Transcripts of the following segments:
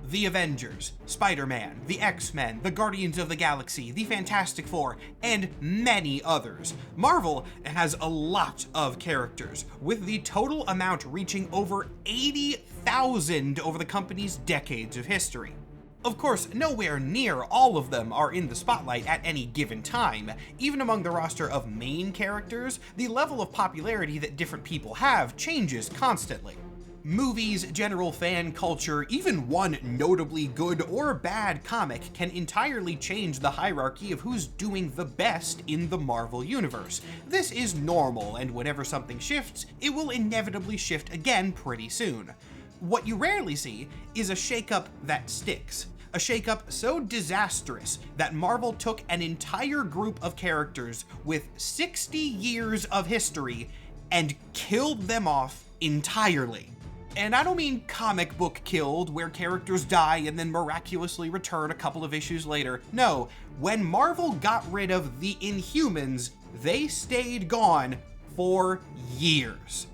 the Avengers, Spider-Man, the X-Men, the Guardians of the Galaxy, the Fantastic Four, and many others. Marvel has a lot of characters, with the total amount reaching over 80,000 over the company's decades of history. Of course, nowhere near all of them are in the spotlight at any given time. Even among the roster of main characters, the level of popularity that different people have changes constantly. Movies, general fan culture, even one notably good or bad comic can entirely change the hierarchy of who's doing the best in the Marvel universe. This is normal, and whenever something shifts, it will inevitably shift again pretty soon. What you rarely see is a shakeup that sticks. A shakeup so disastrous that Marvel took an entire group of characters with 60 years of history and killed them off entirely. And I don't mean comic book killed, where characters die and then miraculously return a couple of issues later. No, when Marvel got rid of the Inhumans, they stayed gone for years.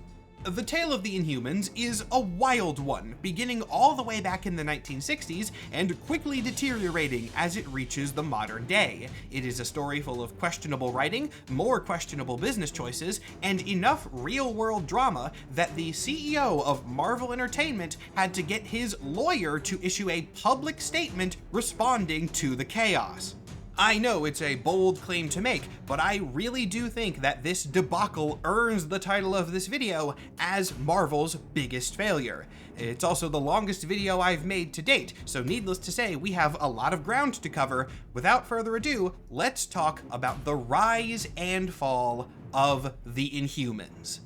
The tale of the Inhumans is a wild one, beginning all the way back in the 1960s and quickly deteriorating as it reaches the modern day. It is a story full of questionable writing, more questionable business choices, and enough real-world drama that the CEO of Marvel Entertainment had to get his lawyer to issue a public statement responding to the chaos. I know it's a bold claim to make, but I really do think that this debacle earns the title of this video as Marvel's biggest failure. It's also the longest video I've made to date, so needless to say, we have a lot of ground to cover. Without further ado, let's talk about the rise and fall of the Inhumans.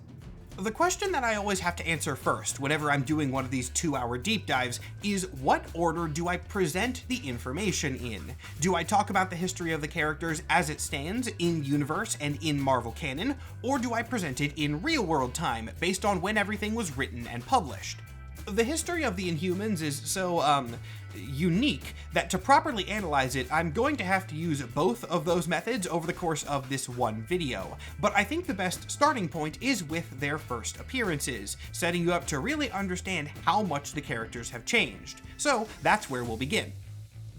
The question that I always have to answer first whenever I'm doing one of these 2-hour deep dives is, what order do I present the information in? Do I talk about the history of the characters as it stands in universe and in Marvel canon, or do I present it in real-world time based on when everything was written and published? The history of the Inhumans is so, unique that to properly analyze it, I'm going to have to use both of those methods over the course of this one video. But I think the best starting point is with their first appearances, setting you up to really understand how much the characters have changed. So that's where we'll begin.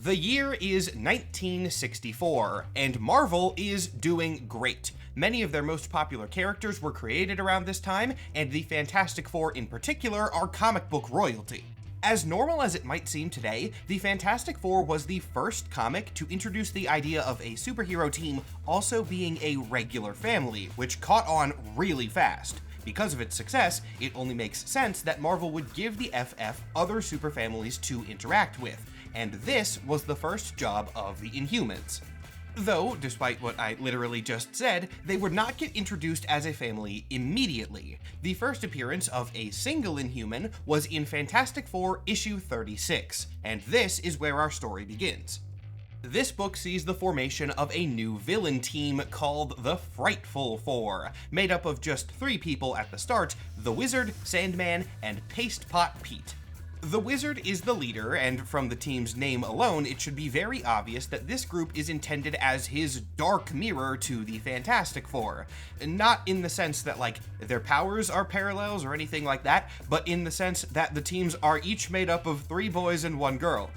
The year is 1964, and Marvel is doing great. Many of their most popular characters were created around this time, and the Fantastic Four in particular are comic book royalty. As normal as it might seem today, the Fantastic Four was the first comic to introduce the idea of a superhero team also being a regular family, which caught on really fast. Because of its success, it only makes sense that Marvel would give the FF other superfamilies to interact with, and this was the first job of the Inhumans. Though, despite what I literally just said, they would not get introduced as a family immediately. The first appearance of a single Inhuman was in Fantastic Four issue 36, and this is where our story begins. This book sees the formation of a new villain team called the Frightful Four, made up of just 3 people at the start: the Wizard, Sandman, and Paste Pot Pete. The Wizard is the leader, and from the team's name alone, it should be very obvious that this group is intended as his dark mirror to the Fantastic Four. Not in the sense that, like, their powers are parallels or anything like that, but in the sense that the teams are each made up of 3 boys and 1 girl.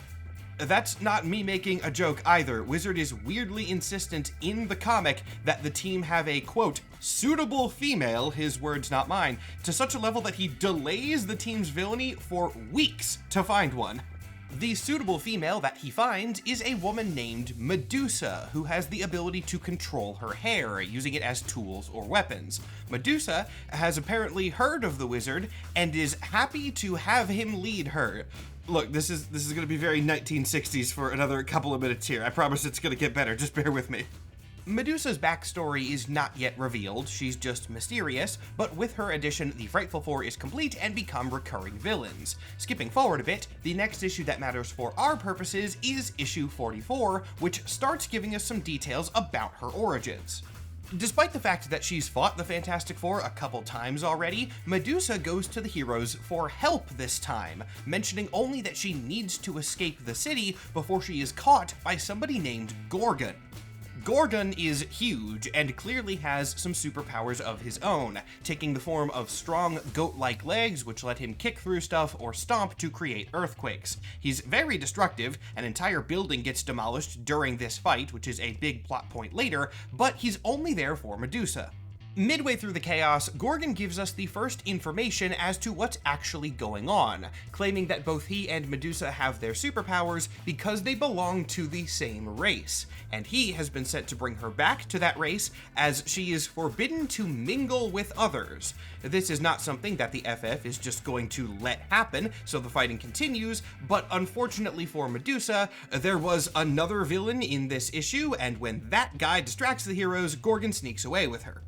That's not me making a joke either. Wizard is weirdly insistent in the comic that the team have a, quote, suitable female, his words not mine, to such a level that he delays the team's villainy for weeks to find one. The suitable female that he finds is a woman named Medusa, who has the ability to control her hair, using it as tools or weapons. Medusa has apparently heard of the Wizard and is happy to have him lead her. Look, this is going to be very 1960s for another couple of minutes here. I promise it's going to get better, just bear with me. Medusa's backstory is not yet revealed, she's just mysterious, but with her addition, the Frightful Four is complete and become recurring villains. Skipping forward a bit, the next issue that matters for our purposes is issue 44, which starts giving us some details about her origins. Despite the fact that she's fought the Fantastic Four a couple times already, Medusa goes to the heroes for help this time, mentioning only that she needs to escape the city before she is caught by somebody named Gorgon. Gorgon is huge and clearly has some superpowers of his own, taking the form of strong goat-like legs which let him kick through stuff or stomp to create earthquakes. He's very destructive, an entire building gets demolished during this fight, which is a big plot point later, but he's only there for Medusa. Midway through the chaos, Gorgon gives us the first information as to what's actually going on, claiming that both he and Medusa have their superpowers because they belong to the same race, and he has been sent to bring her back to that race as she is forbidden to mingle with others. This is not something that the FF is just going to let happen, so the fighting continues, but unfortunately for Medusa, there was another villain in this issue, and when that guy distracts the heroes, Gorgon sneaks away with her.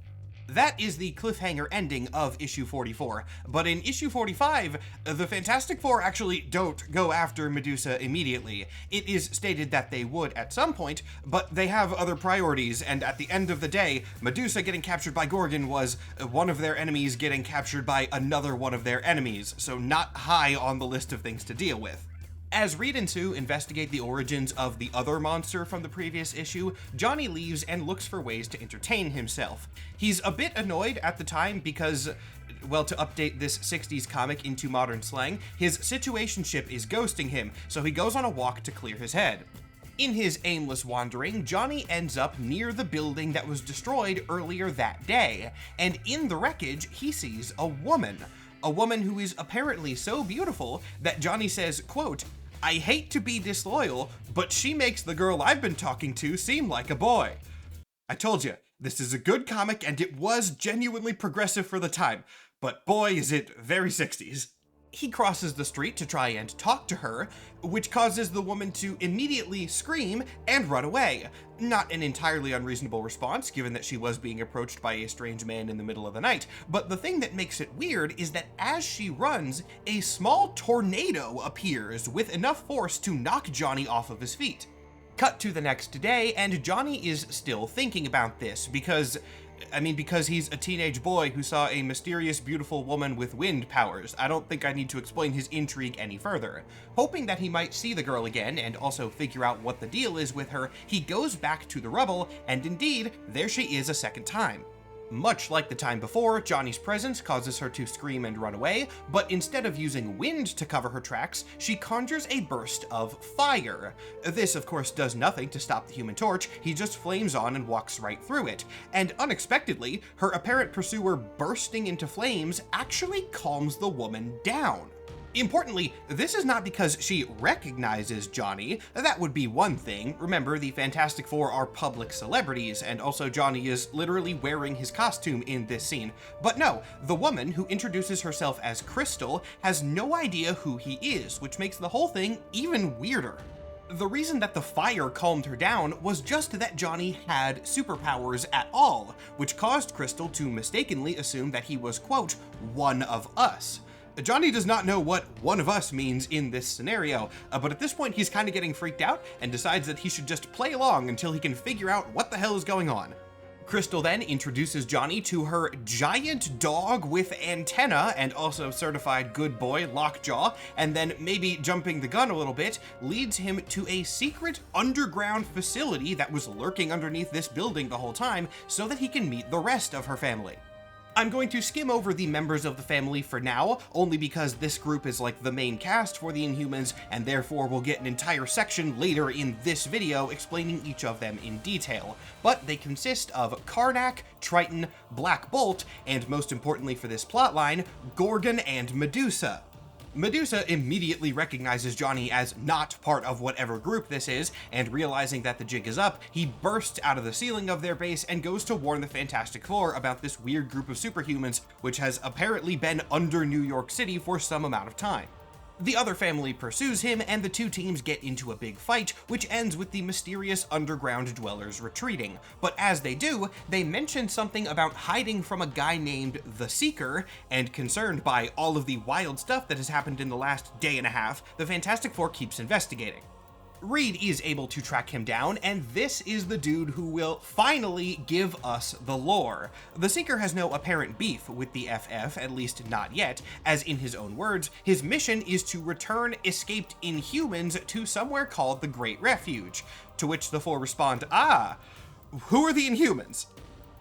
That is the cliffhanger ending of issue 44, but in issue 45, the Fantastic Four actually don't go after Medusa immediately. It is stated that they would at some point, but they have other priorities, and at the end of the day, Medusa getting captured by Gorgon was one of their enemies getting captured by another one of their enemies, so not high on the list of things to deal with. As Reed and Sue investigate the origins of the other monster from the previous issue, Johnny leaves and looks for ways to entertain himself. He's a bit annoyed at the time because, well, to update this 60s comic into modern slang, his situationship is ghosting him, so he goes on a walk to clear his head. In his aimless wandering, Johnny ends up near the building that was destroyed earlier that day, and in the wreckage, he sees a woman who is apparently so beautiful that Johnny says, quote, "I hate to be disloyal, but she makes the girl I've been talking to seem like a boy." I told you, this is a good comic and it was genuinely progressive for the time, but boy is it very 60s. He crosses the street to try and talk to her, which causes the woman to immediately scream and run away. Not an entirely unreasonable response, given that she was being approached by a strange man in the middle of the night, but the thing that makes it weird is that as she runs, a small tornado appears with enough force to knock Johnny off of his feet. Cut to the next day, and Johnny is still thinking about this, because he's a teenage boy who saw a mysterious, beautiful woman with wind powers. I don't think I need to explain his intrigue any further. Hoping that he might see the girl again and also figure out what the deal is with her, he goes back to the rubble, and indeed, there she is a second time. Much like the time before, Johnny's presence causes her to scream and run away, but instead of using wind to cover her tracks, she conjures a burst of fire. This, of course, does nothing to stop the Human Torch, he just flames on and walks right through it. And unexpectedly, her apparent pursuer bursting into flames actually calms the woman down. Importantly, this is not because she recognizes Johnny. That would be one thing. Remember, the Fantastic Four are public celebrities, and also Johnny is literally wearing his costume in this scene. But no, the woman, who introduces herself as Crystal, has no idea who he is, which makes the whole thing even weirder. The reason that the fire calmed her down was just that Johnny had superpowers at all, which caused Crystal to mistakenly assume that he was, quote, one of us. Johnny does not know what one of us means in this scenario, but at this point he's kind of getting freaked out and decides that he should just play along until he can figure out what the hell is going on. Crystal then introduces Johnny to her giant dog with antenna and also certified good boy Lockjaw, and then, maybe jumping the gun a little bit, leads him to a secret underground facility that was lurking underneath this building the whole time so that he can meet the rest of her family. I'm going to skim over the members of the family for now, only because this group is like the main cast for the Inhumans, and therefore we'll get an entire section later in this video explaining each of them in detail. But they consist of Karnak, Triton, Black Bolt, and most importantly for this plotline, Gorgon and Medusa. Medusa immediately recognizes Johnny as not part of whatever group this is, and realizing that the jig is up, he bursts out of the ceiling of their base and goes to warn the Fantastic Four about this weird group of superhumans, which has apparently been under New York City for some amount of time. The other family pursues him, and the two teams get into a big fight, which ends with the mysterious underground dwellers retreating. But as they do, they mention something about hiding from a guy named the Seeker, and concerned by all of the wild stuff that has happened in the last day and a half, the Fantastic Four keeps investigating. Reed is able to track him down, and this is the dude who will finally give us the lore. The Seeker has no apparent beef with the FF, at least not yet, as in his own words, his mission is to return escaped Inhumans to somewhere called the Great Refuge, to which the four respond, "Ah, Who are the Inhumans?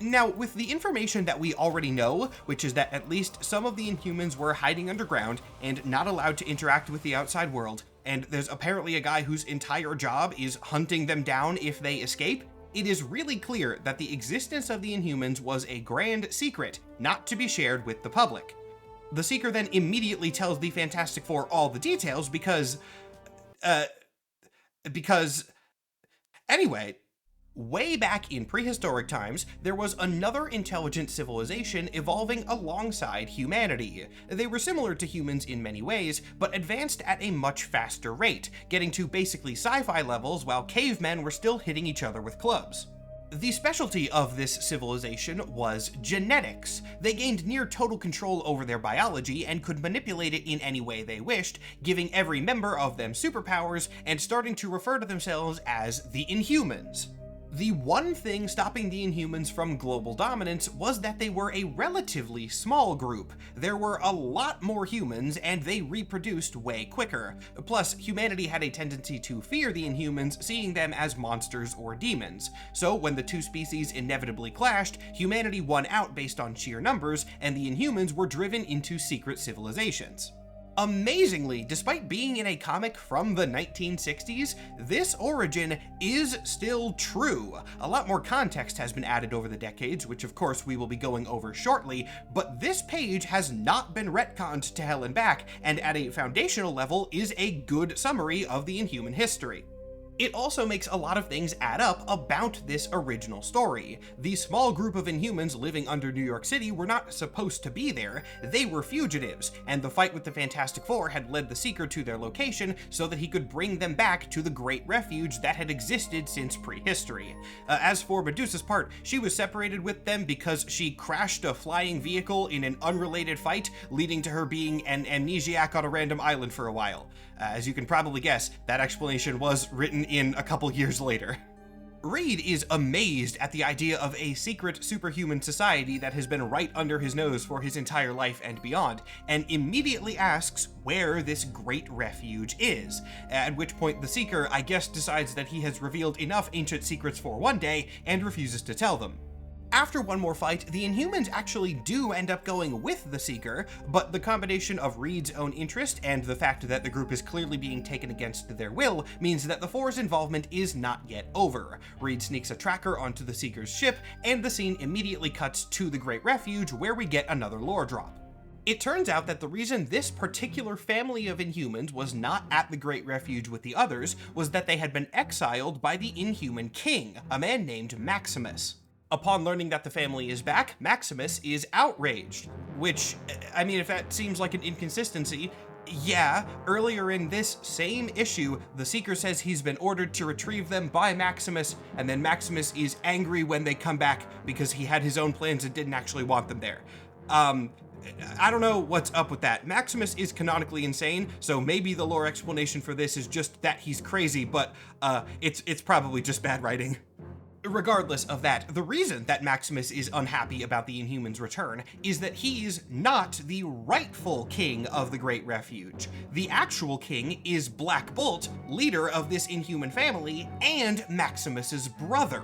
Now, with the information that we already know, which is that at least some of the Inhumans were hiding underground and not allowed to interact with the outside world, and there's apparently a guy whose entire job is hunting them down if they escape, it is really clear that the existence of the Inhumans was a grand secret, not to be shared with the public. The Seeker then immediately tells the Fantastic Four all the details because... Anyway, way back in prehistoric times, there was another intelligent civilization evolving alongside humanity. They were similar to humans in many ways, but advanced at a much faster rate, getting to basically sci-fi levels while cavemen were still hitting each other with clubs. The specialty of this civilization was genetics. They gained near total control over their biology and could manipulate it in any way they wished, giving every member of them superpowers and starting to refer to themselves as the Inhumans. The one thing stopping the Inhumans from global dominance was that they were a relatively small group. There were a lot more humans, and they reproduced way quicker. Plus, humanity had a tendency to fear the Inhumans, seeing them as monsters or demons. So when the two species inevitably clashed, humanity won out based on sheer numbers, and the Inhumans were driven into secret civilizations. Amazingly, despite being in a comic from the 1960s, this origin is still true. A lot more context has been added over the decades, which of course we will be going over shortly, but this page has not been retconned to hell and back, and at a foundational level is a good summary of the Inhuman history. It also makes a lot of things add up about this original story. The small group of Inhumans living under New York City were not supposed to be there, they were fugitives, and the fight with the Fantastic Four had led the Seeker to their location so that he could bring them back to the Great Refuge that had existed since prehistory. As for Medusa's part, she was separated with them because she crashed a flying vehicle in an unrelated fight, leading to her being an amnesiac on a random island for a while. As you can probably guess, that explanation was written in a couple years later. Reed is amazed at the idea of a secret superhuman society that has been right under his nose for his entire life and beyond, and immediately asks where this great refuge is, at which point the Seeker, I guess, decides that he has revealed enough ancient secrets for one day and refuses to tell them. After one more fight, the Inhumans actually do end up going with the Seeker, but the combination of Reed's own interest and the fact that the group is clearly being taken against their will means that the Four's involvement is not yet over. Reed sneaks a tracker onto the Seeker's ship, and the scene immediately cuts to the Great Refuge, where we get another lore drop. It turns out that the reason this particular family of Inhumans was not at the Great Refuge with the others was that they had been exiled by the Inhuman King, a man named Maximus. Upon learning that the family is back, Maximus is outraged. Which, I mean, if that seems like an inconsistency, yeah, earlier in this same issue, the Seeker says he's been ordered to retrieve them by Maximus, and then Maximus is angry when they come back because he had his own plans and didn't actually want them there. I don't know what's up with that. Maximus is canonically insane, so maybe the lore explanation for this is just that he's crazy, but it's probably just bad writing. Regardless of that, the reason that Maximus is unhappy about the Inhumans' return is that he's not the rightful king of the Great Refuge. The actual king is Black Bolt, leader of this Inhuman family, and Maximus's brother.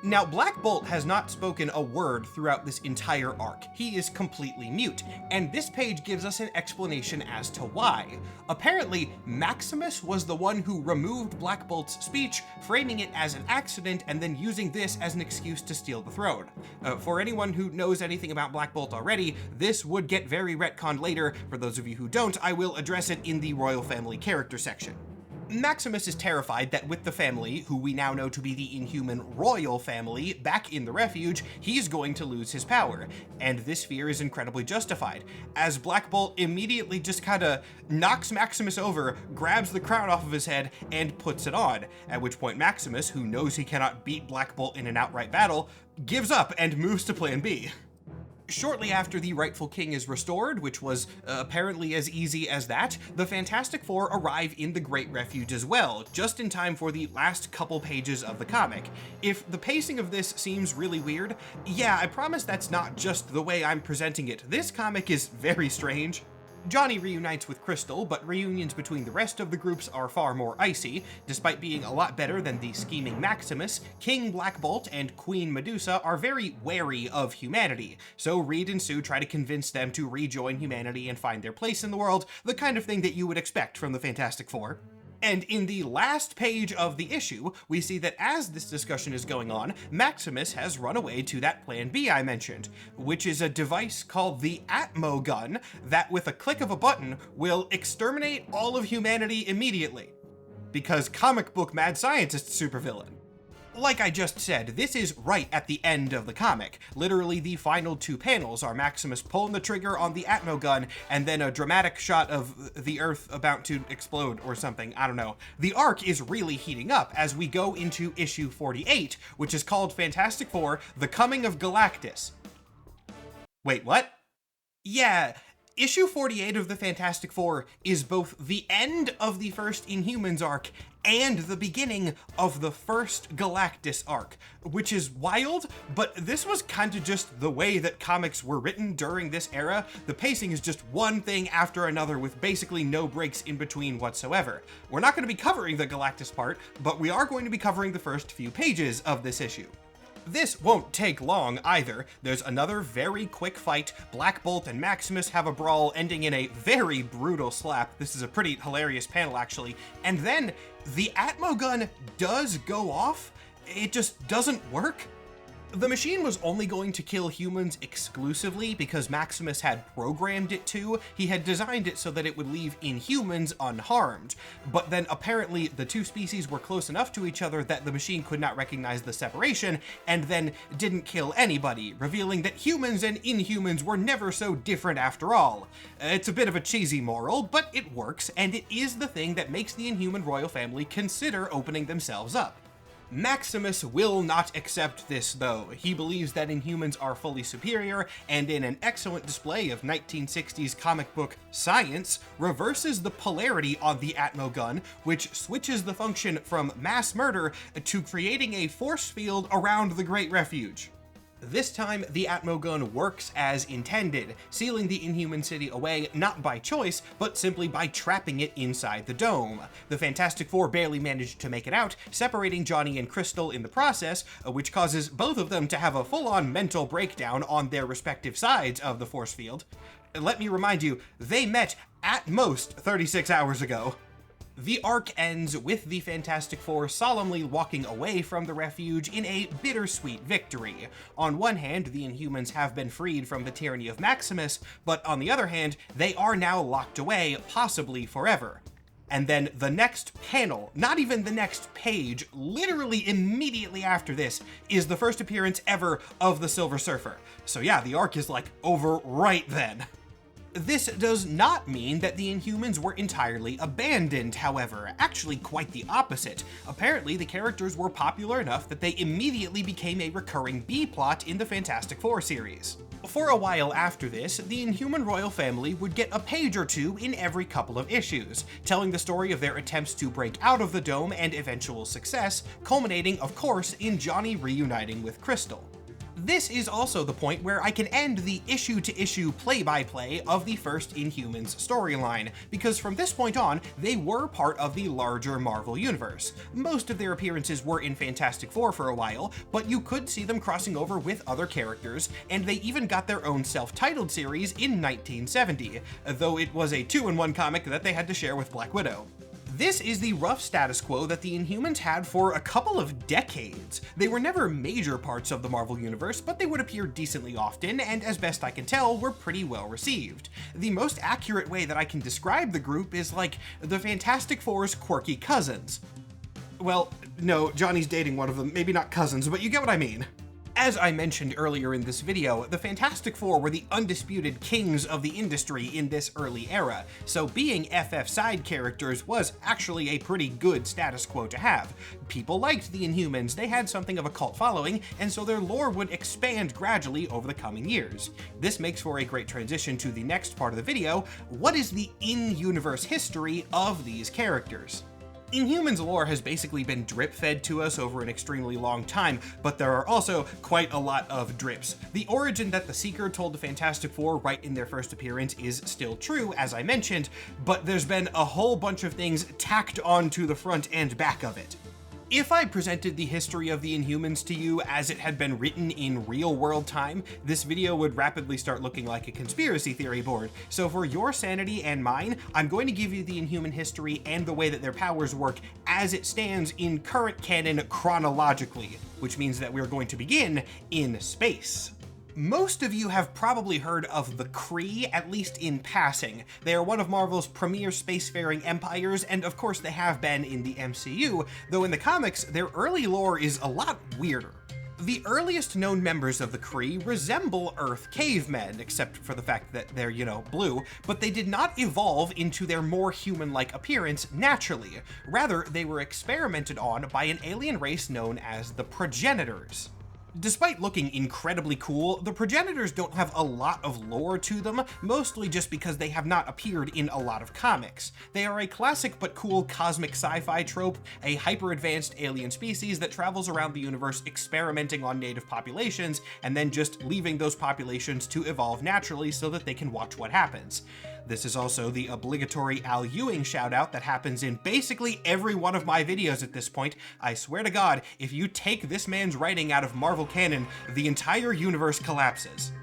Now, Black Bolt has not spoken a word throughout this entire arc. He is completely mute, and this page gives us an explanation as to why. Apparently, Maximus was the one who removed Black Bolt's speech, framing it as an accident and then using this as an excuse to steal the throne. For anyone who knows anything about Black Bolt already, this would get very retconned later. For those of you who don't, I will address it in the Royal Family character section. Maximus is terrified that with the family, who we now know to be the Inhuman royal family, back in the refuge, he's going to lose his power. And this fear is incredibly justified, as Black Bolt immediately just kinda knocks Maximus over, grabs the crown off of his head, and puts it on, at which point Maximus, who knows he cannot beat Black Bolt in an outright battle, gives up and moves to Plan B. Shortly after the rightful king is restored, which was apparently as easy as that, the Fantastic Four arrive in the Great Refuge as well, just in time for the last couple pages of the comic. If the pacing of this seems really weird, yeah, I promise that's not just the way I'm presenting it. This comic is very strange. Johnny reunites with Crystal, but reunions between the rest of the groups are far more icy. Despite being a lot better than the scheming Maximus, King Black Bolt and Queen Medusa are very wary of humanity, so Reed and Sue try to convince them to rejoin humanity and find their place in the world, the kind of thing that you would expect from the Fantastic Four. And in the last page of the issue, we see that as this discussion is going on, Maximus has run away to that Plan B I mentioned, which is a device called the Atmo Gun that, with a click of a button, will exterminate all of humanity immediately. Because comic book mad scientist supervillain. Like I just said, this is right at the end of the comic. Literally, the final 2 panels are Maximus pulling the trigger on the Atmo gun, and then a dramatic shot of the Earth about to explode or something, I don't know. The arc is really heating up as we go into issue 48, which is called Fantastic Four: The Coming of Galactus. Wait, what? Yeah, issue 48 of the Fantastic Four is both the end of the first Inhumans arc and the beginning of the first Galactus arc, which is wild, but this was kind of just the way that comics were written during this era. The pacing is just one thing after another with basically no breaks in between whatsoever. We're not going to be covering the Galactus part, but we are going to be covering the first few pages of this issue. This won't take long either. There's another very quick fight. Black Bolt and Maximus have a brawl ending in a very brutal slap. This is a pretty hilarious panel, actually. And then the Atmo gun does go off. It just doesn't work. The machine was only going to kill humans exclusively because Maximus had programmed it to. He had designed it so that it would leave Inhumans unharmed. But then apparently the 2 species were close enough to each other that the machine could not recognize the separation, and then didn't kill anybody, revealing that humans and Inhumans were never so different after all. It's a bit of a cheesy moral, but it works, and it is the thing that makes the Inhuman royal family consider opening themselves up. Maximus will not accept this, though. He believes that Inhumans are fully superior, and in an excellent display of 1960s comic book science, reverses the polarity on the Atmo gun, which switches the function from mass murder to creating a force field around the Great Refuge. This time, the Atmo gun works as intended, sealing the Inhuman city away not by choice, but simply by trapping it inside the dome. The Fantastic Four barely managed to make it out, separating Johnny and Crystal in the process, which causes both of them to have a full-on mental breakdown on their respective sides of the force field. Let me remind you, they met at most 36 hours ago. The arc ends with the Fantastic Four solemnly walking away from the refuge in a bittersweet victory. On one hand, the Inhumans have been freed from the tyranny of Maximus, but on the other hand, they are now locked away, possibly forever. And then the next panel, not even the next page, literally immediately after this, is the first appearance ever of the Silver Surfer. So yeah, the arc is like over right then. This does not mean that the Inhumans were entirely abandoned, however, actually quite the opposite. Apparently, the characters were popular enough that they immediately became a recurring B-plot in the Fantastic Four series. For a while after this, the Inhuman royal family would get a page or 2 in every couple of issues, telling the story of their attempts to break out of the dome and eventual success, culminating, of course, in Johnny reuniting with Crystal. This is also the point where I can end the issue-to-issue play-by-play of the first Inhumans storyline, because from this point on, they were part of the larger Marvel universe. Most of their appearances were in Fantastic Four for a while, but you could see them crossing over with other characters, and they even got their own self-titled series in 1970, though it was a 2-in-1 comic that they had to share with Black Widow. This is the rough status quo that the Inhumans had for a couple of decades. They were never major parts of the Marvel Universe, but they would appear decently often, and as best I can tell, were pretty well received. The most accurate way that I can describe the group is like the Fantastic Four's quirky cousins. Well, no, Johnny's dating one of them, maybe not cousins, but you get what I mean. As I mentioned earlier in this video, the Fantastic Four were the undisputed kings of the industry in this early era, so being FF side characters was actually a pretty good status quo to have. People liked the Inhumans, they had something of a cult following, and so their lore would expand gradually over the coming years. This makes for a great transition to the next part of the video: what is the in-universe history of these characters? Inhumans lore has basically been drip-fed to us over an extremely long time, but there are also quite a lot of drips. The origin that the Seeker told the Fantastic Four right in their first appearance is still true, as I mentioned, but there's been a whole bunch of things tacked onto the front and back of it. If I presented the history of the Inhumans to you as it had been written in real-world time, this video would rapidly start looking like a conspiracy theory board. So for your sanity and mine, I'm going to give you the Inhuman history and the way that their powers work as it stands in current canon chronologically, which means that we're going to begin in space. Most of you have probably heard of the Kree, at least in passing. They are one of Marvel's premier spacefaring empires, and of course they have been in the MCU, though in the comics, their early lore is a lot weirder. The earliest known members of the Kree resemble Earth cavemen, except for the fact that they're, blue, but they did not evolve into their more human-like appearance naturally. Rather, they were experimented on by an alien race known as the Progenitors. Despite looking incredibly cool, the Progenitors don't have a lot of lore to them, mostly just because they have not appeared in a lot of comics. They are a classic but cool cosmic sci-fi trope, a hyper-advanced alien species that travels around the universe experimenting on native populations, and then just leaving those populations to evolve naturally so that they can watch what happens. This is also the obligatory Al Ewing shoutout that happens in basically every one of my videos at this point. I swear to God, if you take this man's writing out of Marvel canon, the entire universe collapses.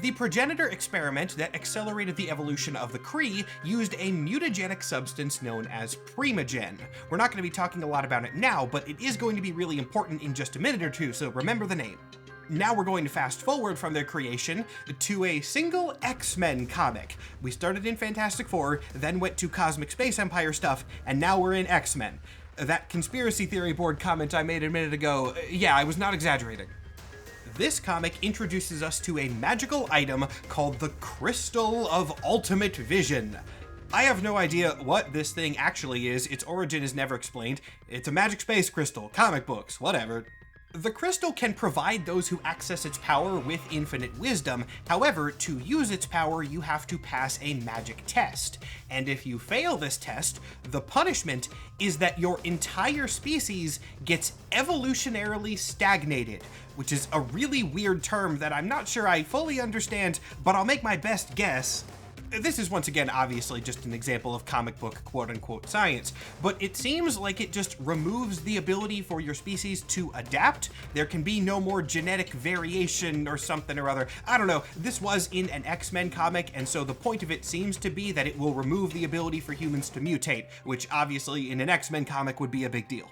The progenitor experiment that accelerated the evolution of the Kree used a mutagenic substance known as Primogen. We're not going to be talking a lot about it now, but it is going to be really important in just a minute or two, so remember the name. Now we're going to fast forward from their creation to a single X-Men comic. We started in Fantastic Four, then went to Cosmic Space Empire stuff, and now we're in X-Men. That conspiracy theory board comment I made a minute ago, yeah, I was not exaggerating. This comic introduces us to a magical item called the Crystal of Ultimate Vision. I have no idea what this thing actually is, its origin is never explained. It's a magic space crystal, comic books, whatever. The crystal can provide those who access its power with infinite wisdom. However, to use its power, you have to pass a magic test. And if you fail this test, the punishment is that your entire species gets evolutionarily stagnated, which is a really weird term that I'm not sure I fully understand, but I'll make my best guess. This is once again obviously just an example of comic book quote-unquote science, but it seems like it just removes the ability for your species to adapt. There can be no more genetic variation or something or other. I don't know, this was in an X-Men comic, and so the point of it seems to be that it will remove the ability for humans to mutate, which obviously in an X-Men comic would be a big deal.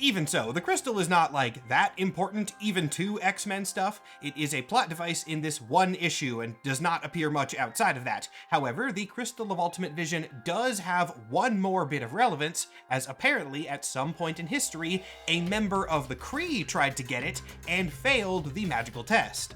Even so, the crystal is not like that important even to X-Men stuff. It is a plot device in this one issue and does not appear much outside of that. However, the Crystal of Ultimate Vision does have one more bit of relevance, as apparently at some point in history, a member of the Kree tried to get it and failed the magical test.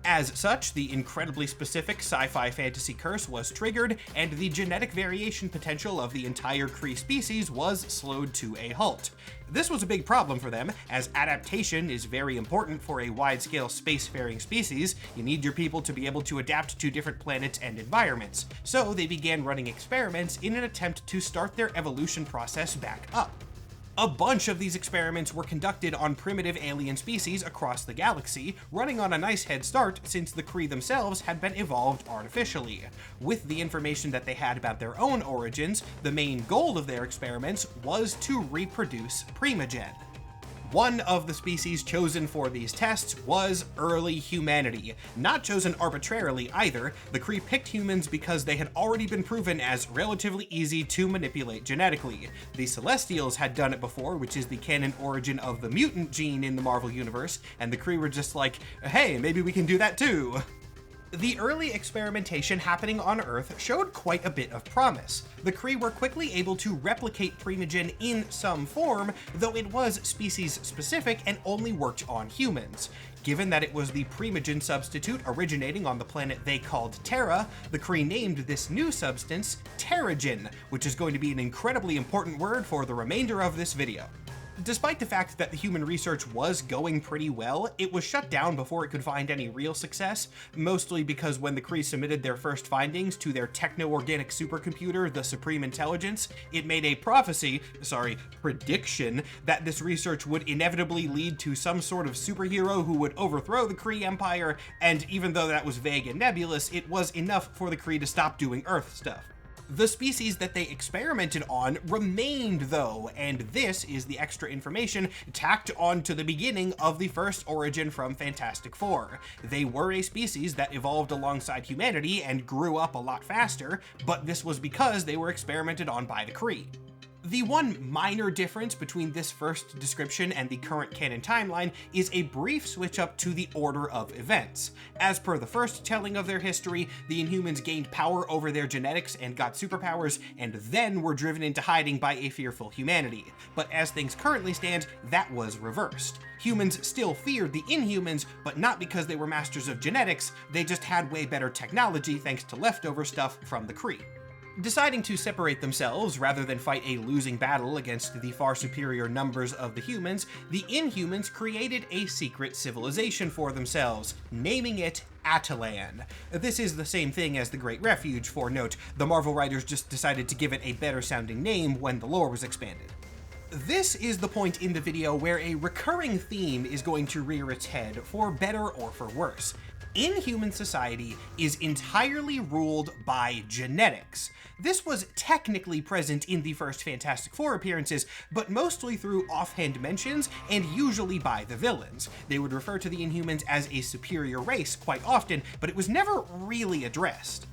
As such, the incredibly specific sci-fi fantasy curse was triggered, and the genetic variation potential of the entire Kree species was slowed to a halt. This was a big problem for them, as adaptation is very important for a wide-scale spacefaring species. You need your people to be able to adapt to different planets and environments. So they began running experiments in an attempt to start their evolution process back up. A bunch of these experiments were conducted on primitive alien species across the galaxy, running on a nice head start since the Kree themselves had been evolved artificially. With the information that they had about their own origins, the main goal of their experiments was to reproduce Primogen. One of the species chosen for these tests was early humanity. Not chosen arbitrarily either, the Kree picked humans because they had already been proven as relatively easy to manipulate genetically. The Celestials had done it before, which is the canon origin of the mutant gene in the Marvel Universe, and the Kree were just like, hey, maybe we can do that too. The early experimentation happening on Earth showed quite a bit of promise. The Kree were quickly able to replicate Primogen in some form, though it was species-specific and only worked on humans. Given that it was the Primogen substitute originating on the planet they called Terra, the Kree named this new substance Terrigen, which is going to be an incredibly important word for the remainder of this video. Despite the fact that the human research was going pretty well, it was shut down before it could find any real success, mostly because when the Kree submitted their first findings to their techno-organic supercomputer, the Supreme Intelligence, it made a prediction that this research would inevitably lead to some sort of superhero who would overthrow the Kree Empire, and even though that was vague and nebulous, it was enough for the Kree to stop doing Earth stuff. The species that they experimented on remained though, and this is the extra information tacked on to the beginning of the first origin from Fantastic Four. They were a species that evolved alongside humanity and grew up a lot faster, but this was because they were experimented on by the Kree. The one minor difference between this first description and the current canon timeline is a brief switch up to the order of events. As per the first telling of their history, the Inhumans gained power over their genetics and got superpowers, and then were driven into hiding by a fearful humanity. But as things currently stand, that was reversed. Humans still feared the Inhumans, but not because they were masters of genetics, they just had way better technology thanks to leftover stuff from the Kree. Deciding to separate themselves rather than fight a losing battle against the far superior numbers of the humans, the Inhumans created a secret civilization for themselves, naming it Atalan. This is the same thing as the Great Refuge, for note. The Marvel writers just decided to give it a better sounding name when the lore was expanded. This is the point in the video where a recurring theme is going to rear its head, for better or for worse. Inhuman society is entirely ruled by genetics. This was technically present in the first Fantastic Four appearances, but mostly through offhand mentions and usually by the villains. They would refer to the Inhumans as a superior race quite often, but it was never really addressed.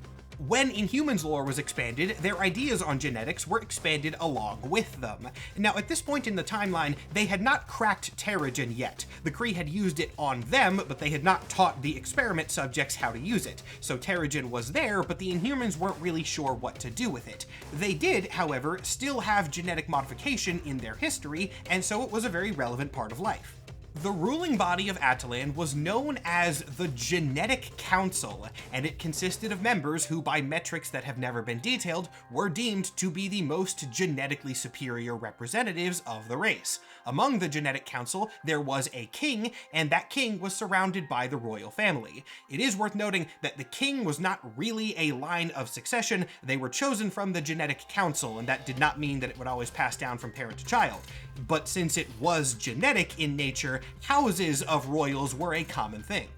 When Inhumans lore was expanded, their ideas on genetics were expanded along with them. Now, at this point in the timeline, they had not cracked Terrigen yet. The Kree had used it on them, but they had not taught the experiment subjects how to use it. So Terrigen was there, but the Inhumans weren't really sure what to do with it. They did, however, still have genetic modification in their history, and so it was a very relevant part of life. The ruling body of Atalan was known as the Genetic Council, and it consisted of members who, by metrics that have never been detailed, were deemed to be the most genetically superior representatives of the race. Among the Genetic Council, there was a king, and that king was surrounded by the royal family. It is worth noting that the king was not really a line of succession. They were chosen from the Genetic Council, and that did not mean that it would always pass down from parent to child. But since it was genetic in nature, houses of royals were a common thing.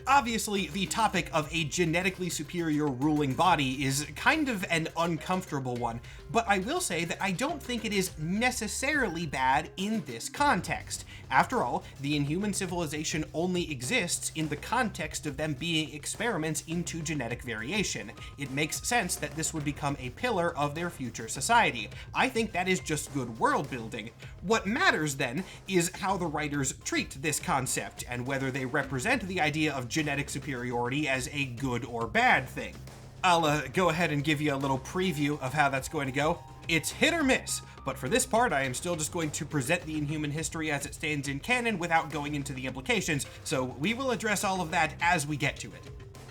Obviously, the topic of a genetically superior ruling body is kind of an uncomfortable one, but I will say that I don't think it is necessarily bad in this context. After all, the Inhuman civilization only exists in the context of them being experiments into genetic variation. It makes sense that this would become a pillar of their future society. I think that is just good world building. What matters then is how the writers treat this concept, and whether they represent the idea of genetic superiority as a good or bad thing. I'll go ahead and give you a little preview of how that's going to go. It's hit or miss, but for this part I am still just going to present the Inhuman history as it stands in canon without going into the implications, so we will address all of that as we get to it.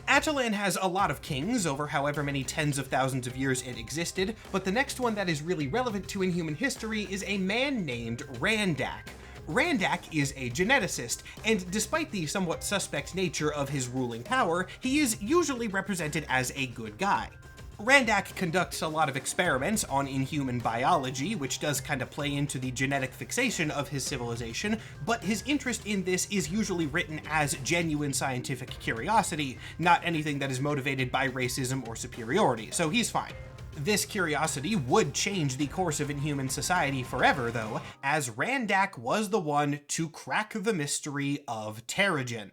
Atalan has a lot of kings over however many tens of thousands of years it existed, but the next one that is really relevant to Inhuman history is a man named Randak. Randak is a geneticist, and despite the somewhat suspect nature of his ruling power, he is usually represented as a good guy. Randak conducts a lot of experiments on Inhuman biology, which does kind of play into the genetic fixation of his civilization, but his interest in this is usually written as genuine scientific curiosity, not anything that is motivated by racism or superiority, so he's fine. This curiosity would change the course of Inhuman society forever, though, as Randak was the one to crack the mystery of Terrigen.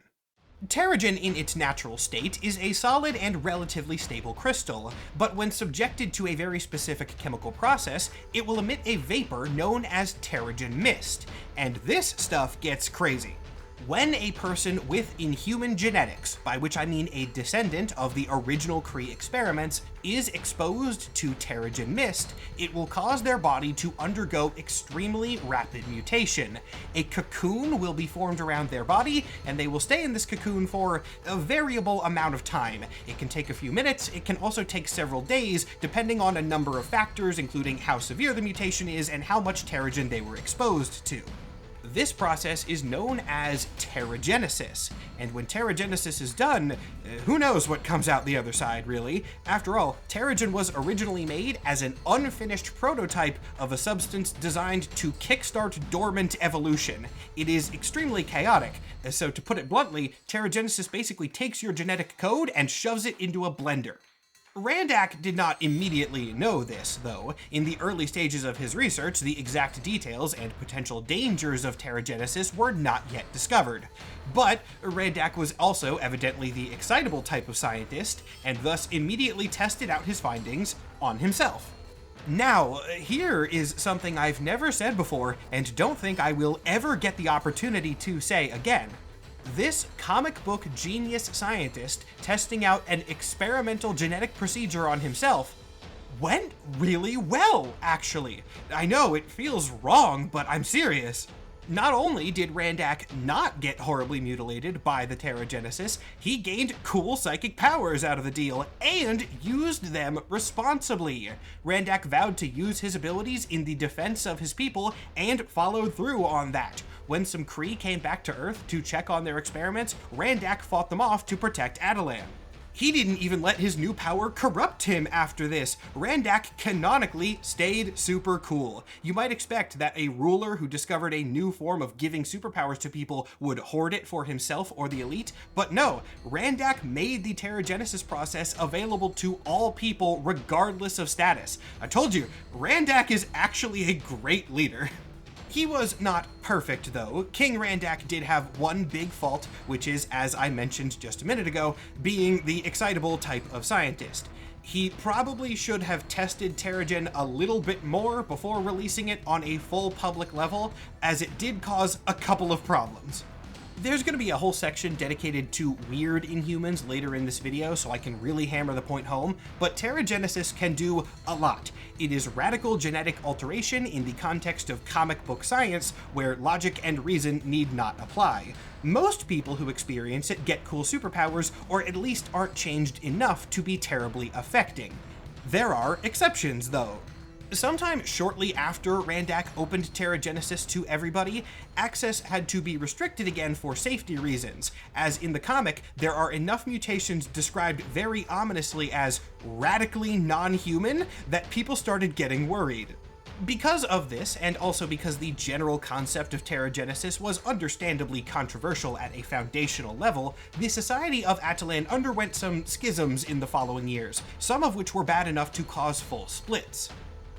Terrigen in its natural state is a solid and relatively stable crystal, but when subjected to a very specific chemical process, it will emit a vapor known as Terrigen mist, and this stuff gets crazy. When a person with inhuman genetics, by which I mean a descendant of the original Kree experiments, is exposed to Terrigen Mist, it will cause their body to undergo extremely rapid mutation. A cocoon will be formed around their body, and they will stay in this cocoon for a variable amount of time. It can take a few minutes, it can also take several days, depending on a number of factors, including how severe the mutation is and how much Terrigen they were exposed to. This process is known as Terrigenesis, and when Terrigenesis is done, who knows what comes out the other side, really? After all, Terrigen was originally made as an unfinished prototype of a substance designed to kickstart dormant evolution. It is extremely chaotic, so to put it bluntly, Terrigenesis basically takes your genetic code and shoves it into a blender. Randak did not immediately know this, though. In the early stages of his research, the exact details and potential dangers of Terrigenesis were not yet discovered. But Randak was also evidently the excitable type of scientist, and thus immediately tested out his findings on himself. Now, here is something I've never said before, and don't think I will ever get the opportunity to say again. This comic book genius scientist testing out an experimental genetic procedure on himself went really well, actually. I know it feels wrong, but I'm serious. Not only did Randak not get horribly mutilated by the Terrigenesis, he gained cool psychic powers out of the deal and used them responsibly. Randak vowed to use his abilities in the defense of his people and followed through on that. When some Kree came back to Earth to check on their experiments, Randak fought them off to protect Attilan. He didn't even let his new power corrupt him after this. Randak canonically stayed super cool. You might expect that a ruler who discovered a new form of giving superpowers to people would hoard it for himself or the elite, but no, Randak made the Terrigenesis process available to all people regardless of status. I told you, Randak is actually a great leader. He was not perfect, though. King Randak did have one big fault, which is, as I mentioned just a minute ago, being the excitable type of scientist. He probably should have tested Terrigen a little bit more before releasing it on a full public level, as it did cause a couple of problems. There's going to be a whole section dedicated to weird Inhumans later in this video, so I can really hammer the point home, but Terrigenesis can do a lot. It is radical genetic alteration in the context of comic book science, where logic and reason need not apply. Most people who experience it get cool superpowers, or at least aren't changed enough to be terribly affecting. There are exceptions, though. Sometime shortly after Randak opened Terrigenesis to everybody, access had to be restricted again for safety reasons, as in the comic, there are enough mutations described very ominously as radically non-human that people started getting worried. Because of this, and also because the general concept of Terrigenesis was understandably controversial at a foundational level, the Society of Attilan underwent some schisms in the following years, some of which were bad enough to cause full splits.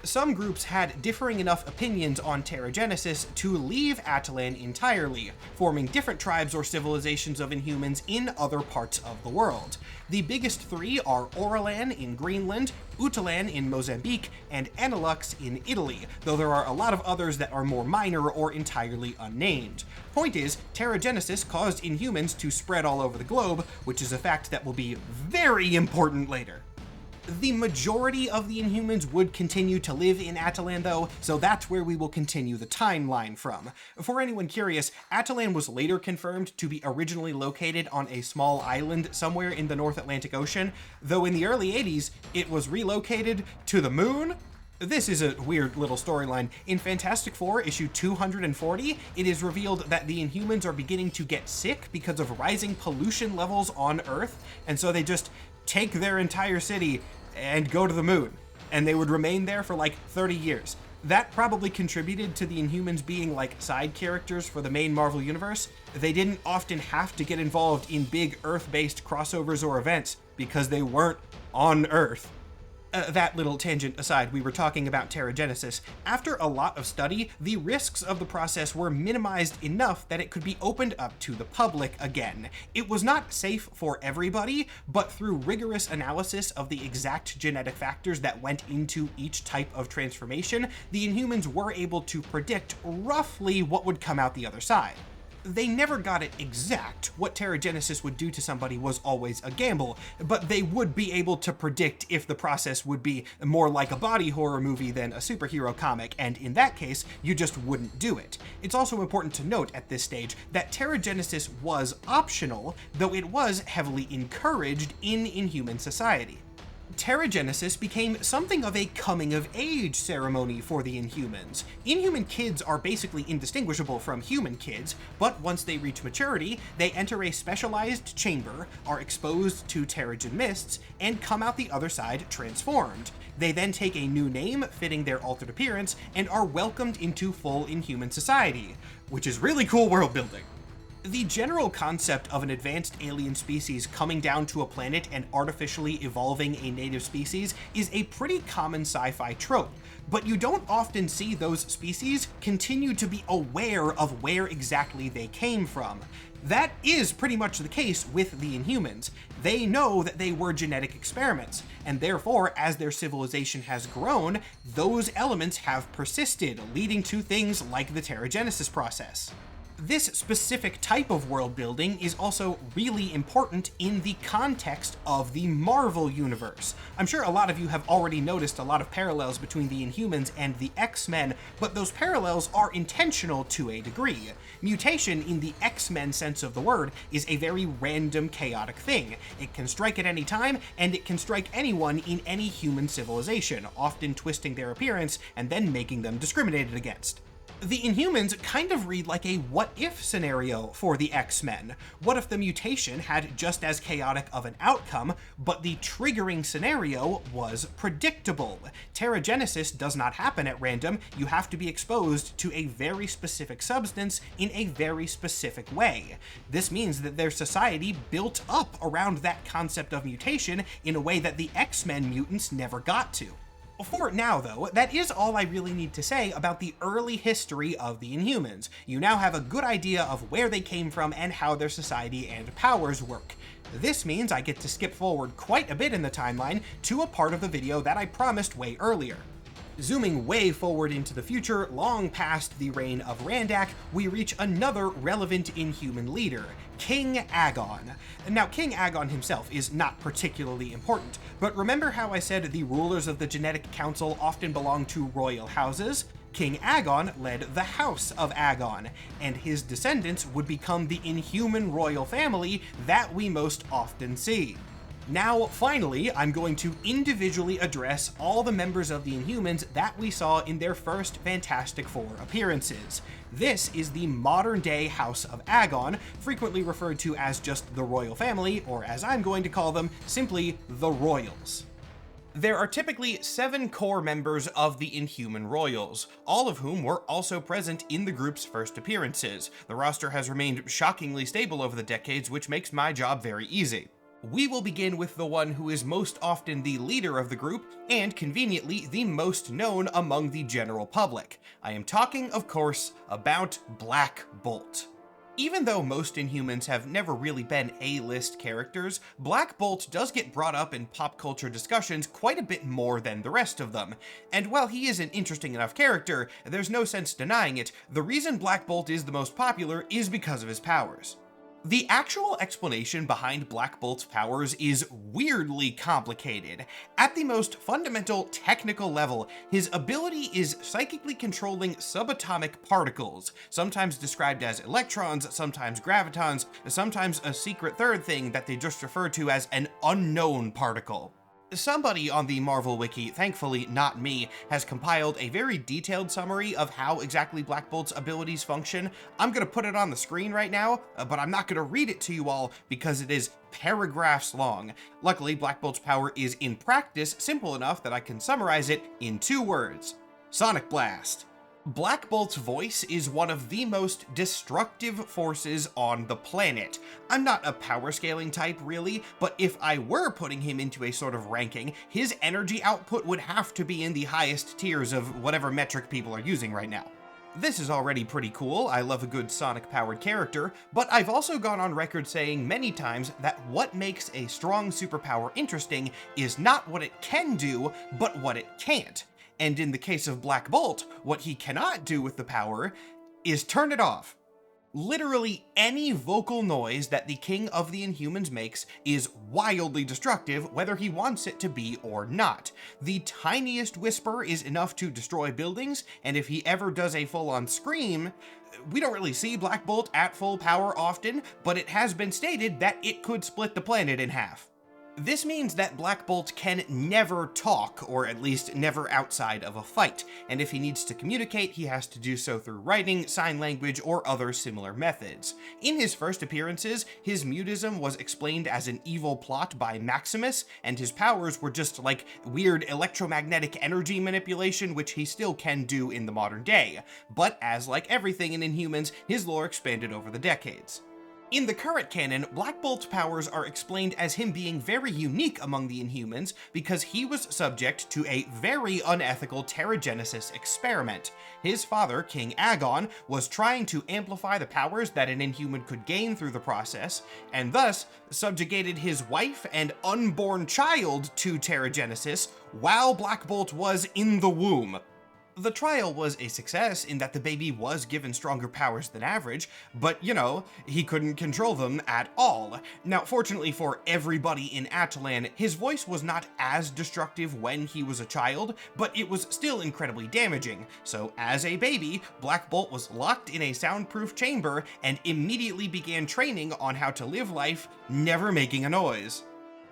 Some groups had differing enough opinions on Terrigenesis to leave Attilan entirely, forming different tribes or civilizations of Inhumans in other parts of the world. The biggest three are Oralan in Greenland, Utalan in Mozambique, and Anilux in Italy, though there are a lot of others that are more minor or entirely unnamed. Point is, Terrigenesis caused Inhumans to spread all over the globe, which is a fact that will be very important later. The majority of the Inhumans would continue to live in Attilan, though, so that's where we will continue the timeline from. For anyone curious, Attilan was later confirmed to be originally located on a small island somewhere in the North Atlantic Ocean, though in the early 80s, it was relocated to the moon. This is a weird little storyline. In Fantastic Four, issue 240, it is revealed that the Inhumans are beginning to get sick because of rising pollution levels on Earth, and so they just take their entire city and go to the moon, and they would remain there for like 30 years. That probably contributed to the Inhumans being like side characters for the main Marvel universe. They didn't often have to get involved in big Earth-based crossovers or events because they weren't on Earth. That little tangent aside, we were talking about Terrigenesis. After a lot of study, the risks of the process were minimized enough that it could be opened up to the public again. It was not safe for everybody, but through rigorous analysis of the exact genetic factors that went into each type of transformation, the Inhumans were able to predict roughly what would come out the other side. They never got it exact. What Terrigenesis would do to somebody was always a gamble, but they would be able to predict if the process would be more like a body horror movie than a superhero comic, and in that case, you just wouldn't do it. It's also important to note at this stage that Terrigenesis was optional, though it was heavily encouraged in Inhuman society. Terrigenesis became something of a coming-of-age ceremony for the Inhumans. Inhuman kids are basically indistinguishable from human kids, but once they reach maturity, they enter a specialized chamber, are exposed to Terrigen mists, and come out the other side transformed. They then take a new name fitting their altered appearance, and are welcomed into full Inhuman society, which is really cool world building. The general concept of an advanced alien species coming down to a planet and artificially evolving a native species is a pretty common sci-fi trope, but you don't often see those species continue to be aware of where exactly they came from. That is pretty much the case with the Inhumans. They know that they were genetic experiments, and therefore, as their civilization has grown, those elements have persisted, leading to things like the Terrigenesis process. This specific type of world building is also really important in the context of the Marvel universe. I'm sure a lot of you have already noticed a lot of parallels between the Inhumans and the X-Men, but those parallels are intentional to a degree. Mutation, in the X-Men sense of the word, is a very random, chaotic thing. It can strike at any time, and it can strike anyone in any human civilization, often twisting their appearance and then making them discriminated against. The Inhumans kind of read like a what-if scenario for the X-Men. What if the mutation had just as chaotic of an outcome, but the triggering scenario was predictable? Terrigenesis does not happen at random. You have to be exposed to a very specific substance in a very specific way. This means that their society built up around that concept of mutation in a way that the X-Men mutants never got to. For now, though, that is all I really need to say about the early history of the Inhumans. You now have a good idea of where they came from and how their society and powers work. This means I get to skip forward quite a bit in the timeline to a part of the video that I promised way earlier. Zooming way forward into the future, long past the reign of Randak, we reach another relevant Inhuman leader, King Agon. Now, King Agon himself is not particularly important, but remember how I said the rulers of the Genetic Council often belong to royal houses? King Agon led the House of Agon, and his descendants would become the Inhuman royal family that we most often see. Now, finally, I'm going to individually address all the members of the Inhumans that we saw in their first Fantastic Four appearances. This is the modern-day House of Agon, frequently referred to as just the Royal Family, or as I'm going to call them, simply the Royals. There are typically 7 core members of the Inhuman Royals, all of whom were also present in the group's first appearances. The roster has remained shockingly stable over the decades, which makes my job very easy. We will begin with the one who is most often the leader of the group, and conveniently the most known among the general public. I am talking, of course, about Black Bolt. Even though most Inhumans have never really been A-list characters, Black Bolt does get brought up in pop culture discussions quite a bit more than the rest of them. And while he is an interesting enough character, there's no sense denying it, the reason Black Bolt is the most popular is because of his powers. The actual explanation behind Black Bolt's powers is weirdly complicated. At the most fundamental technical level, his ability is psychically controlling subatomic particles, sometimes described as electrons, sometimes gravitons, sometimes a secret third thing that they just refer to as an unknown particle. Somebody on the Marvel Wiki, thankfully not me, has compiled a very detailed summary of how exactly Black Bolt's abilities function. I'm gonna put it on the screen right now, but I'm not gonna read it to you all because it is paragraphs long. Luckily, Black Bolt's power is in practice simple enough that I can summarize it in 2 words. Sonic Blast. Black Bolt's voice is one of the most destructive forces on the planet. I'm not a power scaling type really, but if I were putting him into a sort of ranking, his energy output would have to be in the highest tiers of whatever metric people are using right now. This is already pretty cool, I love a good Sonic-powered character, but I've also gone on record saying many times that what makes a strong superpower interesting is not what it can do, but what it can't. And in the case of Black Bolt, what he cannot do with the power is turn it off. Literally any vocal noise that the King of the Inhumans makes is wildly destructive, whether he wants it to be or not. The tiniest whisper is enough to destroy buildings, and if he ever does a full-on scream, we don't really see Black Bolt at full power often, but it has been stated that it could split the planet in half. This means that Black Bolt can never talk, or at least never outside of a fight, and if he needs to communicate, he has to do so through writing, sign language, or other similar methods. In his first appearances, his mutism was explained as an evil plot by Maximus, and his powers were just like weird electromagnetic energy manipulation, which he still can do in the modern day. But as like everything in Inhumans, his lore expanded over the decades. In the current canon, Black Bolt's powers are explained as him being very unique among the Inhumans because he was subject to a very unethical Terrigenesis experiment. His father, King Agon, was trying to amplify the powers that an Inhuman could gain through the process, and thus subjugated his wife and unborn child to Terrigenesis while Black Bolt was in the womb. The trial was a success in that the baby was given stronger powers than average, but you know, he couldn't control them at all. Now, fortunately for everybody in Atalan, his voice was not as destructive when he was a child, but it was still incredibly damaging. So as a baby, Black Bolt was locked in a soundproof chamber and immediately began training on how to live life, never making a noise.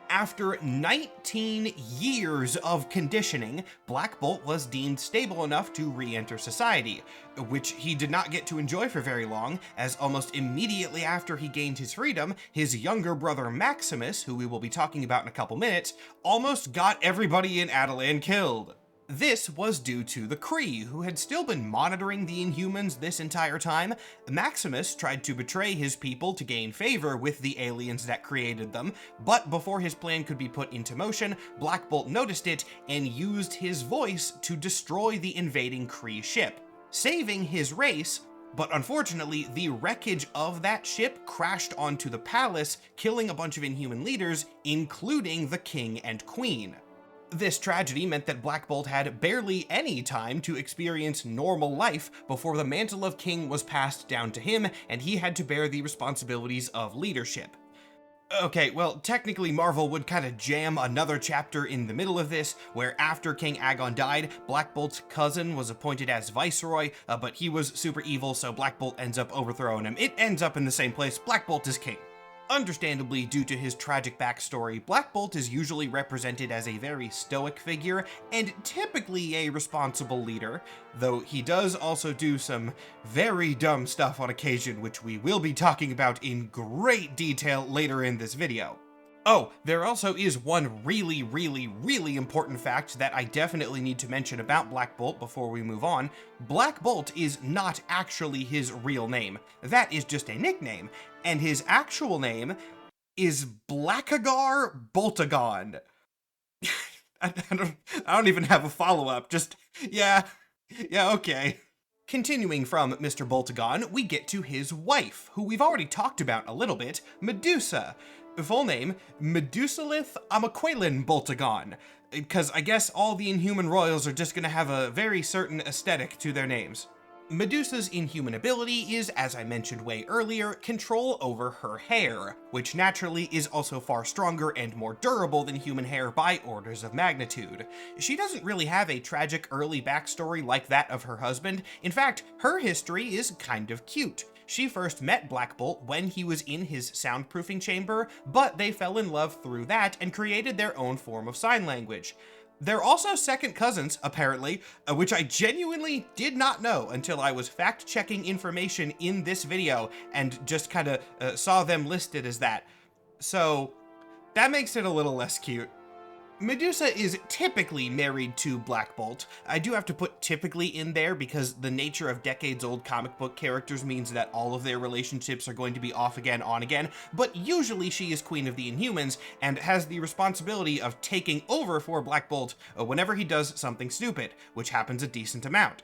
After 19 years of conditioning, Black Bolt was deemed stable enough to re-enter society, which he did not get to enjoy for very long, as almost immediately after he gained his freedom, his younger brother Maximus, who we will be talking about in a couple minutes, almost got everybody in Atalan killed. This was due to the Kree, who had still been monitoring the Inhumans this entire time. Maximus tried to betray his people to gain favor with the aliens that created them, but before his plan could be put into motion, Black Bolt noticed it and used his voice to destroy the invading Kree ship, saving his race. But unfortunately, the wreckage of that ship crashed onto the palace, killing a bunch of Inhuman leaders, including the King and Queen. This tragedy meant that Black Bolt had barely any time to experience normal life before the mantle of king was passed down to him, and he had to bear the responsibilities of leadership. Okay, well, technically Marvel would kind of jam another chapter in the middle of this, where after King Agon died, Black Bolt's cousin was appointed as Viceroy, but he was super evil, so Black Bolt ends up overthrowing him. It ends up in the same place. Black Bolt is king. Understandably, due to his tragic backstory, Black Bolt is usually represented as a very stoic figure, and typically a responsible leader, though he does also do some very dumb stuff on occasion, which we will be talking about in great detail later in this video. Oh, there also is one really important fact that I definitely need to mention about Black Bolt before we move on. Black Bolt is not actually his real name. That is just a nickname, and his actual name is Blackagar Boltagon. I don't even have a follow-up, just, yeah, okay. Continuing from Mr. Boltagon, we get to his wife, who we've already talked about a little bit, Medusa. Full name, Medusalith Amaquelin Boltagon, because I guess all the Inhuman royals are just gonna have a very certain aesthetic to their names. Medusa's Inhuman ability is, as I mentioned way earlier, control over her hair, which naturally is also far stronger and more durable than human hair by orders of magnitude. She doesn't really have a tragic early backstory like that of her husband. In fact, her history is kind of cute. She first met Black Bolt when he was in his soundproofing chamber, but they fell in love through that and created their own form of sign language. They're also second cousins, apparently, which I genuinely did not know until I was fact-checking information in this video and just kind of saw them listed as that. So that makes it a little less cute. Medusa is typically married to Black Bolt. I do have to put typically in there because the nature of decades-old comic book characters means that all of their relationships are going to be off again, on again, but usually she is Queen of the Inhumans and has the responsibility of taking over for Black Bolt whenever he does something stupid, which happens a decent amount.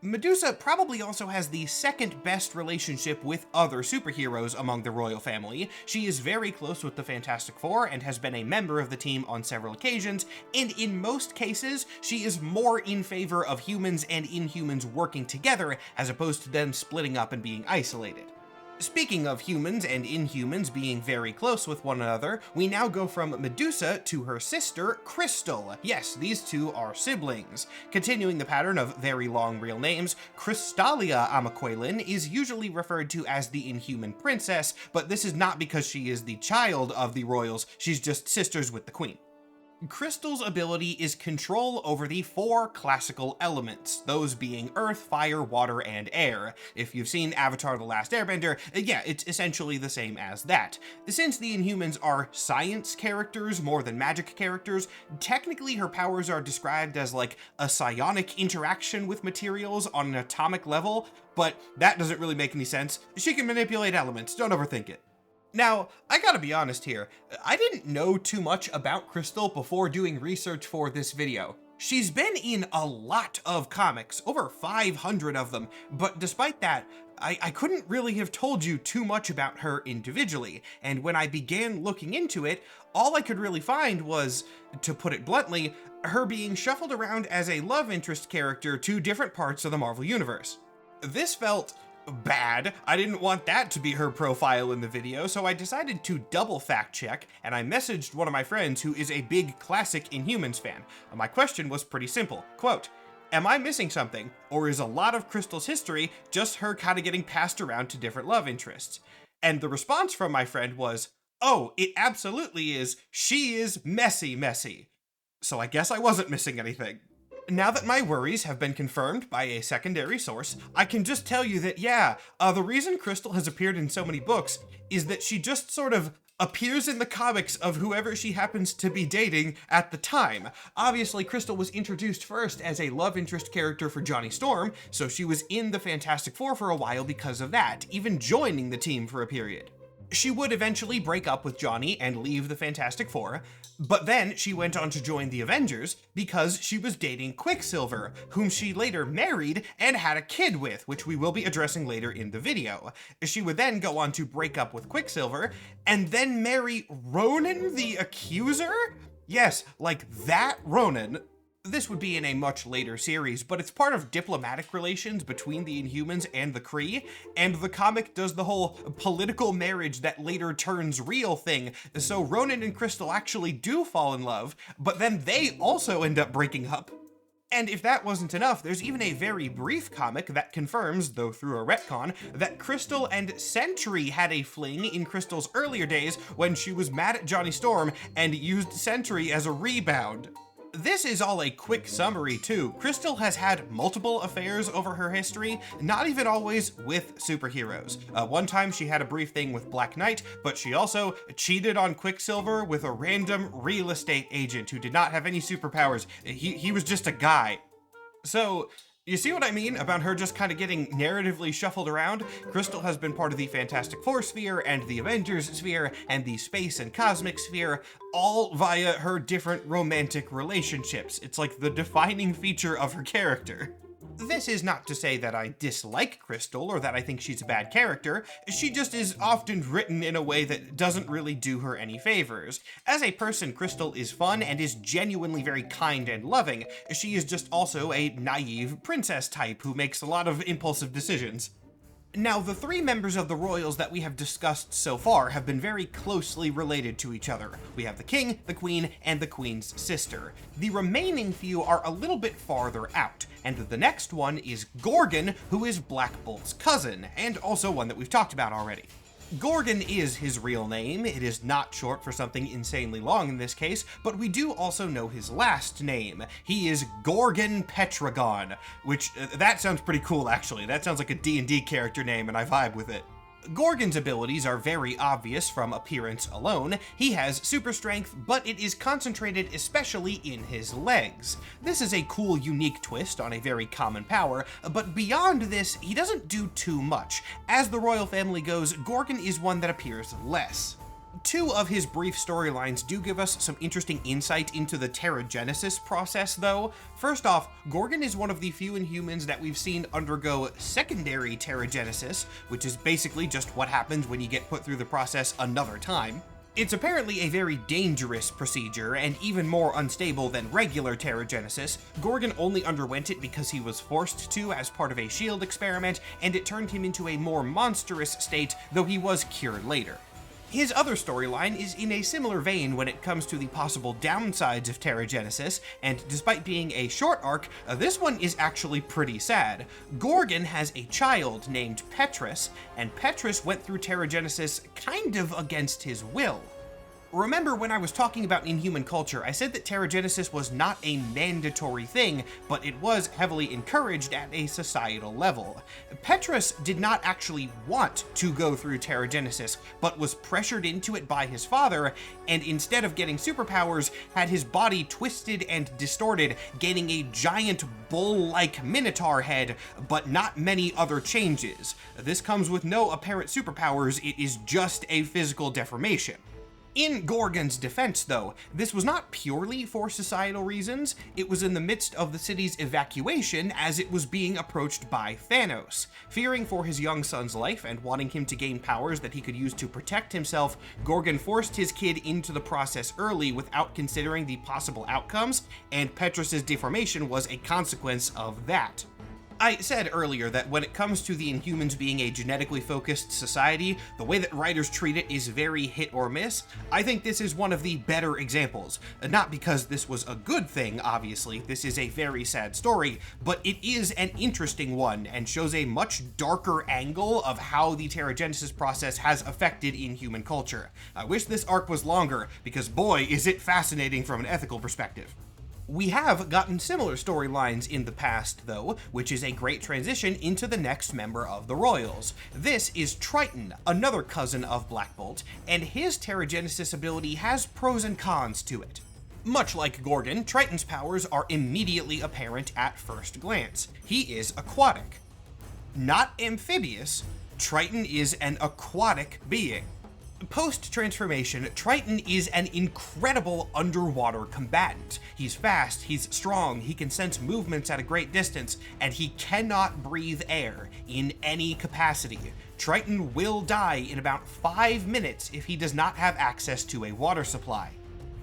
Medusa probably also has the second best relationship with other superheroes among the royal family. She is very close with the Fantastic Four and has been a member of the team on several occasions, and in most cases, she is more in favor of humans and Inhumans working together as opposed to them splitting up and being isolated. Speaking of humans and Inhumans being very close with one another, we now go from Medusa to her sister, Crystal. Yes, these two are siblings. Continuing the pattern of very long real names, Crystalia Amaquelin is usually referred to as the Inhuman Princess, but this is not because she is the child of the royals, she's just sisters with the queen. Crystal's ability is control over the 4 classical elements, those being earth, fire, water, and air. If you've seen Avatar: The Last Airbender, yeah, it's essentially the same as that. Since the Inhumans are science characters more than magic characters, technically her powers are described as like a psionic interaction with materials on an atomic level, but that doesn't really make any sense. She can manipulate elements, don't overthink it. Now, I gotta be honest here, I didn't know too much about Crystal before doing research for this video. She's been in a lot of comics, over 500 of them, but despite that, I couldn't really have told you too much about her individually, and when I began looking into it, all I could really find was, to put it bluntly, her being shuffled around as a love interest character to different parts of the Marvel Universe. This felt bad. I didn't want that to be her profile in the video, so I decided to double fact check, and I messaged one of my friends who is a big classic Inhumans fan. My question was pretty simple. Quote, am I missing something, or is a lot of Crystal's history just her kind of getting passed around to different love interests? And the response from my friend was, oh, it absolutely is. She is messy. So I guess I wasn't missing anything. Now that my worries have been confirmed by a secondary source, I can just tell you that, yeah, the reason Crystal has appeared in so many books is that she just sort of appears in the comics of whoever she happens to be dating at the time. Obviously, Crystal was introduced first as a love interest character for Johnny Storm, so she was in the Fantastic Four for a while because of that, even joining the team for a period. She would eventually break up with Johnny and leave the Fantastic Four, but then she went on to join the Avengers because she was dating Quicksilver, whom she later married and had a kid with, which we will be addressing later in the video. She would then go on to break up with Quicksilver and then marry Ronan the Accuser? Yes, like that Ronan. This would be in a much later series, but it's part of diplomatic relations between the Inhumans and the Kree, and the comic does the whole political marriage that later turns real thing, so Ronan and Crystal actually do fall in love, but then they also end up breaking up. And if that wasn't enough, there's even a very brief comic that confirms, though through a retcon, that Crystal and Sentry had a fling in Crystal's earlier days when she was mad at Johnny Storm and used Sentry as a rebound. This is all a quick summary too. Crystal has had multiple affairs over her history, not even always with superheroes. One time she had a brief thing with Black Knight, but she also cheated on Quicksilver with a random real estate agent who did not have any superpowers. He was just a guy. So, you see what I mean about her just kind of getting narratively shuffled around? Crystal has been part of the Fantastic Four sphere and the Avengers sphere and the space and cosmic sphere, all via her different romantic relationships. It's like the defining feature of her character. This is not to say that I dislike Crystal or that I think she's a bad character. She just is often written in a way that doesn't really do her any favors. As a person, Crystal is fun and is genuinely very kind and loving. She is just also a naive princess type who makes a lot of impulsive decisions. Now, the 3 members of the royals that we have discussed so far have been very closely related to each other. We have the king, the queen, and the queen's sister. The remaining few are a little bit farther out, and the next one is Gorgon, who is Black Bolt's cousin, and also one that we've talked about already. Gorgon is his real name. It is not short for something insanely long in this case, but we do also know his last name. He is Gorgon Petragon, which, that sounds pretty cool actually. That sounds like a D&D character name and I vibe with it. Gorgon's abilities are very obvious from appearance alone. He has super strength, but it is concentrated especially in his legs. This is a cool, unique twist on a very common power, but beyond this, he doesn't do too much. As the royal family goes, Gorgon is one that appears less. 2 of his brief storylines do give us some interesting insight into the Terrigenesis process, though. First off, Gorgon is one of the few Inhumans that we've seen undergo secondary Terrigenesis, which is basically just what happens when you get put through the process another time. It's apparently a very dangerous procedure, and even more unstable than regular teragenesis. Gorgon only underwent it because he was forced to as part of a shield experiment, and it turned him into a more monstrous state, though he was cured later. His other storyline is in a similar vein when it comes to the possible downsides of teragenesis, and despite being a short arc, this one is actually pretty sad. Gorgon has a child named Petrus, and Petrus went through teragenesis kind of against his will. Remember when I was talking about Inhuman culture, I said that teragenesis was not a mandatory thing, but it was heavily encouraged at a societal level. Petrus did not actually want to go through teragenesis, but was pressured into it by his father, and instead of getting superpowers, had his body twisted and distorted, gaining a giant bull-like minotaur head, but not many other changes. This comes with no apparent superpowers, it is just a physical deformation. In Gorgon's defense, though, this was not purely for societal reasons. It was in the midst of the city's evacuation as it was being approached by Thanos. Fearing for his young son's life and wanting him to gain powers that he could use to protect himself, Gorgon forced his kid into the process early without considering the possible outcomes, and Petrus's deformation was a consequence of that. I said earlier that when it comes to the Inhumans being a genetically focused society, the way that writers treat it is very hit or miss. I think this is one of the better examples. Not because this was a good thing, obviously, this is a very sad story, but it is an interesting one and shows a much darker angle of how the teragenesis process has affected Inhuman culture. I wish this arc was longer, because boy, is it fascinating from an ethical perspective. We have gotten similar storylines in the past, though, which is a great transition into the next member of the Royals. This is Triton, another cousin of Black Bolt, and his teragenesis ability has pros and cons to it. Much like Gorgon, Triton's powers are immediately apparent at first glance. He is aquatic. Not amphibious, Triton is an aquatic being. Post-transformation, Triton is an incredible underwater combatant. He's fast, he's strong, he can sense movements at a great distance, and he cannot breathe air in any capacity. Triton will die in about 5 minutes if he does not have access to a water supply.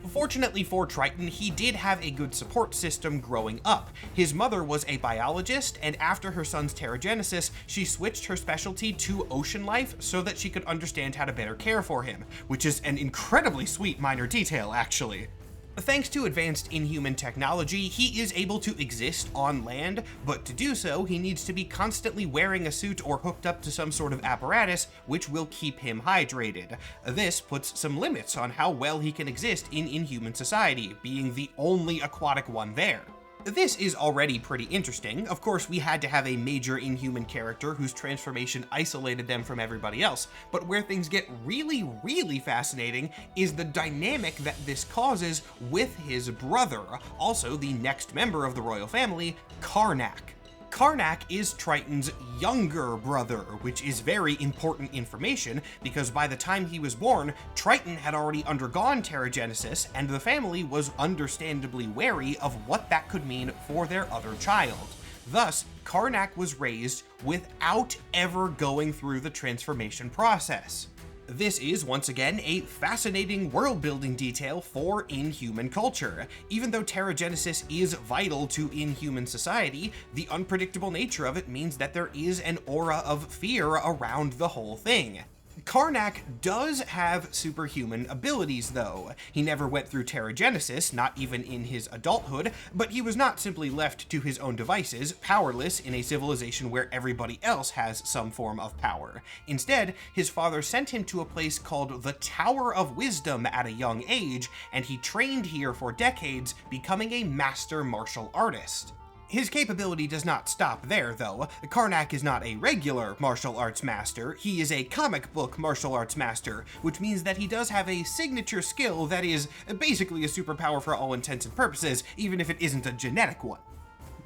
Fortunately for Triton, he did have a good support system growing up. His mother was a biologist, and after her son's teragenesis, she switched her specialty to ocean life so that she could understand how to better care for him, which is an incredibly sweet minor detail, actually. Thanks to advanced Inhuman technology, he is able to exist on land, but to do so, he needs to be constantly wearing a suit or hooked up to some sort of apparatus, which will keep him hydrated. This puts some limits on how well he can exist in Inhuman society, being the only aquatic one there. This is already pretty interesting. Of course, we had to have a major Inhuman character whose transformation isolated them from everybody else, but where things get really fascinating is the dynamic that this causes with his brother, also the next member of the royal family, Karnak. Karnak is Triton's younger brother, which is very important information because by the time he was born, Triton had already undergone teragenesis, and the family was understandably wary of what that could mean for their other child. Thus, Karnak was raised without ever going through the transformation process. This is, once again, a fascinating world-building detail for Inhuman culture. Even though teragenesis is vital to Inhuman society, the unpredictable nature of it means that there is an aura of fear around the whole thing. Karnak does have superhuman abilities, though. He never went through teragenesis, not even in his adulthood, but he was not simply left to his own devices, powerless in a civilization where everybody else has some form of power. Instead, his father sent him to a place called the Tower of Wisdom at a young age, and he trained here for decades, becoming a master martial artist. His capability does not stop there, though. Karnak is not a regular martial arts master, he is a comic book martial arts master, which means that he does have a signature skill that is basically a superpower for all intents and purposes, even if it isn't a genetic one.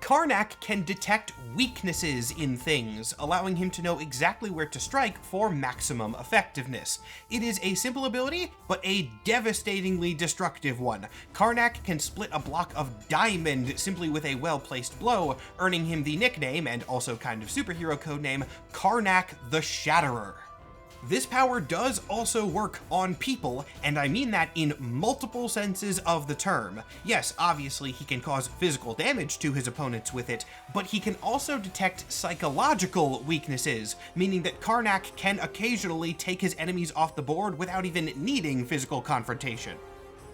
Karnak can detect weaknesses in things, allowing him to know exactly where to strike for maximum effectiveness. It is a simple ability, but a devastatingly destructive one. Karnak can split a block of diamond simply with a well-placed blow, earning him the nickname, and also kind of superhero codename, Karnak the Shatterer. This power does also work on people, and I mean that in multiple senses of the term. Yes, obviously he can cause physical damage to his opponents with it, but he can also detect psychological weaknesses, meaning that Karnak can occasionally take his enemies off the board without even needing physical confrontation.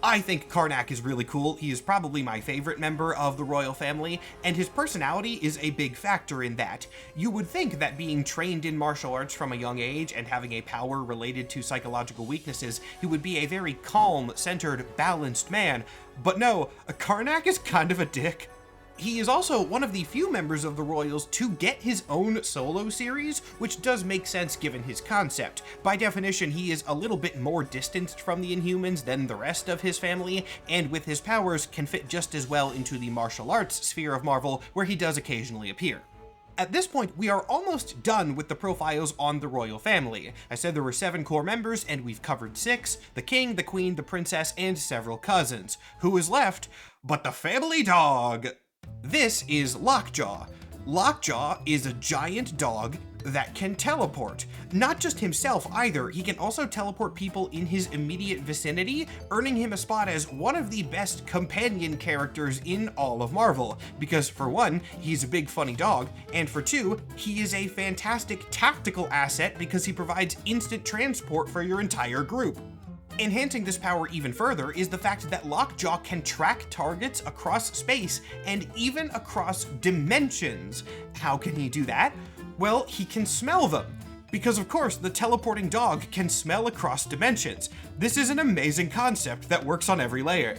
I think Karnak is really cool. He is probably my favorite member of the royal family, and his personality is a big factor in that. You would think that being trained in martial arts from a young age and having a power related to psychological weaknesses, he would be a very calm, centered, balanced man. But no, Karnak is kind of a dick. He is also one of the few members of the Royals to get his own solo series, which does make sense given his concept. By definition, he is a little bit more distanced from the Inhumans than the rest of his family, and with his powers can fit just as well into the martial arts sphere of Marvel, where he does occasionally appear. At this point, we are almost done with the profiles on the royal family. I said there were 7 core members, and we've covered 6, the king, the queen, the princess, and several cousins. Who is left but the family dog? This is Lockjaw. Lockjaw is a giant dog that can teleport. Not just himself either, he can also teleport people in his immediate vicinity, earning him a spot as one of the best companion characters in all of Marvel. Because for one, he's a big funny dog, and for two, he is a fantastic tactical asset because he provides instant transport for your entire group. Enhancing this power even further is the fact that Lockjaw can track targets across space and even across dimensions. How can he do that? Well, he can smell them. Because of course, the teleporting dog can smell across dimensions. This is an amazing concept that works on every layer.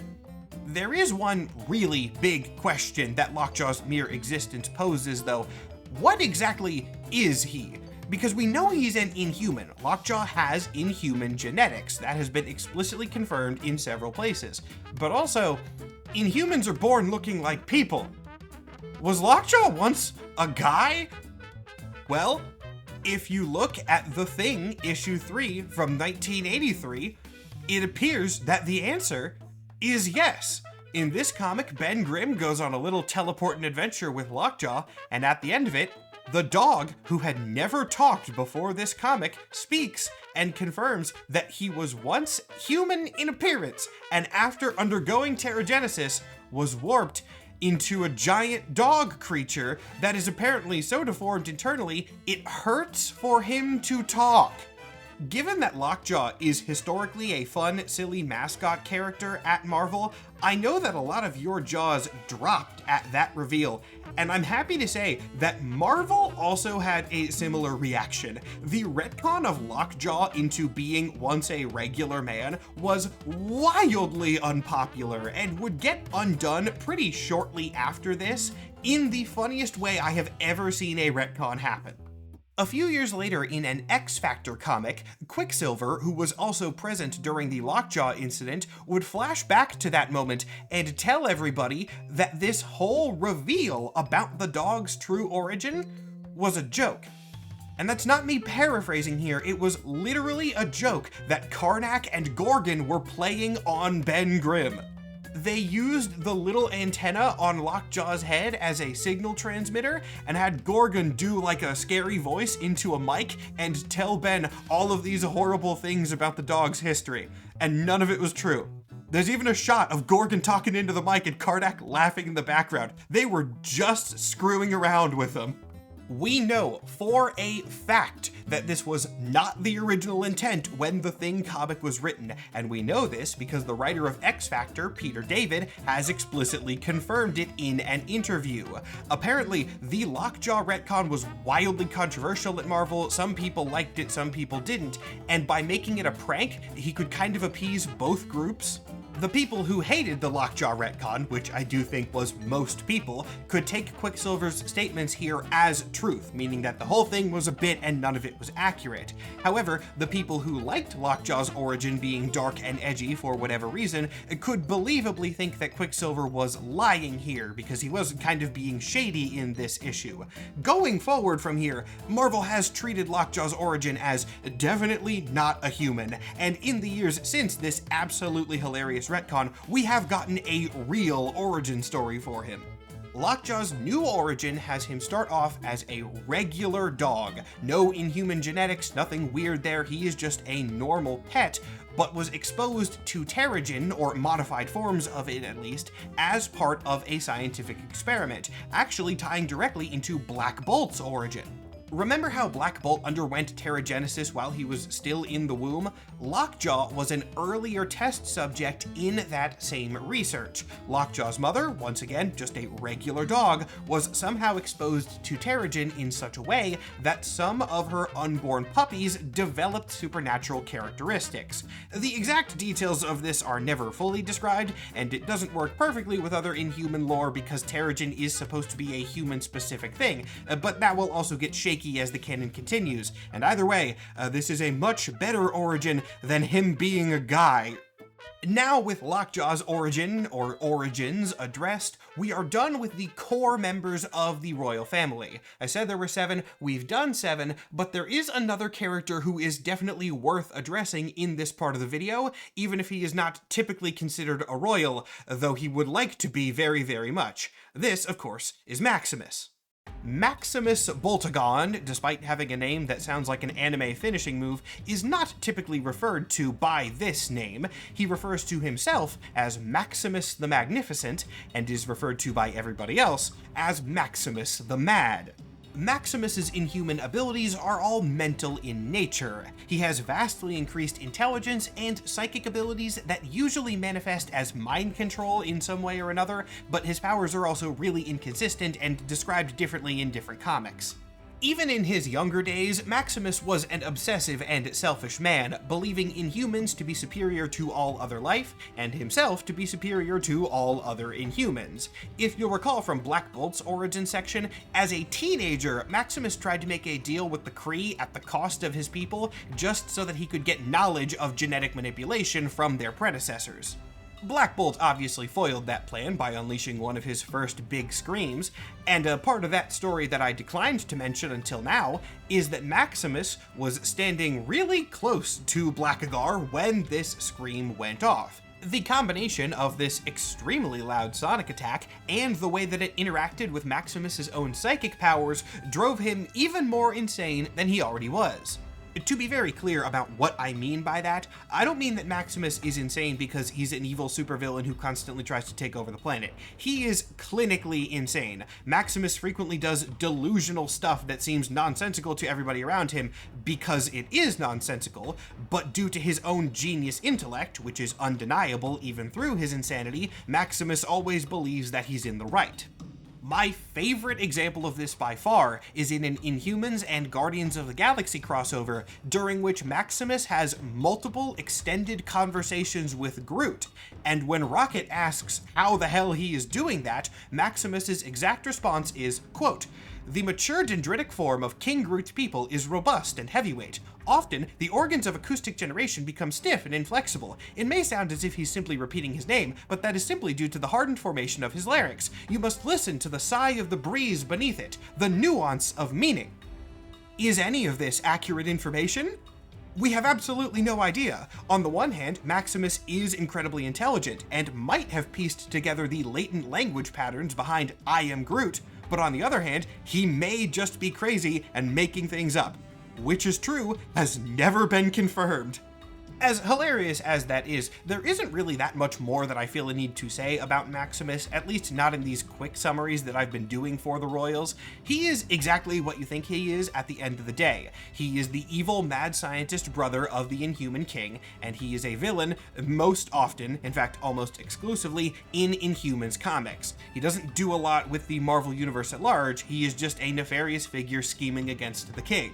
There is one really big question that Lockjaw's mere existence poses though. What exactly is he? Because we know he's an Inhuman. Lockjaw has Inhuman genetics. That has been explicitly confirmed in several places. But also, Inhumans are born looking like people. Was Lockjaw once a guy? Well, if you look at The Thing, issue 3 from 1983, it appears that the answer is yes. In this comic, Ben Grimm goes on a little teleporting adventure with Lockjaw, and at the end of it, the dog, who had never talked before this comic, speaks and confirms that he was once human in appearance, and after undergoing pterogenesis, was warped into a giant dog creature that is apparently so deformed internally, it hurts for him to talk. Given that Lockjaw is historically a fun, silly mascot character at Marvel, I know that a lot of your jaws dropped at that reveal, and I'm happy to say that Marvel also had a similar reaction. The retcon of Lockjaw into being once a regular man was wildly unpopular and would get undone pretty shortly after this, in the funniest way I have ever seen a retcon happen. A few years later, in an X-Factor comic, Quicksilver, who was also present during the Lockjaw incident, would flash back to that moment and tell everybody that this whole reveal about the dog's true origin was a joke. And that's not me paraphrasing here, it was literally a joke that Karnak and Gorgon were playing on Ben Grimm. They used the little antenna on Lockjaw's head as a signal transmitter and had Gorgon do like a scary voice into a mic and tell Ben all of these horrible things about the dog's history, and none of it was true. There's even a shot of Gorgon talking into the mic and Karnak laughing in the background. They were just screwing around with them. We know for a fact that this was not the original intent when the Thing comic was written, and we know this because the writer of X-Factor, Peter David, has explicitly confirmed it in an interview. Apparently, the Lockjaw retcon was wildly controversial at Marvel. Some people liked it, some people didn't, and by making it a prank, he could kind of appease both groups. The people who hated the Lockjaw retcon, which I do think was most people, could take Quicksilver's statements here as truth, meaning that the whole thing was a bit and none of it was accurate. However, the people who liked Lockjaw's origin being dark and edgy for whatever reason could believably think that Quicksilver was lying here because he was kind of being shady in this issue. Going forward from here, Marvel has treated Lockjaw's origin as definitely not a human, and in the years since this absolutely hilarious retcon, we have gotten a real origin story for him. Lockjaw's new origin has him start off as a regular dog. No inhuman genetics, nothing weird there, he is just a normal pet, but was exposed to Terrigen, or modified forms of it at least, as part of a scientific experiment, actually tying directly into Black Bolt's origin. Remember how Black Bolt underwent Terrigenesis while he was still in the womb? Lockjaw was an earlier test subject in that same research. Lockjaw's mother, once again just a regular dog, was somehow exposed to Terrigen in such a way that some of her unborn puppies developed supernatural characteristics. The exact details of this are never fully described, and it doesn't work perfectly with other Inhuman lore because Terrigen is supposed to be a human-specific thing, but that will also get shaky as the canon continues, and either way, this is a much better origin than him being a guy. Now with Lockjaw's origin, or origins, addressed, we are done with the core members of the royal family. I said there were 7, we've done 7, but there is another character who is definitely worth addressing in this part of the video, even if he is not typically considered a royal, though he would like to be very, very much. This, of course, is Maximus. Maximus Boltagon, despite having a name that sounds like an anime finishing move, is not typically referred to by this name. He refers to himself as Maximus the Magnificent, and is referred to by everybody else as Maximus the Mad. Maximus's inhuman abilities are all mental in nature. He has vastly increased intelligence and psychic abilities that usually manifest as mind control in some way or another, but his powers are also really inconsistent and described differently in different comics. Even in his younger days, Maximus was an obsessive and selfish man, believing Inhumans to be superior to all other life, and himself to be superior to all other Inhumans. If you'll recall from Black Bolt's origin section, as a teenager, Maximus tried to make a deal with the Kree at the cost of his people, just so that he could get knowledge of genetic manipulation from their predecessors. Black Bolt obviously foiled that plan by unleashing one of his first big screams, and a part of that story that I declined to mention until now is that Maximus was standing really close to Blackagar when this scream went off. The combination of this extremely loud sonic attack and the way that it interacted with Maximus's own psychic powers drove him even more insane than he already was. To be very clear about what I mean by that, I don't mean that Maximus is insane because he's an evil supervillain who constantly tries to take over the planet. He is clinically insane. Maximus frequently does delusional stuff that seems nonsensical to everybody around him because it is nonsensical, but due to his own genius intellect, which is undeniable even through his insanity, Maximus always believes that he's in the right. My favorite example of this by far is in an Inhumans and Guardians of the Galaxy crossover, during which Maximus has multiple extended conversations with Groot, and when Rocket asks how the hell he is doing that, Maximus's exact response is, quote, "The mature dendritic form of King Groot's people is robust and heavyweight. Often, the organs of acoustic generation become stiff and inflexible. It may sound as if he's simply repeating his name, but that is simply due to the hardened formation of his larynx. You must listen to the sigh of the breeze beneath it, the nuance of meaning." Is any of this accurate information? We have absolutely no idea. On the one hand, Maximus is incredibly intelligent and might have pieced together the latent language patterns behind "I am Groot," but on the other hand, he may just be crazy and making things up. Which is true has never been confirmed. As hilarious as that is, there isn't really that much more that I feel a need to say about Maximus, at least not in these quick summaries that I've been doing for the Royals. He is exactly what you think he is at the end of the day. He is the evil mad scientist brother of the Inhuman King, and he is a villain most often, in fact almost exclusively, in Inhumans comics. He doesn't do a lot with the Marvel Universe at large, he is just a nefarious figure scheming against the king.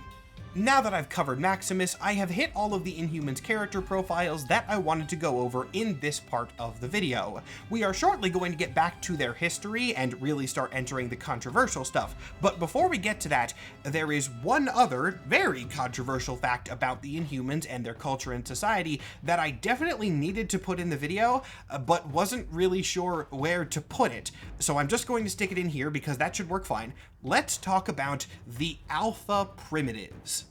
Now that I've covered Maximus, I have hit all of the Inhumans character profiles that I wanted to go over in this part of the video. We are shortly going to get back to their history and really start entering the controversial stuff, but before we get to that, there is one other very controversial fact about the Inhumans and their culture and society that I definitely needed to put in the video, but wasn't really sure where to put it. So I'm just going to stick it in here because that should work fine. Let's talk about the Alpha Primitives.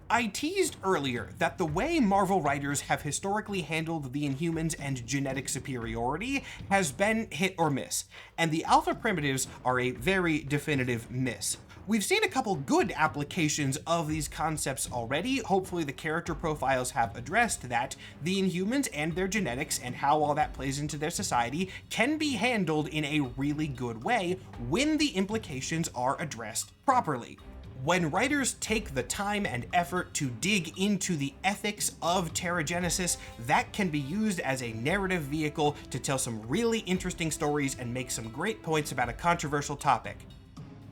I teased earlier that the way Marvel writers have historically handled the Inhumans and genetic superiority has been hit or miss, and the Alpha Primitives are a very definitive miss. We've seen a couple good applications of these concepts already. Hopefully the character profiles have addressed that. The Inhumans and their genetics and how all that plays into their society can be handled in a really good way when the implications are addressed properly. When writers take the time and effort to dig into the ethics of Terrigenesis, that can be used as a narrative vehicle to tell some really interesting stories and make some great points about a controversial topic.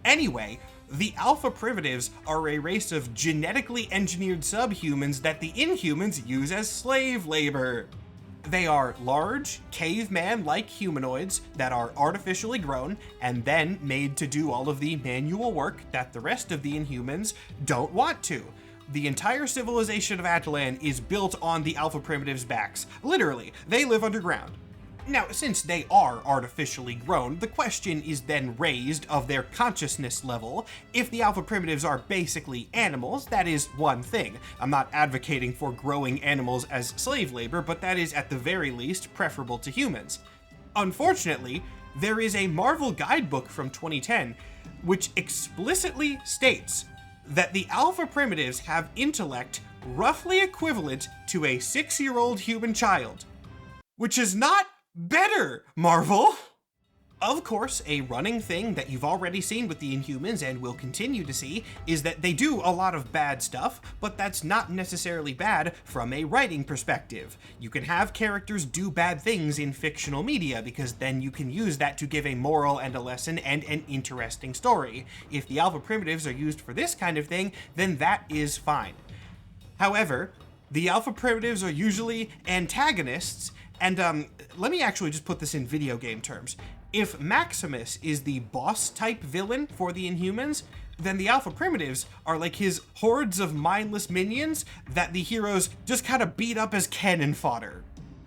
Anyway, the Alpha Primitives are a race of genetically engineered subhumans that the Inhumans use as slave labor. They are large, caveman-like humanoids that are artificially grown and then made to do all of the manual work that the rest of the Inhumans don't want to. The entire civilization of Attilan is built on the Alpha Primitives' backs. Literally, they live underground. Now, since they are artificially grown, the question is then raised of their consciousness level. If the Alpha Primitives are basically animals, that is one thing. I'm not advocating for growing animals as slave labor, but that is at the very least preferable to humans. Unfortunately, there is a Marvel guidebook from 2010 which explicitly states that the Alpha Primitives have intellect roughly equivalent to a 6-year-old human child, which is not better, Marvel! Of course, a running thing that you've already seen with the Inhumans and will continue to see is that they do a lot of bad stuff, but that's not necessarily bad from a writing perspective. You can have characters do bad things in fictional media because then you can use that to give a moral and a lesson and an interesting story. If the Alpha Primitives are used for this kind of thing, then that is fine. However, the Alpha Primitives are usually antagonists. And let me actually just put this in video game terms. If Maximus is the boss-type villain for the Inhumans, then the Alpha Primitives are like his hordes of mindless minions that the heroes just kind of beat up as cannon fodder.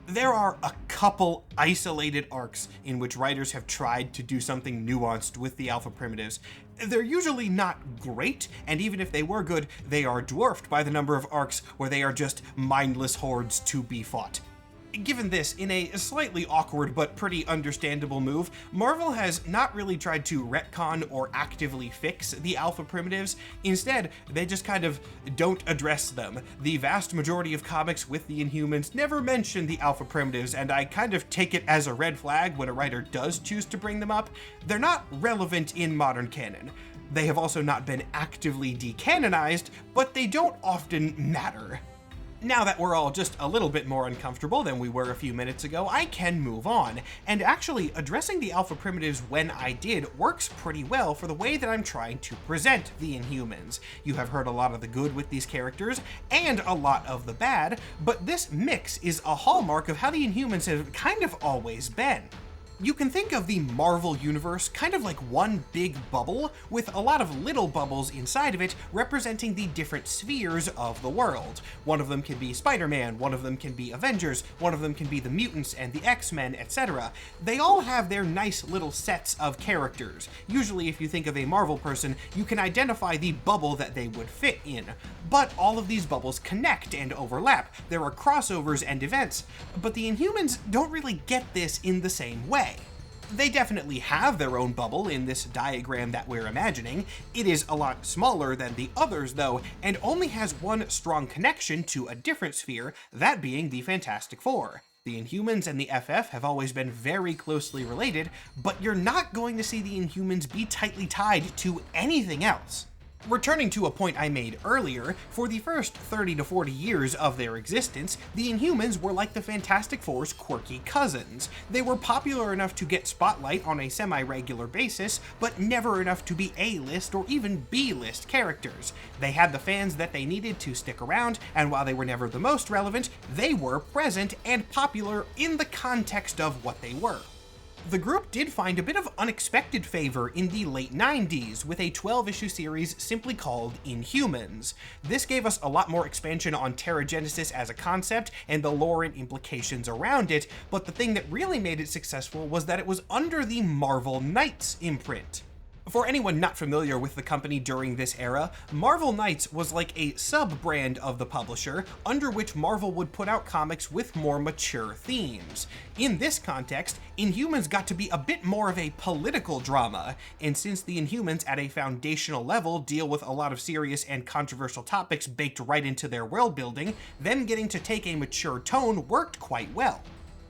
There are a couple isolated arcs in which writers have tried to do something nuanced with the Alpha Primitives. They're usually not great, and even if they were good, they are dwarfed by the number of arcs where they are just mindless hordes to be fought. Given this, in a slightly awkward but pretty understandable move, Marvel has not really tried to retcon or actively fix the Alpha Primitives. Instead, they just kind of don't address them. The vast majority of comics with the Inhumans never mention the Alpha Primitives, and I kind of take it as a red flag when a writer does choose to bring them up. They're not relevant in modern canon. They have also not been actively decanonized, but they don't often matter. Now that we're all just a little bit more uncomfortable than we were a few minutes ago, I can move on. And actually, addressing the Alpha Primitives when I did works pretty well for the way that I'm trying to present the Inhumans. You have heard a lot of the good with these characters, and a lot of the bad, but this mix is a hallmark of how the Inhumans have kind of always been. You can think of the Marvel Universe kind of like one big bubble, with a lot of little bubbles inside of it representing the different spheres of the world. One of them can be Spider-Man, one of them can be Avengers, one of them can be the mutants and the X-Men, etc. They all have their nice little sets of characters. Usually if you think of a Marvel person, you can identify the bubble that they would fit in. But all of these bubbles connect and overlap. There are crossovers and events, but the Inhumans don't really get this in the same way. They definitely have their own bubble in this diagram that we're imagining. It is a lot smaller than the others though, and only has one strong connection to a different sphere, that being the Fantastic Four. The Inhumans and the FF have always been very closely related, but you're not going to see the Inhumans be tightly tied to anything else. Returning to a point I made earlier, for the first 30 to 40 years of their existence, the Inhumans were like the Fantastic Four's quirky cousins. They were popular enough to get spotlight on a semi-regular basis, but never enough to be A-list or even B-list characters. They had the fans that they needed to stick around, and while they were never the most relevant, they were present and popular in the context of what they were. The group did find a bit of unexpected favor in the late 90s with a 12-issue series simply called Inhumans. This gave us a lot more expansion on Terrigenesis as a concept and the lore and implications around it, but the thing that really made it successful was that it was under the Marvel Knights imprint. For anyone not familiar with the company during this era, Marvel Knights was like a sub-brand of the publisher, under which Marvel would put out comics with more mature themes. In this context, Inhumans got to be a bit more of a political drama, and since the Inhumans at a foundational level deal with a lot of serious and controversial topics baked right into their world building, them getting to take a mature tone worked quite well.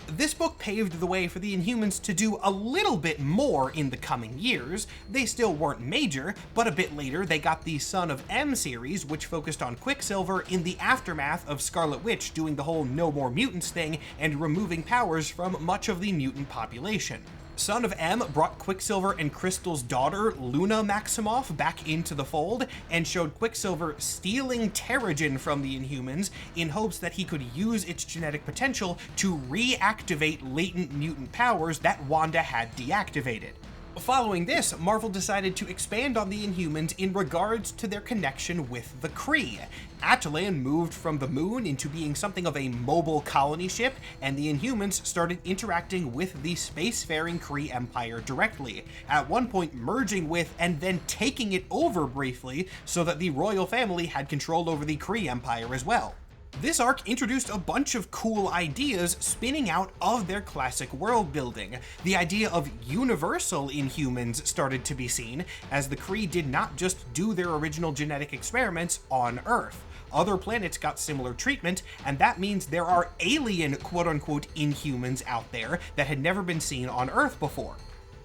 This book paved the way for the Inhumans to do a little bit more in the coming years. They still weren't major, but a bit later they got the Son of M series, which focused on Quicksilver in the aftermath of Scarlet Witch doing the whole no more mutants thing and removing powers from much of the mutant population. Son of M brought Quicksilver and Crystal's daughter, Luna Maximoff, back into the fold and showed Quicksilver stealing Terrigen from the Inhumans in hopes that he could use its genetic potential to reactivate latent mutant powers that Wanda had deactivated. Following this, Marvel decided to expand on the Inhumans in regards to their connection with the Kree. Attilan moved from the moon into being something of a mobile colony ship, and the Inhumans started interacting with the spacefaring Kree Empire directly, at one point merging with and then taking it over briefly so that the royal family had control over the Kree Empire as well. This arc introduced a bunch of cool ideas spinning out of their classic world building. The idea of universal Inhumans started to be seen, as the Kree did not just do their original genetic experiments on Earth. Other planets got similar treatment, and that means there are alien quote-unquote Inhumans out there that had never been seen on Earth before.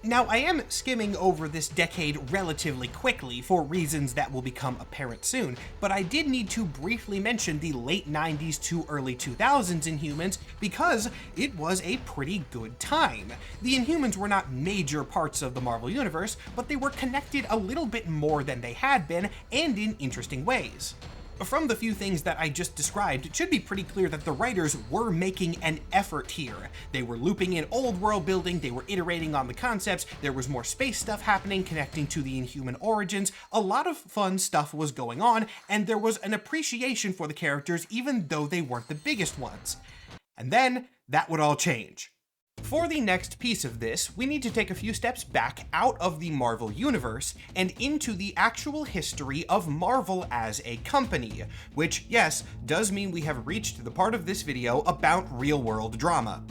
Now, I am skimming over this decade relatively quickly for reasons that will become apparent soon, but I did need to briefly mention the late 90s to early 2000s Inhumans because it was a pretty good time. The Inhumans were not major parts of the Marvel Universe, but they were connected a little bit more than they had been, and in interesting ways. From the few things that I just described, it should be pretty clear that the writers were making an effort here. They were looping in old world building, they were iterating on the concepts, there was more space stuff happening connecting to the Inhuman origins, a lot of fun stuff was going on, and there was an appreciation for the characters even though they weren't the biggest ones. And then, that would all change. For the next piece of this, we need to take a few steps back out of the Marvel Universe and into the actual history of Marvel as a company, which, yes, does mean we have reached the part of this video about real-world drama.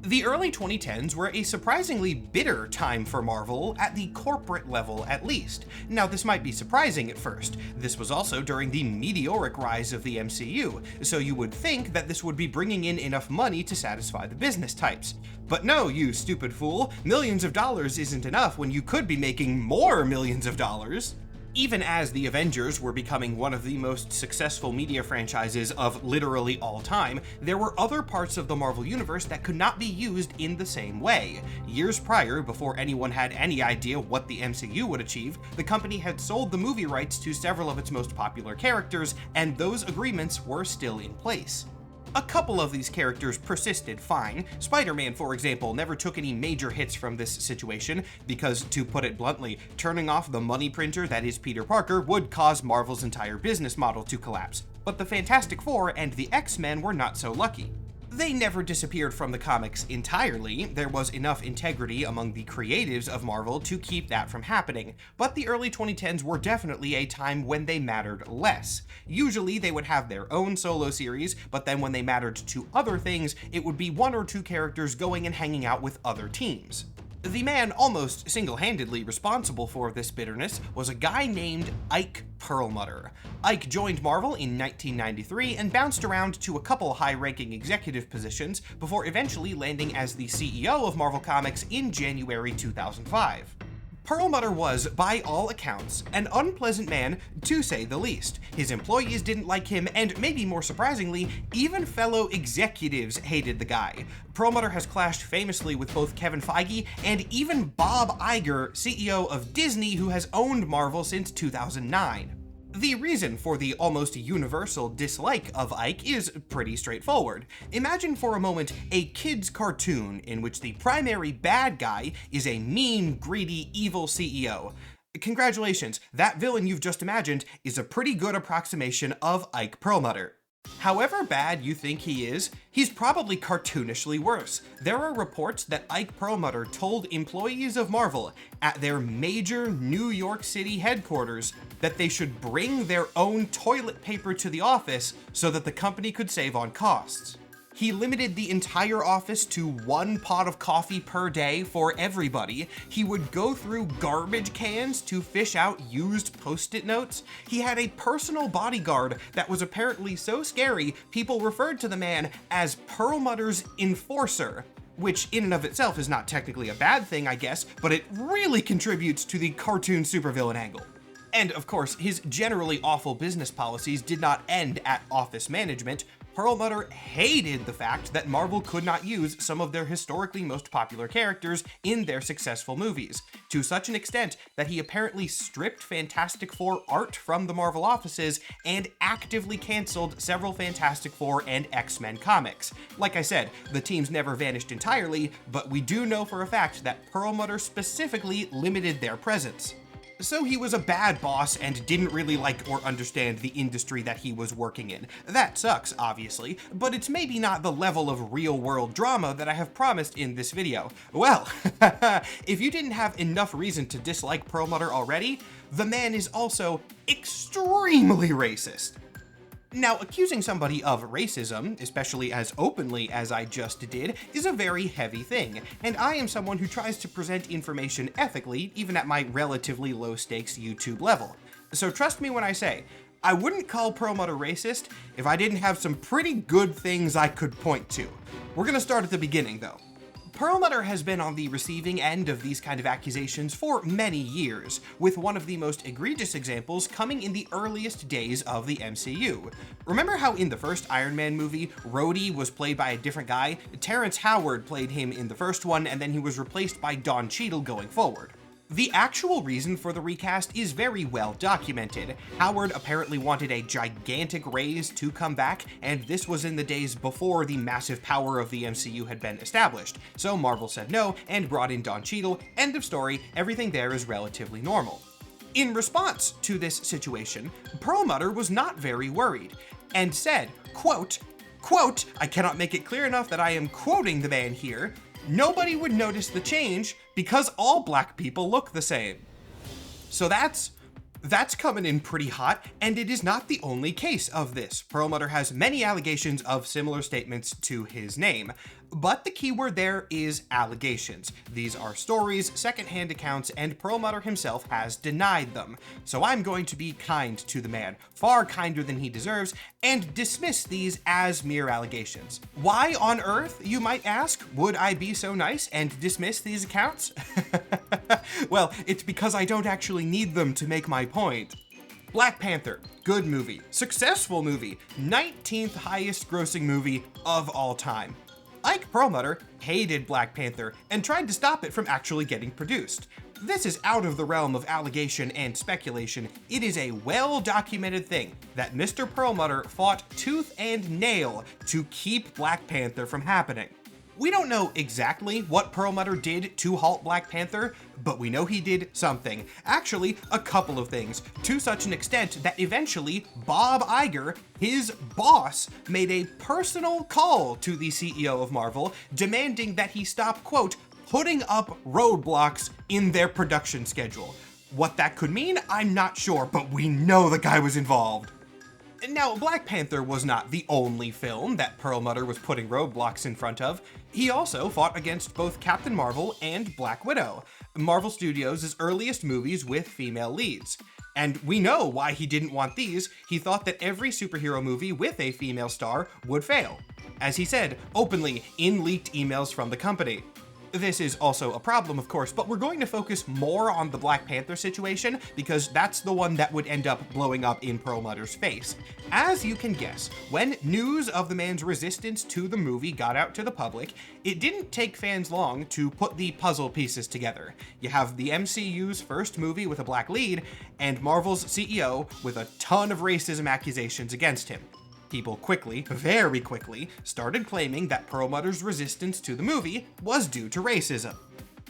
The early 2010s were a surprisingly bitter time for Marvel, at the corporate level at least. Now, this might be surprising at first. This was also during the meteoric rise of the MCU, so you would think that this would be bringing in enough money to satisfy the business types. But no, you stupid fool, millions of dollars isn't enough when you could be making more millions of dollars. Even as the Avengers were becoming one of the most successful media franchises of literally all time, there were other parts of the Marvel Universe that could not be used in the same way. Years prior, before anyone had any idea what the MCU would achieve, the company had sold the movie rights to several of its most popular characters, and those agreements were still in place. A couple of these characters persisted fine. Spider-Man, for example, never took any major hits from this situation because, to put it bluntly, turning off the money printer that is Peter Parker would cause Marvel's entire business model to collapse. But the Fantastic Four and the X-Men were not so lucky. They never disappeared from the comics entirely. There was enough integrity among the creatives of Marvel to keep that from happening, but the early 2010s were definitely a time when they mattered less. Usually they would have their own solo series, but then when they mattered to other things, it would be one or two characters going and hanging out with other teams. The man almost single-handedly responsible for this bitterness was a guy named Ike Perlmutter. Ike joined Marvel in 1993 and bounced around to a couple high-ranking executive positions before eventually landing as the CEO of Marvel Comics in January 2005. Perlmutter was, by all accounts, an unpleasant man, to say the least. His employees didn't like him, and maybe more surprisingly, even fellow executives hated the guy. Perlmutter has clashed famously with both Kevin Feige and even Bob Iger, CEO of Disney, who has owned Marvel since 2009. The reason for the almost universal dislike of Ike is pretty straightforward. Imagine for a moment a kid's cartoon in which the primary bad guy is a mean, greedy, evil CEO. Congratulations, that villain you've just imagined is a pretty good approximation of Ike Perlmutter. However bad you think he is, he's probably cartoonishly worse. There are reports that Ike Perlmutter told employees of Marvel at their major New York City headquarters that they should bring their own toilet paper to the office so that the company could save on costs. He limited the entire office to 1 pot of coffee per day for everybody. He would go through garbage cans to fish out used Post-it notes. He had a personal bodyguard that was apparently so scary, people referred to the man as Perlmutter's enforcer, which in and of itself is not technically a bad thing, I guess, but it really contributes to the cartoon supervillain angle. And of course, his generally awful business policies did not end at office management. Perlmutter hated the fact that Marvel could not use some of their historically most popular characters in their successful movies, to such an extent that he apparently stripped Fantastic Four art from the Marvel offices and actively canceled several Fantastic Four and X-Men comics. Like I said, the teams never vanished entirely, but we do know for a fact that Perlmutter specifically limited their presence. So he was a bad boss and didn't really like or understand the industry that he was working in. That sucks, obviously, but it's maybe not the level of real-world drama that I have promised in this video. Well, if you didn't have enough reason to dislike Perlmutter already, the man is also extremely racist. Now, accusing somebody of racism, especially as openly as I just did, is a very heavy thing, and I am someone who tries to present information ethically, even at my relatively low-stakes YouTube level. So trust me when I say, I wouldn't call Perlmutter racist if I didn't have some pretty good things I could point to. We're gonna start at the beginning, though. Perlmutter has been on the receiving end of these kind of accusations for many years, with one of the most egregious examples coming in the earliest days of the MCU. Remember how in the first Iron Man movie, Rhodey was played by a different guy? Terrence Howard played him in the first one, and then he was replaced by Don Cheadle going forward. The actual reason for the recast is very well documented. Howard apparently wanted a gigantic raise to come back, and this was in the days before the massive power of the MCU had been established. So Marvel said no and brought in Don Cheadle. End of story, everything there is relatively normal. In response to this situation, Perlmutter was not very worried and said, quote, I cannot make it clear enough that I am quoting the man here, "Nobody would notice the change because all black people look the same." So that's coming in pretty hot, and it is not the only case of this. Perlmutter has many allegations of similar statements to his name, but the keyword there is allegations. These are stories, secondhand accounts, and Perlmutter himself has denied them. So I'm going to be kind to the man, far kinder than he deserves, and dismiss these as mere allegations. Why on earth, you might ask, would I be so nice and dismiss these accounts? Well, it's because I don't actually need them to make my point. Black Panther, good movie, successful movie, 19th highest grossing movie of all time. Ike Perlmutter hated Black Panther and tried to stop it from actually getting produced. This is out of the realm of allegation and speculation. It is a well-documented thing that Mr. Perlmutter fought tooth and nail to keep Black Panther from happening. We don't know exactly what Perlmutter did to halt Black Panther, but we know he did something. Actually, a couple of things, to such an extent that eventually Bob Iger, his boss, made a personal call to the CEO of Marvel, demanding that he stop, quote, putting up roadblocks in their production schedule. What that could mean, I'm not sure, but we know the guy was involved. Now, Black Panther was not the only film that Perlmutter was putting roadblocks in front of. He also fought against both Captain Marvel and Black Widow, Marvel Studios' earliest movies with female leads. And we know why he didn't want these. He thought that every superhero movie with a female star would fail, as he said openly in leaked emails from the company. This is also a problem, of course, but we're going to focus more on the Black Panther situation because that's the one that would end up blowing up in Perlmutter's face. As you can guess, when news of the man's resistance to the movie got out to the public, it didn't take fans long to put the puzzle pieces together. You have the MCU's first movie with a black lead, and Marvel's CEO with a ton of racism accusations against him. People quickly, very quickly, started claiming that Perlmutter's resistance to the movie was due to racism.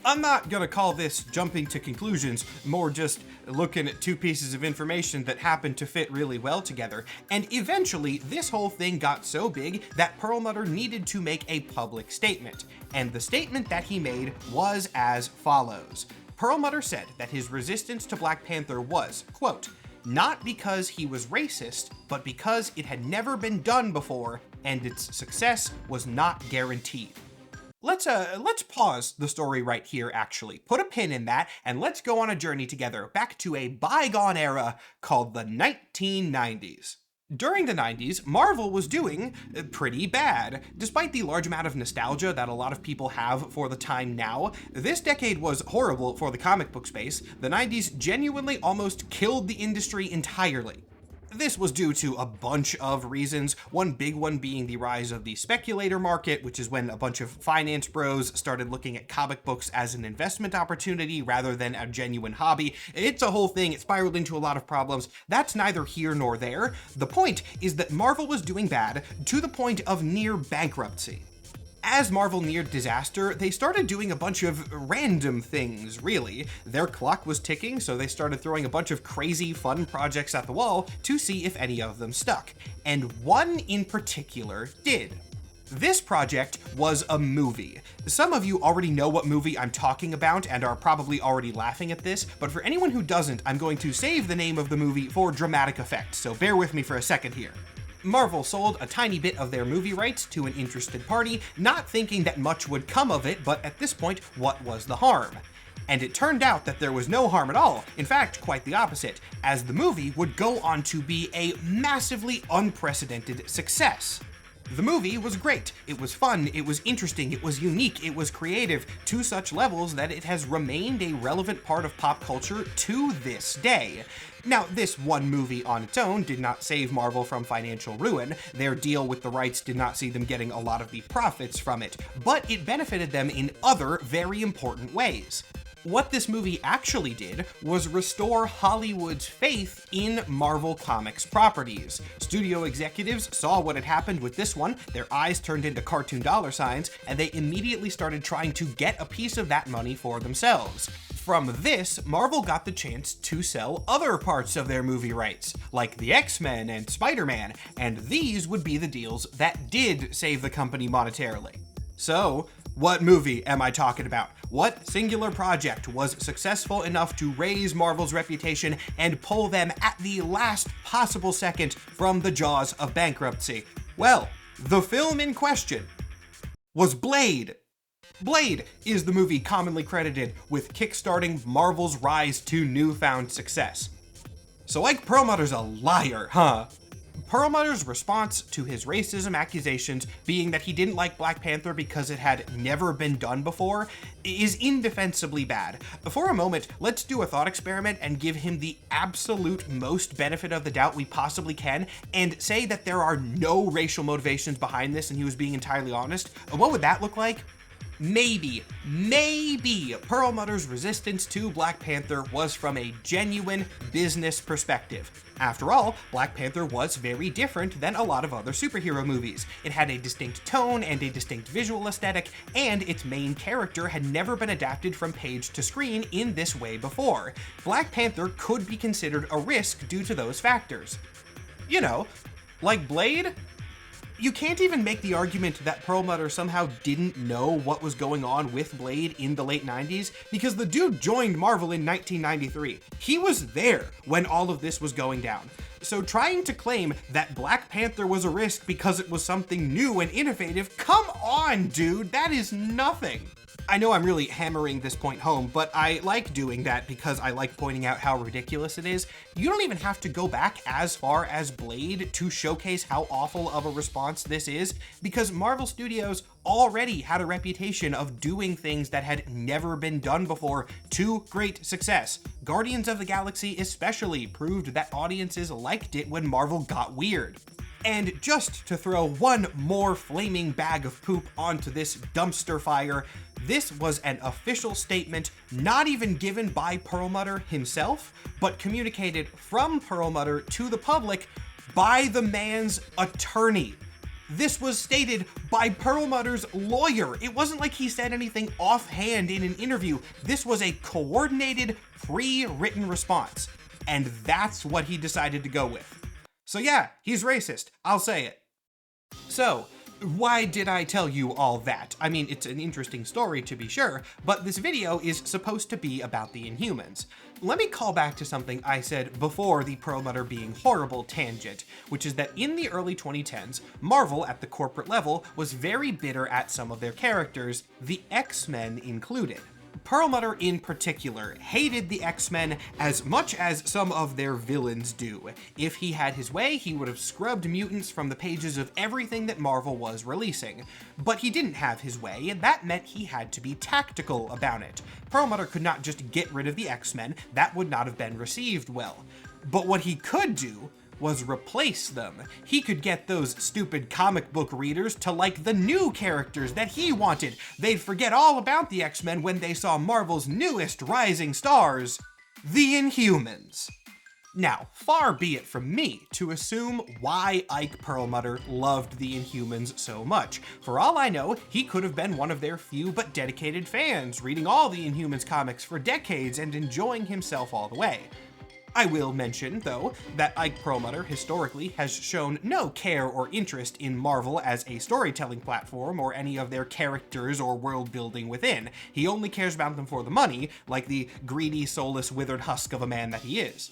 I'm not gonna call this jumping to conclusions, more just looking at two pieces of information that happen to fit really well together. And eventually, this whole thing got so big that Perlmutter needed to make a public statement. And the statement that he made was as follows. Perlmutter said that his resistance to Black Panther was, quote, not because he was racist, but because it had never been done before and its success was not guaranteed. Let's pause the story right here, actually. Put a pin in that, and let's go on a journey together back to a bygone era called the 1990s. During the 90s, Marvel was doing pretty bad. Despite the large amount of nostalgia that a lot of people have for the time now, this decade was horrible for the comic book space. The 90s genuinely almost killed the industry entirely. This was due to a bunch of reasons, one big one being the rise of the speculator market, which is when a bunch of finance bros started looking at comic books as an investment opportunity rather than a genuine hobby. It's a whole thing, it spiraled into a lot of problems. That's neither here nor there. The point is that Marvel was doing bad to the point of near bankruptcy. As Marvel neared disaster, they started doing a bunch of random things, really. Their clock was ticking, so they started throwing a bunch of crazy, fun projects at the wall to see if any of them stuck. And one in particular did. This project was a movie. Some of you already know what movie I'm talking about and are probably already laughing at this, but for anyone who doesn't, I'm going to save the name of the movie for dramatic effect, so bear with me for a second here. Marvel sold a tiny bit of their movie rights to an interested party, not thinking that much would come of it, but at this point, what was the harm? And it turned out that there was no harm at all. In fact, quite the opposite, as the movie would go on to be a massively unprecedented success. The movie was great. It was fun, it was interesting, it was unique, it was creative, to such levels that it has remained a relevant part of pop culture to this day. Now, this one movie on its own did not save Marvel from financial ruin. Their deal with the rights did not see them getting a lot of the profits from it, but it benefited them in other very important ways. What this movie actually did was restore Hollywood's faith in Marvel Comics properties. Studio executives saw what had happened with this one, their eyes turned into cartoon dollar signs, and they immediately started trying to get a piece of that money for themselves. From this, Marvel got the chance to sell other parts of their movie rights, like the X-Men and Spider-Man, and these would be the deals that did save the company monetarily. So, what movie am I talking about? What singular project was successful enough to raise Marvel's reputation and pull them at the last possible second from the jaws of bankruptcy? Well, the film in question was Blade. Blade is the movie commonly credited with kickstarting Marvel's rise to newfound success. So Ike Perlmutter's a liar, huh? Perlmutter's response to his racism accusations being that he didn't like Black Panther because it had never been done before is indefensibly bad. For a moment, let's do a thought experiment and give him the absolute most benefit of the doubt we possibly can and say that there are no racial motivations behind this and he was being entirely honest. What would that look like? Maybe Perlmutter's resistance to Black Panther was from a genuine business perspective. After all, Black Panther was very different than a lot of other superhero movies. It had a distinct tone and a distinct visual aesthetic, and its main character had never been adapted from page to screen in this way before. Black Panther could be considered a risk due to those factors. You know, like Blade? You can't even make the argument that Perlmutter somehow didn't know what was going on with Blade in the late 90s, because the dude joined Marvel in 1993. He was there when all of this was going down. So trying to claim that Black Panther was a risk because it was something new and innovative, come on, dude, that is nothing. I know I'm really hammering this point home, but I like doing that because I like pointing out how ridiculous it is. You don't even have to go back as far as Blade to showcase how awful of a response this is, because Marvel Studios already had a reputation of doing things that had never been done before to great success. Guardians of the Galaxy especially proved that audiences liked it when Marvel got weird. And just to throw one more flaming bag of poop onto this dumpster fire, this was an official statement not even given by Perlmutter himself, but communicated from Perlmutter to the public by the man's attorney. This was stated by Perlmutter's lawyer. It wasn't like he said anything offhand in an interview. This was a coordinated, pre-written response. And that's what he decided to go with. So yeah, he's racist. I'll say it. So, why did I tell you all that? I mean, it's an interesting story to be sure, but this video is supposed to be about the Inhumans. Let me call back to something I said before the Perlmutter being horrible tangent, which is that in the early 2010s, Marvel at the corporate level was very bitter at some of their characters, the X-Men included. Perlmutter in particular hated the X-Men as much as some of their villains do. If he had his way, he would have scrubbed mutants from the pages of everything that Marvel was releasing. But he didn't have his way, and that meant he had to be tactical about it. Perlmutter could not just get rid of the X-Men, that would not have been received well. But what he could do was replace them. He could get those stupid comic book readers to like the new characters that he wanted. They'd forget all about the X-Men when they saw Marvel's newest rising stars, the Inhumans. Now, far be it from me to assume why Ike Perlmutter loved the Inhumans so much. For all I know, he could have been one of their few but dedicated fans, reading all the Inhumans comics for decades and enjoying himself all the way. I will mention, though, that Ike Perlmutter historically has shown no care or interest in Marvel as a storytelling platform or any of their characters or world building within. He only cares about them for the money, like the greedy, soulless, withered husk of a man that he is.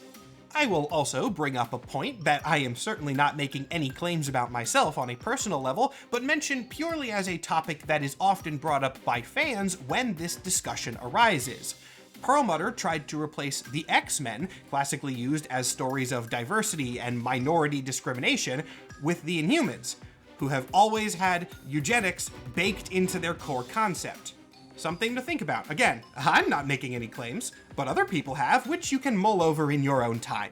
I will also bring up a point that I am certainly not making any claims about myself on a personal level, but mention purely as a topic that is often brought up by fans when this discussion arises. Perlmutter tried to replace the X-Men, classically used as stories of diversity and minority discrimination, with the Inhumans, who have always had eugenics baked into their core concept. Something to think about. Again, I'm not making any claims, but other people have, which you can mull over in your own time.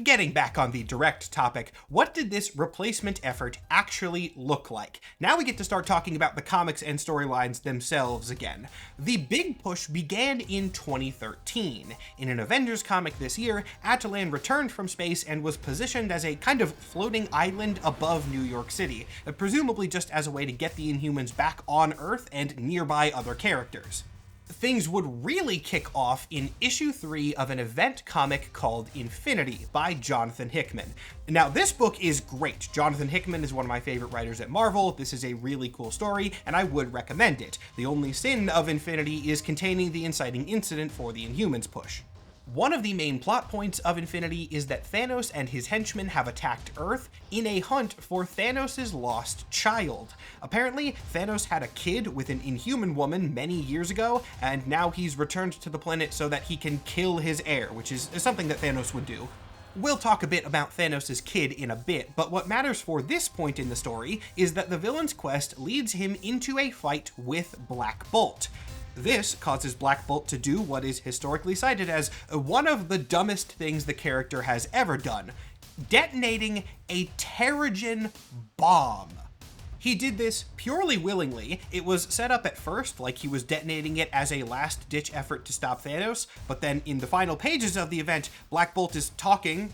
Getting back on the direct topic, what did this replacement effort actually look like? Now we get to start talking about the comics and storylines themselves again. The big push began in 2013. In an Avengers comic this year, Attilan returned from space and was positioned as a kind of floating island above New York City, presumably just as a way to get the Inhumans back on Earth and nearby other characters. Things would really kick off in issue 3 of an event comic called Infinity by Jonathan Hickman. Now, this book is great. Jonathan Hickman is one of my favorite writers at Marvel. This is a really cool story, and I would recommend it. The only sin of Infinity is containing the inciting incident for the Inhumans push. One of the main plot points of Infinity is that Thanos and his henchmen have attacked Earth in a hunt for Thanos' lost child. Apparently, Thanos had a kid with an Inhuman woman many years ago, and now he's returned to the planet so that he can kill his heir, which is something that Thanos would do. We'll talk a bit about Thanos' kid in a bit, but what matters for this point in the story is that the villain's quest leads him into a fight with Black Bolt. This causes Black Bolt to do what is historically cited as one of the dumbest things the character has ever done, detonating a Terrigen bomb. He did this purely willingly. It was set up at first like he was detonating it as a last-ditch effort to stop Thanos, but then in the final pages of the event, Black Bolt is talking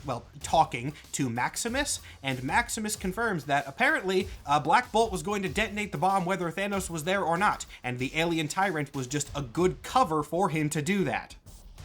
to Maximus, and Maximus confirms that apparently Black Bolt was going to detonate the bomb whether Thanos was there or not, and the alien tyrant was just a good cover for him to do that.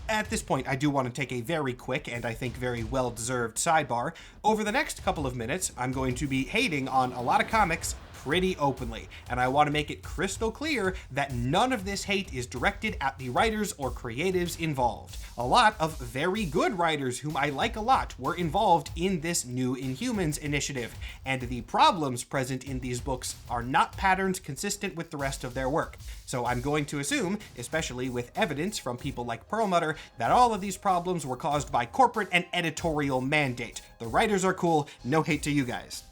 At this point, I do want to take a very quick and I think very well-deserved sidebar. Over the next couple of minutes, I'm going to be hating on a lot of comics pretty openly, and I want to make it crystal clear that none of this hate is directed at the writers or creatives involved. A lot of very good writers whom I like a lot were involved in this new Inhumans initiative, and the problems present in these books are not patterns consistent with the rest of their work. So I'm going to assume, especially with evidence from people like Perlmutter, that all of these problems were caused by corporate and editorial mandate. The writers are cool, no hate to you guys.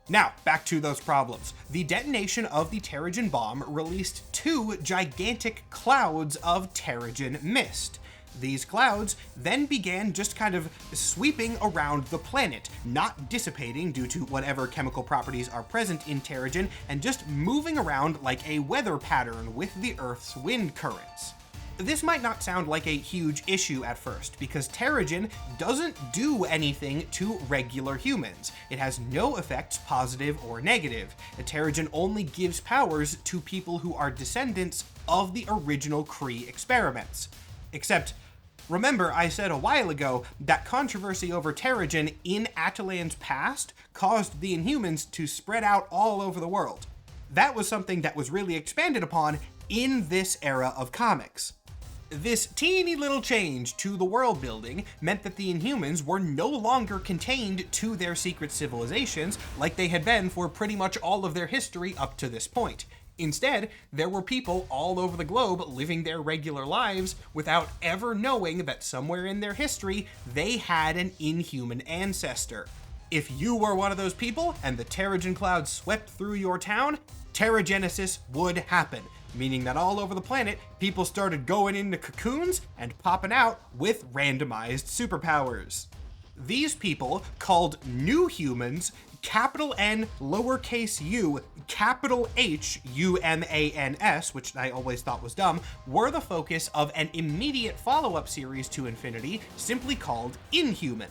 Now, back to those problems. The detonation of the Terrigen bomb released 2 gigantic clouds of Terrigen mist. These clouds then began just kind of sweeping around the planet, not dissipating due to whatever chemical properties are present in Terrigen, and just moving around like a weather pattern with the Earth's wind currents. This might not sound like a huge issue at first, because Terrigen doesn't do anything to regular humans. It has no effects, positive or negative. Terrigen only gives powers to people who are descendants of the original Kree experiments. Except, remember I said a while ago that controversy over Terrigen in Atalan's past caused the Inhumans to spread out all over the world. That was something that was really expanded upon in this era of comics. This teeny little change to the world building meant that the Inhumans were no longer contained to their secret civilizations like they had been for pretty much all of their history up to this point. Instead, there were people all over the globe living their regular lives without ever knowing that somewhere in their history they had an Inhuman ancestor. If you were one of those people and the Terrigen cloud swept through your town, Terrigenesis would happen, meaning that all over the planet, people started going into cocoons and popping out with randomized superpowers. These people, called New Humans, capital N, lowercase u, capital H, Humans, which I always thought was dumb, were the focus of an immediate follow-up series to Infinity, simply called Inhuman.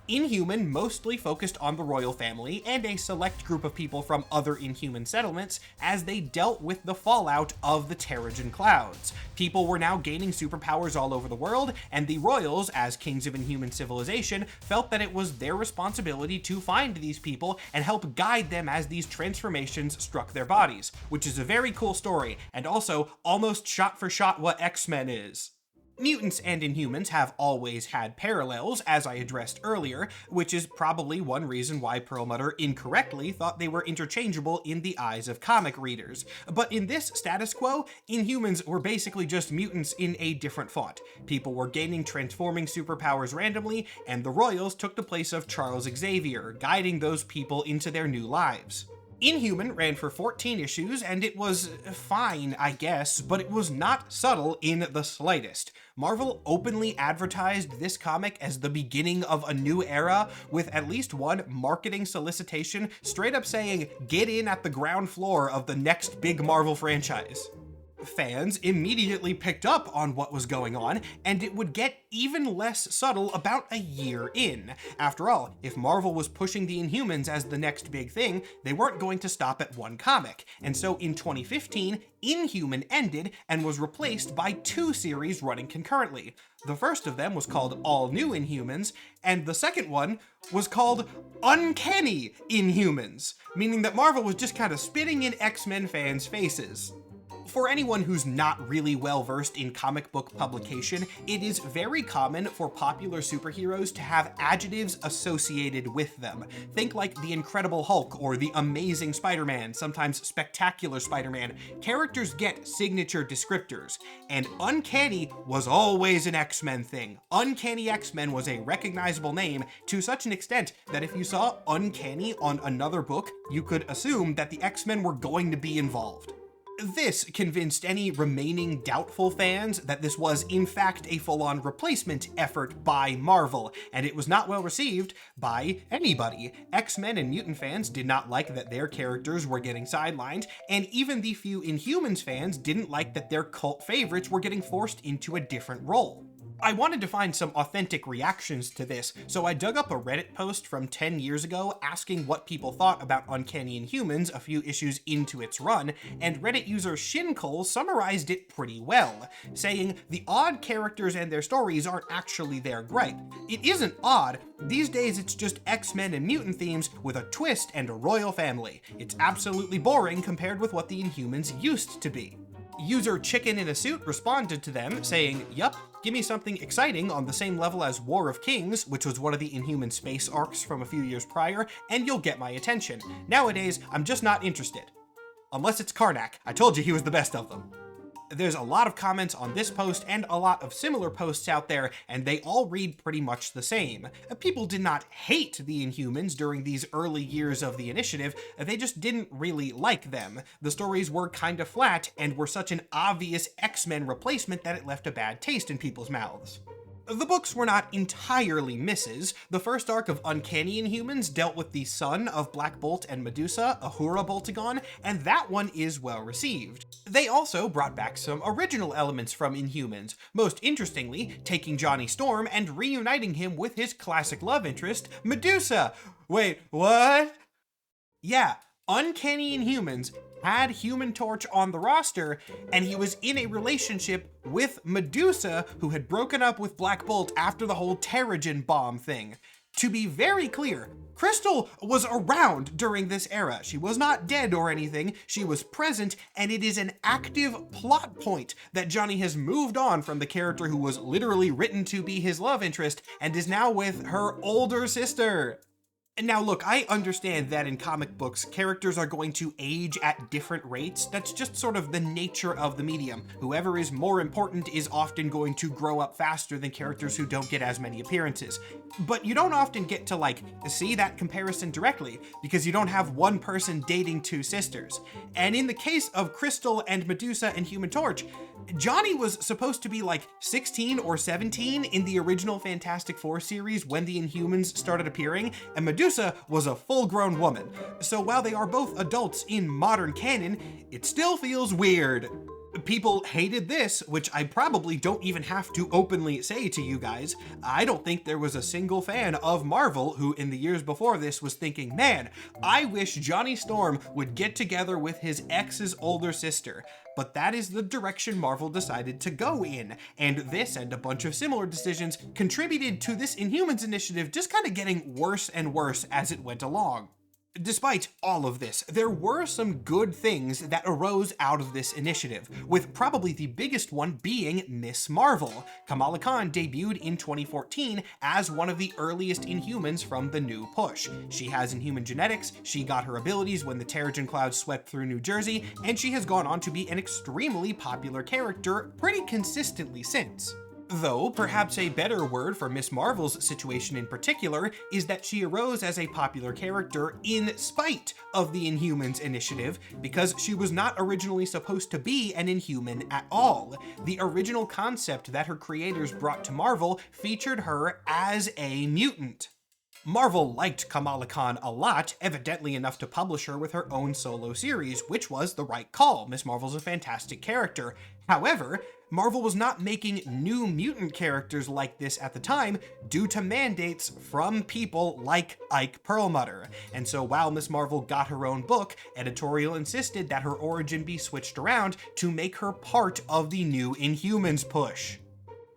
Inhuman mostly focused on the royal family and a select group of people from other Inhuman settlements as they dealt with the fallout of the Terrigen clouds. People were now gaining superpowers all over the world, and the royals, as kings of Inhuman civilization, felt that it was their responsibility to find these people and help guide them as these transformations struck their bodies, which is a very cool story, and also almost shot for shot what X-Men is. Mutants and Inhumans have always had parallels, as I addressed earlier, which is probably one reason why Perlmutter incorrectly thought they were interchangeable in the eyes of comic readers. But in this status quo, Inhumans were basically just mutants in a different font. People were gaining transforming superpowers randomly, and the Royals took the place of Charles Xavier, guiding those people into their new lives. Inhuman ran for 14 issues, and it was fine, I guess, but it was not subtle in the slightest. Marvel openly advertised this comic as the beginning of a new era, with at least one marketing solicitation straight up saying, "Get in at the ground floor of the next big Marvel franchise." Fans immediately picked up on what was going on, and it would get even less subtle about a year in. After all, if Marvel was pushing the Inhumans as the next big thing, they weren't going to stop at one comic. And so in 2015, Inhuman ended and was replaced by 2 series running concurrently. The first of them was called All New Inhumans, and the second one was called Uncanny Inhumans, meaning that Marvel was just kind of spitting in X-Men fans' faces. For anyone who's not really well-versed in comic book publication, it is very common for popular superheroes to have adjectives associated with them. Think like the Incredible Hulk or the Amazing Spider-Man, sometimes Spectacular Spider-Man. Characters get signature descriptors, and Uncanny was always an X-Men thing. Uncanny X-Men was a recognizable name to such an extent that if you saw Uncanny on another book, you could assume that the X-Men were going to be involved. This convinced any remaining doubtful fans that this was in fact a full-on replacement effort by Marvel, and it was not well received by anybody. X-Men and mutant fans did not like that their characters were getting sidelined, and even the few Inhumans fans didn't like that their cult favorites were getting forced into a different role. I wanted to find some authentic reactions to this, so I dug up a Reddit post from 10 years ago asking what people thought about Uncanny Inhumans a few issues into its run, and Reddit user Shincole summarized it pretty well, saying the odd characters and their stories aren't actually their gripe. It isn't odd, these days it's just X-Men and mutant themes with a twist and a royal family. It's absolutely boring compared with what the Inhumans used to be. User Chicken in a Suit responded to them, saying, "Yup, give me something exciting on the same level as War of Kings, which was one of the Inhuman space arcs from a few years prior, and you'll get my attention. Nowadays, I'm just not interested. Unless it's Karnak. I told you he was the best of them." There's a lot of comments on this post and a lot of similar posts out there, and they all read pretty much the same. People did not hate the Inhumans during these early years of the initiative, they just didn't really like them. The stories were kinda flat and were such an obvious X-Men replacement that it left a bad taste in people's mouths. The books were not entirely misses. The first arc of Uncanny Inhumans dealt with the son of Black Bolt and Medusa, Ahura Boltagon, and that one is well received. They also brought back some original elements from Inhumans, most interestingly, taking Johnny Storm and reuniting him with his classic love interest, Medusa. Wait, what? Yeah, Uncanny Inhumans had Human Torch on the roster, and he was in a relationship with Medusa, who had broken up with Black Bolt after the whole Terrigen bomb thing. To be very clear, Crystal was around during this era. She was not dead or anything, she was present, and it is an active plot point that Johnny has moved on from the character who was literally written to be his love interest and is now with her older sister. Now look, I understand that in comic books, characters are going to age at different rates. That's just sort of the nature of the medium. Whoever is more important is often going to grow up faster than characters who don't get as many appearances. But you don't often get to see that comparison directly, because you don't have one person dating two sisters. And in the case of Crystal and Medusa and Human Torch, Johnny was supposed to be 16 or 17 in the original Fantastic Four series when the Inhumans started appearing, and Medusa was a full-grown woman. So while they are both adults in modern canon, it still feels weird. People hated this, which I probably don't even have to openly say to you guys. I don't think there was a single fan of Marvel who in the years before this was thinking, man, I wish Johnny Storm would get together with his ex's older sister. But that is the direction Marvel decided to go in, and this and a bunch of similar decisions contributed to this Inhumans initiative just kind of getting worse and worse as it went along. Despite all of this, there were some good things that arose out of this initiative, with probably the biggest one being Miss Marvel. Kamala Khan debuted in 2014 as one of the earliest Inhumans from the new push. She has Inhuman genetics, she got her abilities when the Terrigen clouds swept through New Jersey, and she has gone on to be an extremely popular character pretty consistently since. Though, perhaps a better word for Miss Marvel's situation in particular is that she arose as a popular character in spite of the Inhumans initiative, because she was not originally supposed to be an Inhuman at all. The original concept that her creators brought to Marvel featured her as a mutant. Marvel liked Kamala Khan a lot, evidently enough to publish her with her own solo series, which was the right call. Miss Marvel's a fantastic character. However, Marvel was not making new mutant characters like this at the time due to mandates from people like Ike Perlmutter. And so while Miss Marvel got her own book, editorial insisted that her origin be switched around to make her part of the new Inhumans push.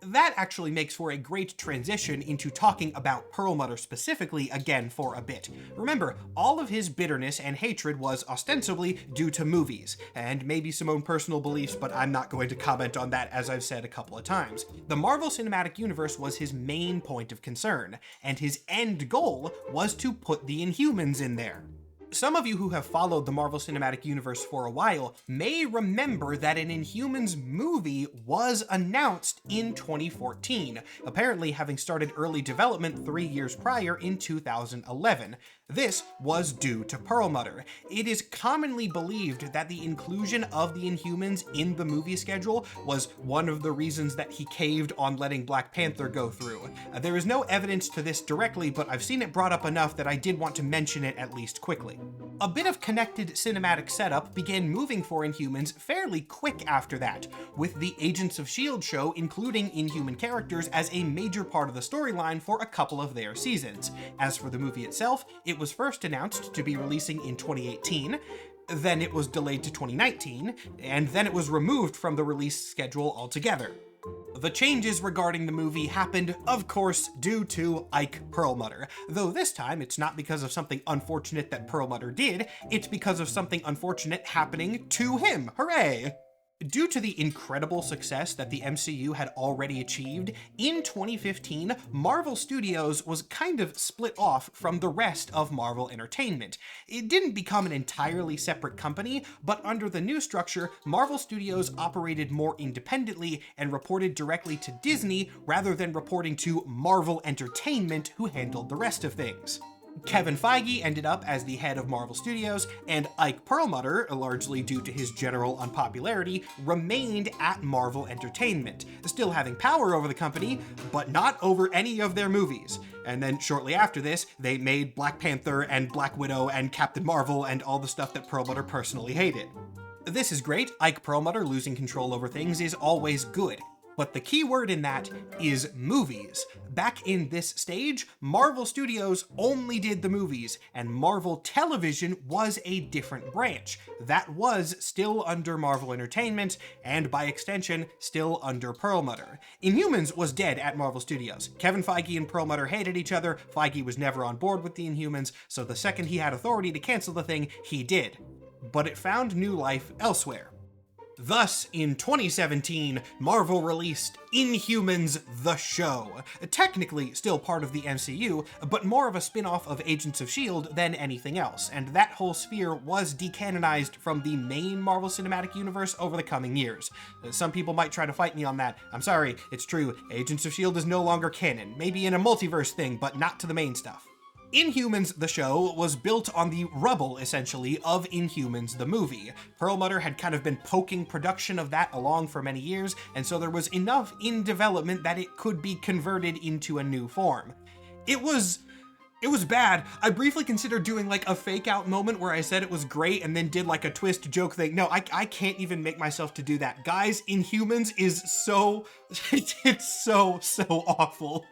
That actually makes for a great transition into talking about Perlmutter specifically again for a bit. Remember, all of his bitterness and hatred was ostensibly due to movies, and maybe some own personal beliefs, but I'm not going to comment on that as I've said a couple of times. The Marvel Cinematic Universe was his main point of concern, and his end goal was to put the Inhumans in there. Some of you who have followed the Marvel Cinematic Universe for a while may remember that an Inhumans movie was announced in 2014, apparently having started early development 3 years prior in 2011. This was due to Perlmutter. It is commonly believed that the inclusion of the Inhumans in the movie schedule was one of the reasons that he caved on letting Black Panther go through. There is no evidence to this directly, but I've seen it brought up enough that I did want to mention it at least quickly. A bit of connected cinematic setup began moving for Inhumans fairly quick after that, with the Agents of S.H.I.E.L.D. show including Inhuman characters as a major part of the storyline for a couple of their seasons. As for the movie itself, it was first announced to be releasing in 2018, then it was delayed to 2019, and then it was removed from the release schedule altogether. The changes regarding the movie happened, of course, due to Ike Perlmutter, though this time it's not because of something unfortunate that Perlmutter did, it's because of something unfortunate happening to him. Hooray! Due to the incredible success that the MCU had already achieved, in 2015, Marvel Studios was kind of split off from the rest of Marvel Entertainment. It didn't become an entirely separate company, but under the new structure, Marvel Studios operated more independently and reported directly to Disney rather than reporting to Marvel Entertainment, who handled the rest of things. Kevin Feige ended up as the head of Marvel Studios, and Ike Perlmutter, largely due to his general unpopularity, remained at Marvel Entertainment, still having power over the company, but not over any of their movies. And then shortly after this, they made Black Panther and Black Widow and Captain Marvel and all the stuff that Perlmutter personally hated. This is great. Ike Perlmutter losing control over things is always good. But the key word in that is movies. Back in this stage, Marvel Studios only did the movies, and Marvel Television was a different branch. That was still under Marvel Entertainment, and by extension, still under Perlmutter. Inhumans was dead at Marvel Studios. Kevin Feige and Perlmutter hated each other, Feige was never on board with the Inhumans, so the second he had authority to cancel the thing, he did. But it found new life elsewhere. Thus, in 2017, Marvel released Inhumans the Show. Technically still part of the MCU, but more of a spin-off of Agents of S.H.I.E.L.D. than anything else, and that whole sphere was decanonized from the main Marvel Cinematic Universe over the coming years. Some people might try to fight me on that. I'm sorry, it's true. Agents of S.H.I.E.L.D. is no longer canon, maybe in a multiverse thing, but not to the main stuff. Inhumans the Show was built on the rubble, essentially, of Inhumans the movie. Perlmutter had kind of been poking production of that along for many years, and so there was enough in development that it could be converted into a new form. It was bad. I briefly considered doing like a fake out moment where I said it was great and then did like a twist joke thing. No, I can't even make myself to do that. Guys, Inhumans is so, it's so awful.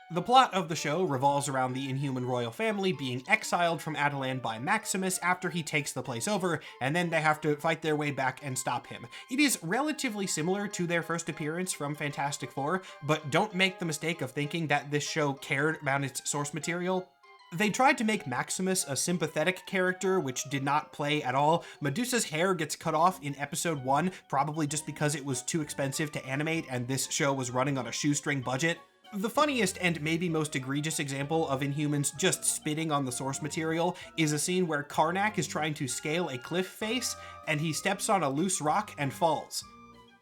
The plot of the show revolves around the Inhuman royal family being exiled from Attilan by Maximus after he takes the place over, and then they have to fight their way back and stop him. It is relatively similar to their first appearance from Fantastic Four, but don't make the mistake of thinking that this show cared about its source material. They tried to make Maximus a sympathetic character, which did not play at all. Medusa's hair gets cut off in episode 1, probably just because it was too expensive to animate and this show was running on a shoestring budget. The funniest and maybe most egregious example of Inhumans just spitting on the source material is a scene where Karnak is trying to scale a cliff face and he steps on a loose rock and falls.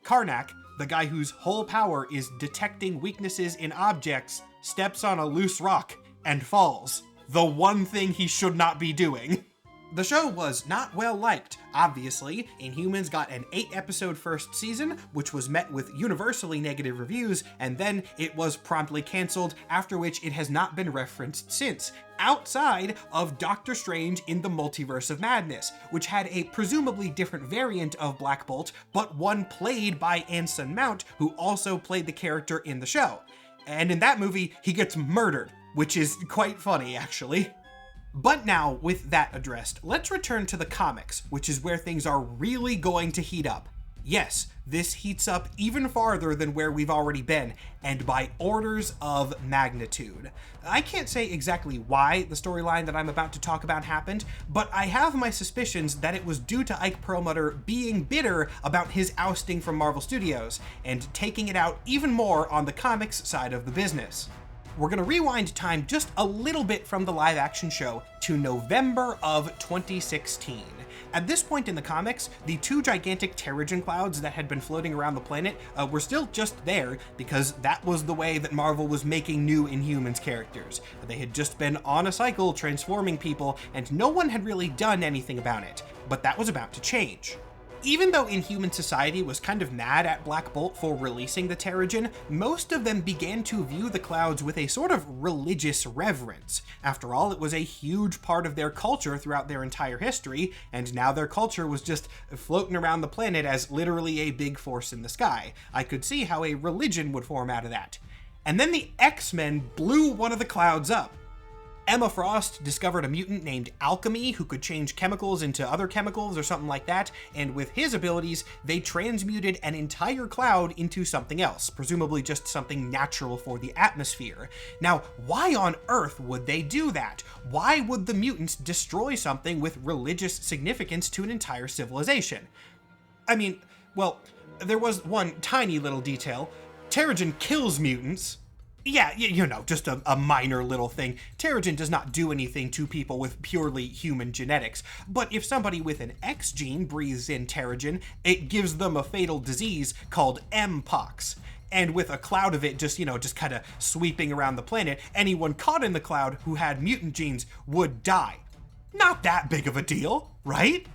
Karnak, the guy whose whole power is detecting weaknesses in objects, steps on a loose rock and falls. The one thing he should not be doing. The show was not well liked, obviously. Inhumans got an 8-episode first season, which was met with universally negative reviews, and then it was promptly cancelled, after which it has not been referenced since, outside of Doctor Strange in the Multiverse of Madness, which had a presumably different variant of Black Bolt, but one played by Anson Mount, who also played the character in the show. And in that movie, he gets murdered, which is quite funny, actually. But now, with that addressed, let's return to the comics, which is where things are really going to heat up. Yes, this heats up even farther than where we've already been, and by orders of magnitude. I can't say exactly why the storyline that I'm about to talk about happened, but I have my suspicions that it was due to Ike Perlmutter being bitter about his ousting from Marvel Studios, and taking it out even more on the comics side of the business. We're going to rewind time just a little bit from the live-action show to November of 2016. At this point in the comics, the 2 gigantic Terrigen clouds that had been floating around the planet were still just there because that was the way that Marvel was making new Inhumans characters. They had just been on a cycle transforming people, and no one had really done anything about it. But that was about to change. Even though Inhuman society was kind of mad at Black Bolt for releasing the Terrigen, most of them began to view the clouds with a sort of religious reverence. After all, it was a huge part of their culture throughout their entire history, and now their culture was just floating around the planet as literally a big force in the sky. I could see how a religion would form out of that. And then the X-Men blew one of the clouds up. Emma Frost discovered a mutant named Alchemy who could change chemicals into other chemicals or something like that, and with his abilities, they transmuted an entire cloud into something else, presumably just something natural for the atmosphere. Now, why on earth would they do that? Why would the mutants destroy something with religious significance to an entire civilization? I mean, well, there was one tiny little detail. Terrigen kills mutants. Yeah, you know, just a minor little thing. Terrigen does not do anything to people with purely human genetics, but if somebody with an X gene breathes in Terrigen, it gives them a fatal disease called Mpox. And with a cloud of it just kind of sweeping around the planet, anyone caught in the cloud who had mutant genes would die. Not that big of a deal, right?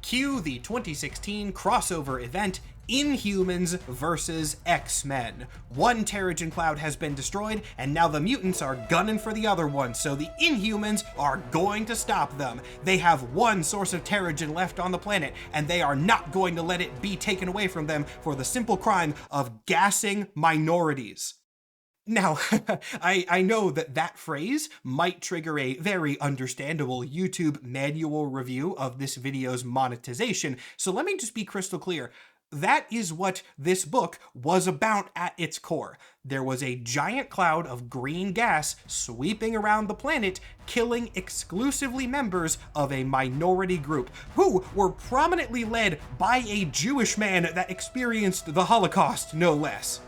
Cue the 2016 crossover event, Inhumans versus X-Men. One Terrigen cloud has been destroyed, and now the mutants are gunning for the other one, so the Inhumans are going to stop them. They have one source of Terrigen left on the planet, and they are not going to let it be taken away from them for the simple crime of gassing minorities. Now, I know that phrase might trigger a very understandable YouTube manual review of this video's monetization, so let me just be crystal clear. That is what this book was about at its core. There was a giant cloud of green gas sweeping around the planet, killing exclusively members of a minority group, who were prominently led by a Jewish man that experienced the Holocaust, no less.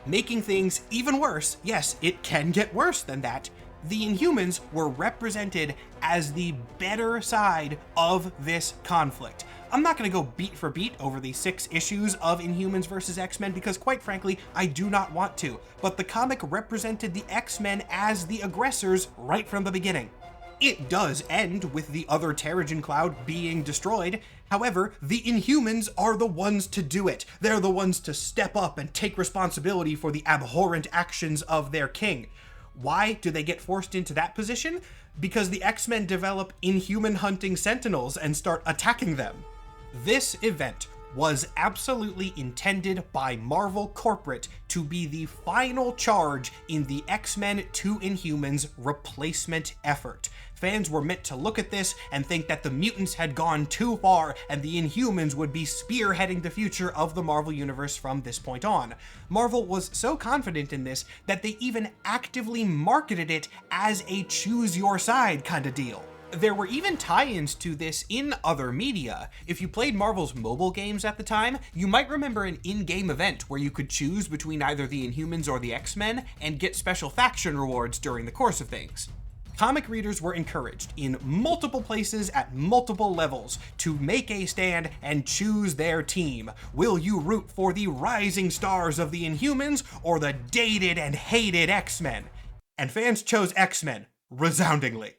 Making things even worse, yes, it can get worse than that, the Inhumans were represented as the better side of this conflict. I'm not going to go beat for beat over the 6 issues of Inhumans vs. X-Men because, quite frankly, I do not want to, but the comic represented the X-Men as the aggressors right from the beginning. It does end with the other Terrigen cloud being destroyed. However, the Inhumans are the ones to do it. They're the ones to step up and take responsibility for the abhorrent actions of their king. Why do they get forced into that position? Because the X-Men develop Inhuman hunting sentinels and start attacking them. This event was absolutely intended by Marvel Corporate to be the final charge in the X-Men to Inhumans replacement effort. Fans were meant to look at this and think that the mutants had gone too far and the Inhumans would be spearheading the future of the Marvel Universe from this point on. Marvel was so confident in this that they even actively marketed it as a choose your side kind of deal. There were even tie-ins to this in other media. If you played Marvel's mobile games at the time, you might remember an in-game event where you could choose between either the Inhumans or the X-Men and get special faction rewards during the course of things. Comic readers were encouraged in multiple places at multiple levels to make a stand and choose their team. Will you root for the rising stars of the Inhumans or the dated and hated X-Men? And fans chose X-Men, resoundingly.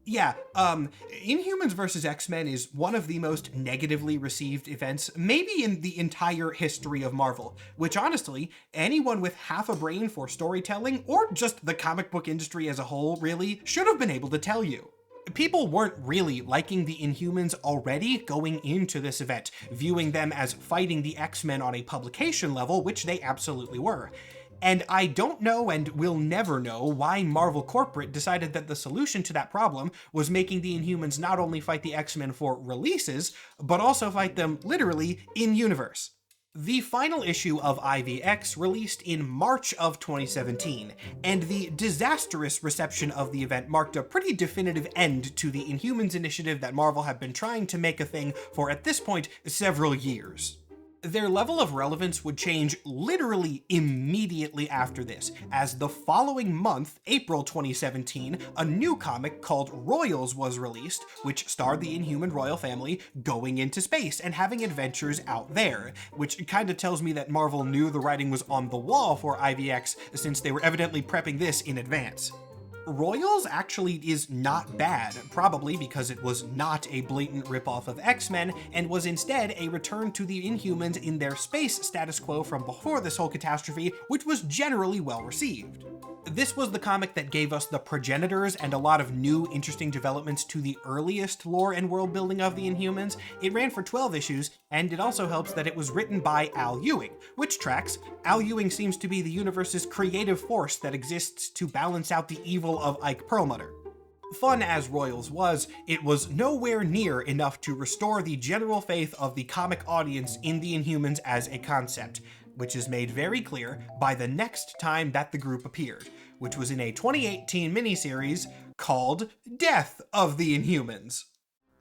Yeah, Inhumans vs. X-Men is one of the most negatively received events, maybe in the entire history of Marvel, which honestly, anyone with half a brain for storytelling, or just the comic book industry as a whole, really, should have been able to tell you. People weren't really liking the Inhumans already going into this event, viewing them as fighting the X-Men on a publication level, which they absolutely were. And I don't know and will never know why Marvel Corporate decided that the solution to that problem was making the Inhumans not only fight the X-Men for releases, but also fight them literally in-universe. The final issue of IVX released in March of 2017, and the disastrous reception of the event marked a pretty definitive end to the Inhumans initiative that Marvel had been trying to make a thing for, at this point, several years. Their level of relevance would change literally immediately after this, as the following month, April 2017, a new comic called Royals was released, which starred the Inhuman royal family going into space and having adventures out there, which kind of tells me that Marvel knew the writing was on the wall for IVX since they were evidently prepping this in advance. Royals actually is not bad, probably because it was not a blatant ripoff of X-Men and was instead a return to the Inhumans in their space status quo from before this whole catastrophe, which was generally well received. This was the comic that gave us the progenitors and a lot of new interesting developments to the earliest lore and world building of the Inhumans. It ran for 12 issues, and it also helps that it was written by Al Ewing, which tracks. Al Ewing seems to be the universe's creative force that exists to balance out the evil of Ike Perlmutter. Fun as Royals was, it was nowhere near enough to restore the general faith of the comic audience in the Inhumans as a concept, which is made very clear by the next time that the group appeared, which was in a 2018 miniseries called Death of the Inhumans.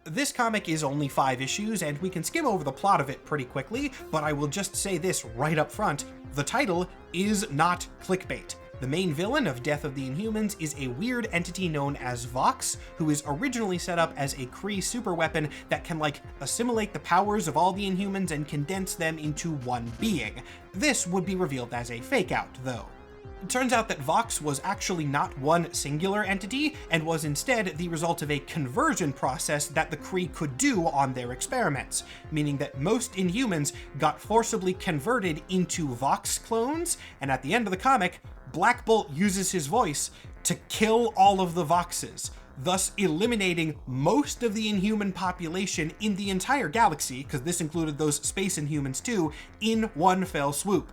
This comic is only 5 issues, and we can skim over the plot of it pretty quickly, but I will just say this right up front: the title is not clickbait. The main villain of Death of the Inhumans is a weird entity known as Vox, who is originally set up as a Kree superweapon that can, assimilate the powers of all the Inhumans and condense them into one being. This would be revealed as a fake-out, though. It turns out that Vox was actually not one singular entity, and was instead the result of a conversion process that the Kree could do on their experiments, meaning that most Inhumans got forcibly converted into Vox clones, and at the end of the comic, Black Bolt uses his voice to kill all of the Voxes, thus eliminating most of the Inhuman population in the entire galaxy, because this included those space Inhumans too, in one fell swoop.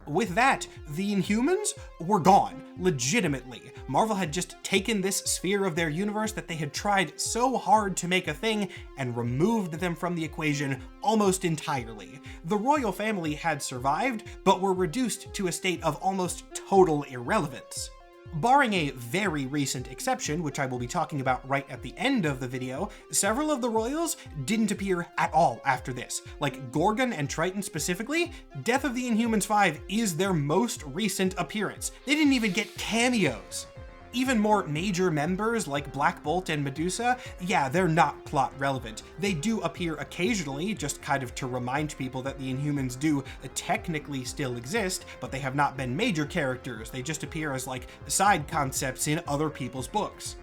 With that, the Inhumans were gone, legitimately. Marvel had just taken this sphere of their universe that they had tried so hard to make a thing and removed them from the equation almost entirely. The royal family had survived, but were reduced to a state of almost total irrelevance. Barring a very recent exception, which I will be talking about right at the end of the video, several of the royals didn't appear at all after this. Like Gorgon and Triton specifically, Death of the Inhumans 5 is their most recent appearance. They didn't even get cameos. Even more major members like Black Bolt and Medusa, yeah, they're not plot relevant. They do appear occasionally, just kind of to remind people that the Inhumans do technically still exist, but they have not been major characters. They just appear as side concepts in other people's books.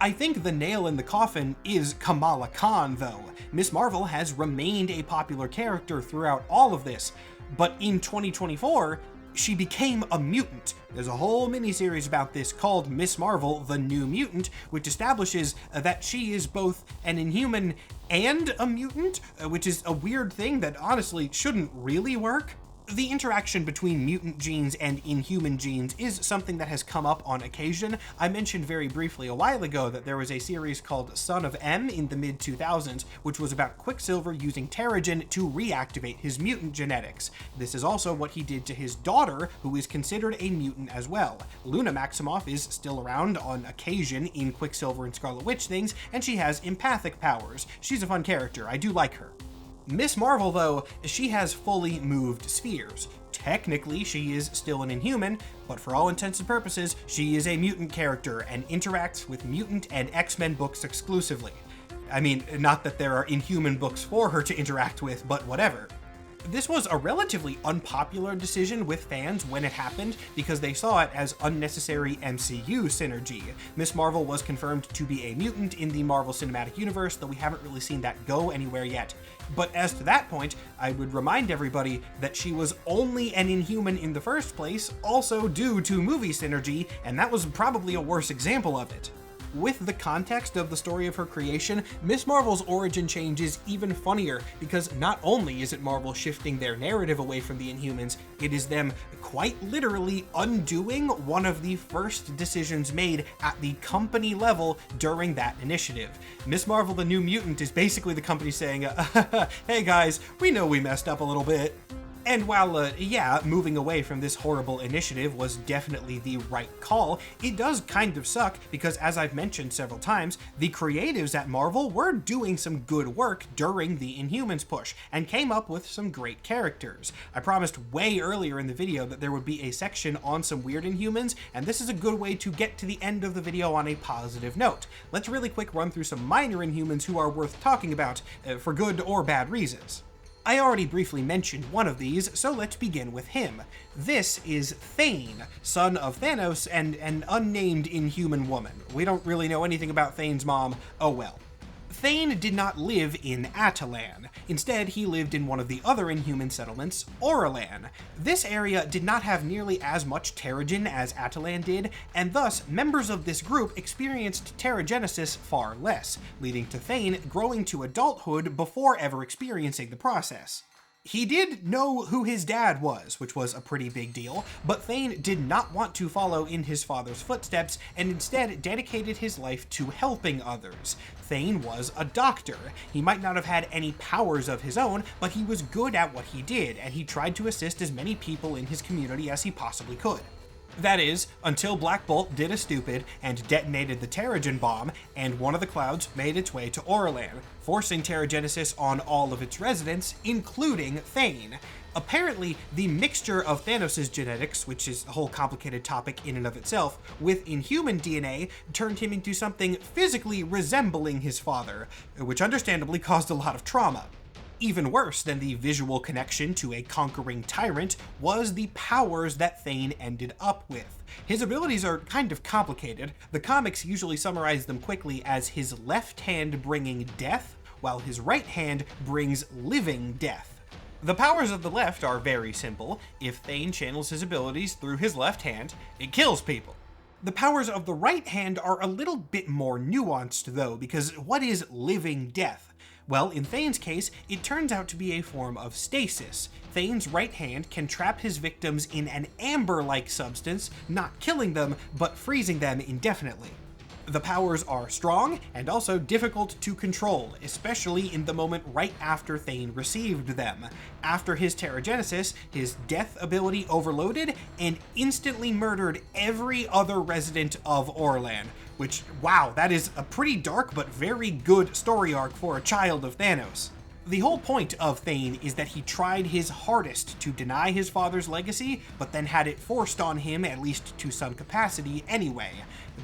I think the nail in the coffin is Kamala Khan, though. Miss Marvel has remained a popular character throughout all of this, but in 2024, she became a mutant. There's a whole miniseries about this called Miss Marvel, the New Mutant, which establishes that she is both an Inhuman and a mutant, which is a weird thing that honestly shouldn't really work. The interaction between mutant genes and Inhuman genes is something that has come up on occasion. I mentioned very briefly a while ago that there was a series called Son of M in the mid-2000s, which was about Quicksilver using Terrigen to reactivate his mutant genetics. This is also what he did to his daughter, who is considered a mutant as well. Luna Maximoff is still around on occasion in Quicksilver and Scarlet Witch things, and she has empathic powers. She's a fun character. I do like her. Miss Marvel, though, she has fully moved spheres. Technically, she is still an Inhuman, but for all intents and purposes, she is a mutant character and interacts with mutant and X-Men books exclusively. I mean, not that there are Inhuman books for her to interact with, but whatever. This was a relatively unpopular decision with fans when it happened because they saw it as unnecessary MCU synergy. Miss Marvel was confirmed to be a mutant in the Marvel Cinematic Universe, though we haven't really seen that go anywhere yet. But as to that point, I would remind everybody that she was only an Inhuman in the first place, also due to movie synergy, and that was probably a worse example of it. With the context of the story of her creation, Miss Marvel's origin change is even funnier because not only is it Marvel shifting their narrative away from the Inhumans, it is them quite literally undoing one of the first decisions made at the company level during that initiative. Miss Marvel the New Mutant is basically the company saying, hey guys, we know we messed up a little bit. And while, moving away from this horrible initiative was definitely the right call, it does kind of suck because, as I've mentioned several times, the creatives at Marvel were doing some good work during the Inhumans push and came up with some great characters. I promised way earlier in the video that there would be a section on some weird Inhumans, and this is a good way to get to the end of the video on a positive note. Let's really quick run through some minor Inhumans who are worth talking about, for good or bad reasons. I already briefly mentioned one of these, so let's begin with him. This is Thane, son of Thanos and an unnamed Inhuman woman. We don't really know anything about Thane's mom, oh well. Thane did not live in Atalan. Instead, he lived in one of the other Inhuman settlements, Oralan. This area did not have nearly as much Terrigen as Atalan did, and thus members of this group experienced Terrigenesis far less, leading to Thane growing to adulthood before ever experiencing the process. He did know who his dad was, which was a pretty big deal, but Thane did not want to follow in his father's footsteps and instead dedicated his life to helping others. Thane was a doctor. He might not have had any powers of his own, but he was good at what he did, and he tried to assist as many people in his community as he possibly could. That is, until Black Bolt did a stupid and detonated the Terrigen bomb, and one of the clouds made its way to Orlan, forcing Terrigenesis on all of its residents, including Thane. Apparently, the mixture of Thanos' genetics, which is a whole complicated topic in and of itself, with Inhuman DNA turned him into something physically resembling his father, which understandably caused a lot of trauma. Even worse than the visual connection to a conquering tyrant was the powers that Thane ended up with. His abilities are kind of complicated. The comics usually summarize them quickly as his left hand bringing death, while his right hand brings living death. The powers of the left are very simple. If Thane channels his abilities through his left hand, it kills people. The powers of the right hand are a little bit more nuanced though, because what is living death? Well, in Thane's case, it turns out to be a form of stasis. Thane's right hand can trap his victims in an amber-like substance, not killing them, but freezing them indefinitely. The powers are strong and also difficult to control, especially in the moment right after Thane received them. After his Terrigenesis, his death ability overloaded and instantly murdered every other resident of Orlan, which, wow, that is a pretty dark but very good story arc for a child of Thanos. The whole point of Thane is that he tried his hardest to deny his father's legacy, but then had it forced on him, at least to some capacity, anyway.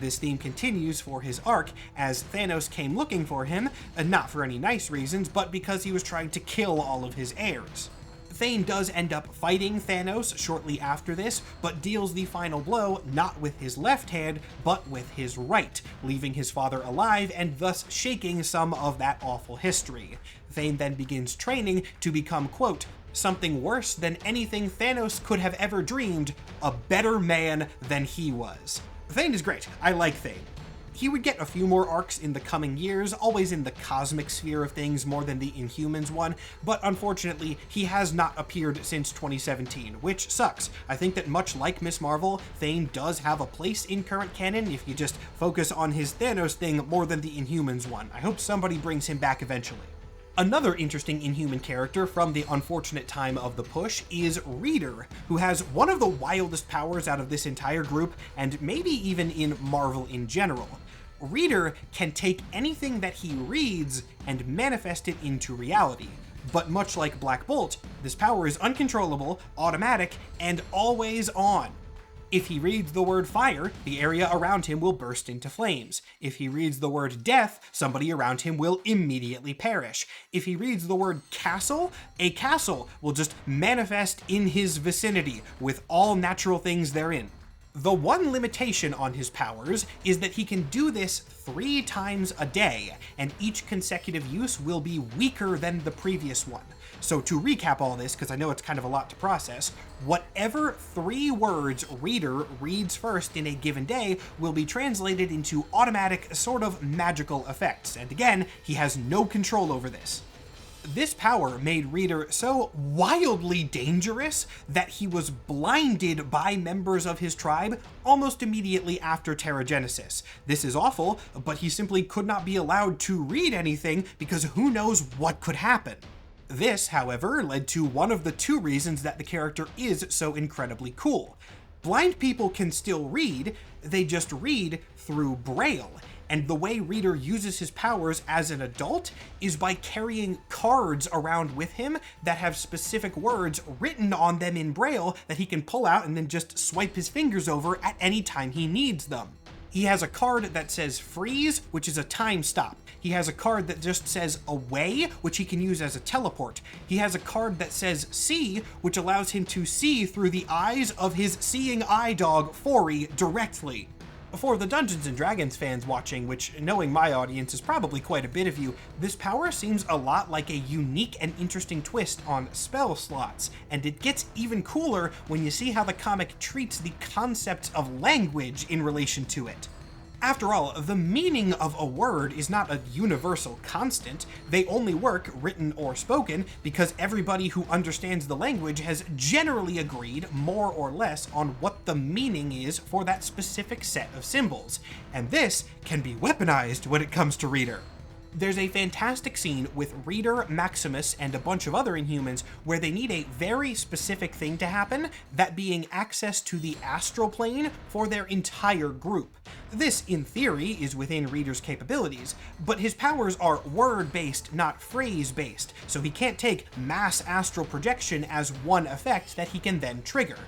This theme continues for his arc, as Thanos came looking for him, not for any nice reasons, but because he was trying to kill all of his heirs. Thane does end up fighting Thanos shortly after this, but deals the final blow not with his left hand, but with his right, leaving his father alive and thus shaking some of that awful history. Thane then begins training to become, quote, something worse than anything Thanos could have ever dreamed, a better man than he was. Thane is great. I like Thane. He would get a few more arcs in the coming years, always in the cosmic sphere of things more than the Inhumans one, but unfortunately, he has not appeared since 2017, which sucks. I think that much like Ms. Marvel, Thane does have a place in current canon if you just focus on his Thanos thing more than the Inhumans one. I hope somebody brings him back eventually. Another interesting Inhuman character from the unfortunate time of the push is Reader, who has one of the wildest powers out of this entire group, and maybe even in Marvel in general. Reader can take anything that he reads and manifest it into reality. But much like Black Bolt, this power is uncontrollable, automatic, and always on. If he reads the word fire, the area around him will burst into flames. If he reads the word death, somebody around him will immediately perish. If he reads the word castle, a castle will just manifest in his vicinity with all natural things therein. The one limitation on his powers is that he can do this 3 times a day, and each consecutive use will be weaker than the previous one. So to recap all this, because I know it's kind of a lot to process, whatever 3 words Reader reads first in a given day will be translated into automatic, sort of magical effects, and again, he has no control over this. This power made Reader so wildly dangerous that he was blinded by members of his tribe almost immediately after Terrigenesis. This is awful, but he simply could not be allowed to read anything because who knows what could happen. This, however, led to one of the 2 reasons that the character is so incredibly cool. Blind people can still read, they just read through Braille. And the way Reader uses his powers as an adult is by carrying cards around with him that have specific words written on them in Braille that he can pull out and then just swipe his fingers over at any time he needs them. He has a card that says freeze, which is a time stop. He has a card that just says away, which he can use as a teleport. He has a card that says see, which allows him to see through the eyes of his seeing eye dog, Fori, directly. For the Dungeons & Dragons fans watching, which, knowing my audience, is probably quite a bit of you, this power seems a lot like a unique and interesting twist on spell slots, and it gets even cooler when you see how the comic treats the concept of language in relation to it. After all, the meaning of a word is not a universal constant. They only work, written or spoken, because everybody who understands the language has generally agreed, more or less, on what the meaning is for that specific set of symbols. And this can be weaponized when it comes to Reader. There's a fantastic scene with Reader, Maximus, and a bunch of other Inhumans where they need a very specific thing to happen, that being access to the astral plane for their entire group. This, in theory, is within Reader's capabilities, but his powers are word-based, not phrase-based, so he can't take mass astral projection as one effect that he can then trigger.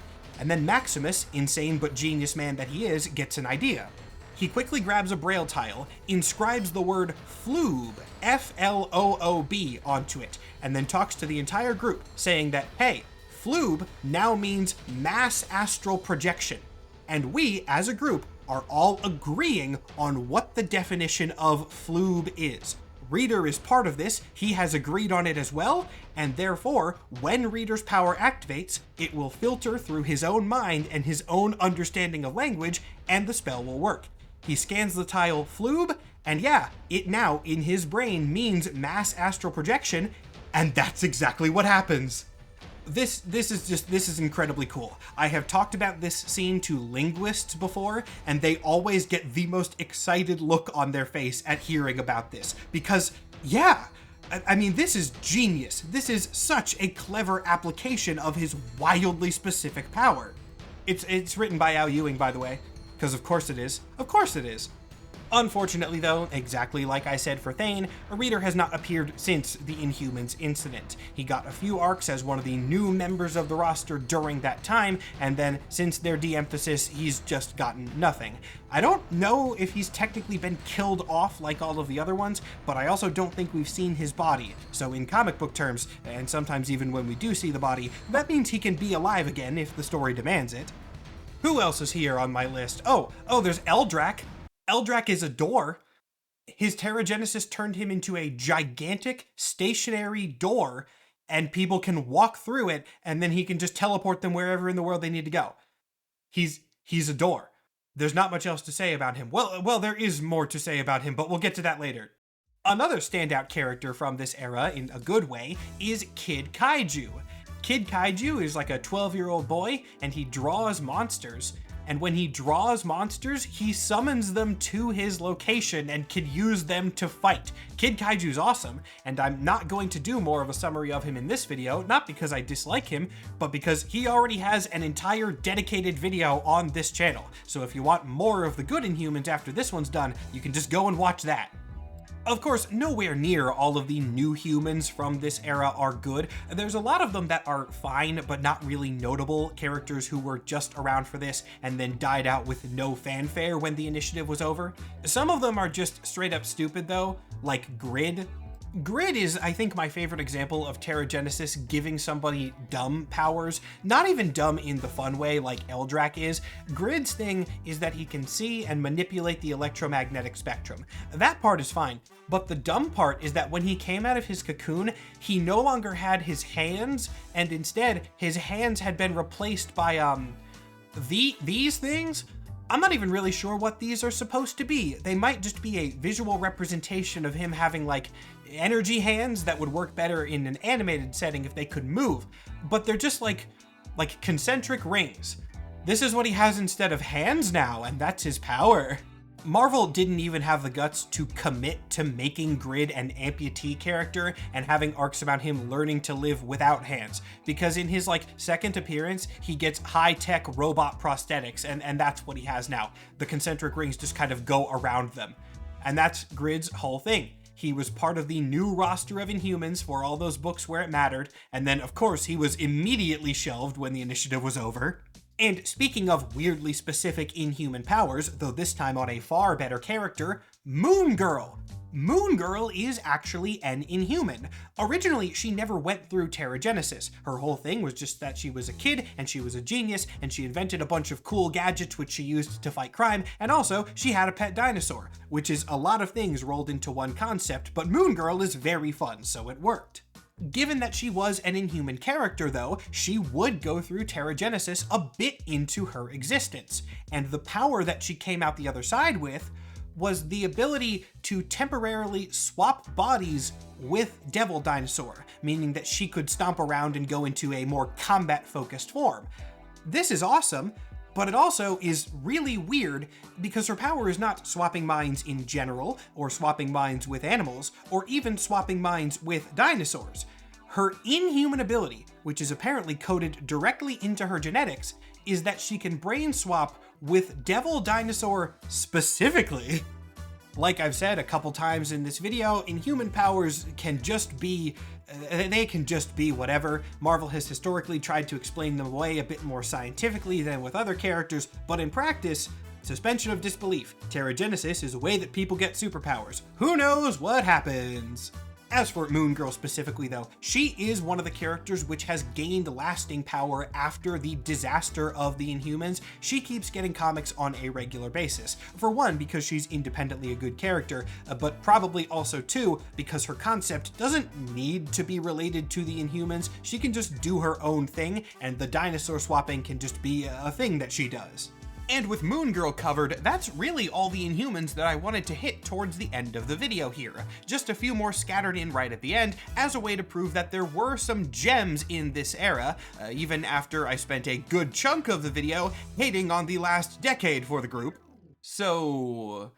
And then Maximus, insane but genius man that he is, gets an idea. He quickly grabs a braille tile, inscribes the word floob, F-L-O-O-B, onto it, and then talks to the entire group, saying that, hey, floob now means mass astral projection. And we, as a group, are all agreeing on what the definition of floob is. Reader is part of this, he has agreed on it as well, and therefore, when Reader's power activates, it will filter through his own mind and his own understanding of language, and the spell will work. He scans the tile floob, and yeah, it now, in his brain, means mass astral projection, and that's exactly what happens. This is incredibly cool. I have talked about this scene to linguists before, and they always get the most excited look on their face at hearing about this, because, yeah, I mean, this is genius. This is such a clever application of his wildly specific power. It's written by Al Ewing, by the way. Because of course it is. Of course it is. Unfortunately though, exactly like I said for Thane, a Reader has not appeared since the Inhumans incident. He got a few arcs as one of the new members of the roster during that time, and then since their de-emphasis, he's just gotten nothing. I don't know if he's technically been killed off like all of the other ones, but I also don't think we've seen his body. So in comic book terms, and sometimes even when we do see the body, that means he can be alive again if the story demands it. Who else is here on my list? Oh, there's Eldrak. Eldrak is a door. His Terrigenesis turned him into a gigantic stationary door, and people can walk through it, and then he can just teleport them wherever in the world they need to go. He's a door. There's not much else to say about him. Well, there is more to say about him, but we'll get to that later. Another standout character from this era, in a good way, is Kid Kaiju. Kid Kaiju is like a 12-year-old boy, and he draws monsters. And when he draws monsters, he summons them to his location and can use them to fight. Kid Kaiju's awesome, and I'm not going to do more of a summary of him in this video, not because I dislike him, but because he already has an entire dedicated video on this channel. So if you want more of the good Inhumans after this one's done, you can just go and watch that. Of course, nowhere near all of the new humans from this era are good. There's a lot of them that are fine, but not really notable characters who were just around for this and then died out with no fanfare when the initiative was over. Some of them are just straight up stupid though, like Grid. Grid is, I think, my favorite example of Terrigenesis giving somebody dumb powers. Not even dumb in the fun way like Eldrak is. Grid's thing is that he can see and manipulate the electromagnetic spectrum. That part is fine, but the dumb part is that when he came out of his cocoon, he no longer had his hands, and instead his hands had been replaced by, these things? I'm not even really sure what these are supposed to be. They might just be a visual representation of him having like energy hands that would work better in an animated setting if they could move, but they're just like concentric rings. This is what he has instead of hands now, and that's his power. Marvel didn't even have the guts to commit to making Grid an amputee character and having arcs about him learning to live without hands, because in his second appearance, he gets high-tech robot prosthetics, and that's what he has now. The concentric rings just kind of go around them. And that's Grid's whole thing. He was part of the new roster of Inhumans for all those books where it mattered, and then of course he was immediately shelved when the initiative was over. And speaking of weirdly specific Inhuman powers, though this time on a far better character, Moon Girl. Moon Girl is actually an Inhuman. Originally, she never went through Terrigenesis. Her whole thing was just that she was a kid, and she was a genius, and she invented a bunch of cool gadgets which she used to fight crime, and also, she had a pet dinosaur, which is a lot of things rolled into one concept, but Moon Girl is very fun, so it worked. Given that she was an Inhuman character, though, she would go through Terrigenesis a bit into her existence, and the power that she came out the other side with was the ability to temporarily swap bodies with Devil Dinosaur, meaning that she could stomp around and go into a more combat-focused form. This is awesome, But it also is really weird because her power is not swapping minds in general, or swapping minds with animals, or even swapping minds with dinosaurs. Her inhuman ability, which is apparently coded directly into her genetics, is that she can brain swap with Devil Dinosaur specifically. Like I've said a couple times in this video, inhuman powers can just be, they can just be whatever. Marvel has historically tried to explain them away a bit more scientifically than with other characters, but in practice, suspension of disbelief. Teragenesis is a way that people get superpowers. Who knows what happens? As for Moon Girl specifically though, she is one of the characters which has gained lasting power after the disaster of the Inhumans. She keeps getting comics on a regular basis. For one, because she's independently a good character, but probably also two, because her concept doesn't need to be related to the Inhumans. She can just do her own thing, and the dinosaur swapping can just be a thing that she does. And with Moon Girl covered, that's really all the Inhumans that I wanted to hit towards the end of the video here. Just a few more scattered in right at the end as a way to prove that there were some gems in this era, even after I spent a good chunk of the video hating on the last decade for the group. So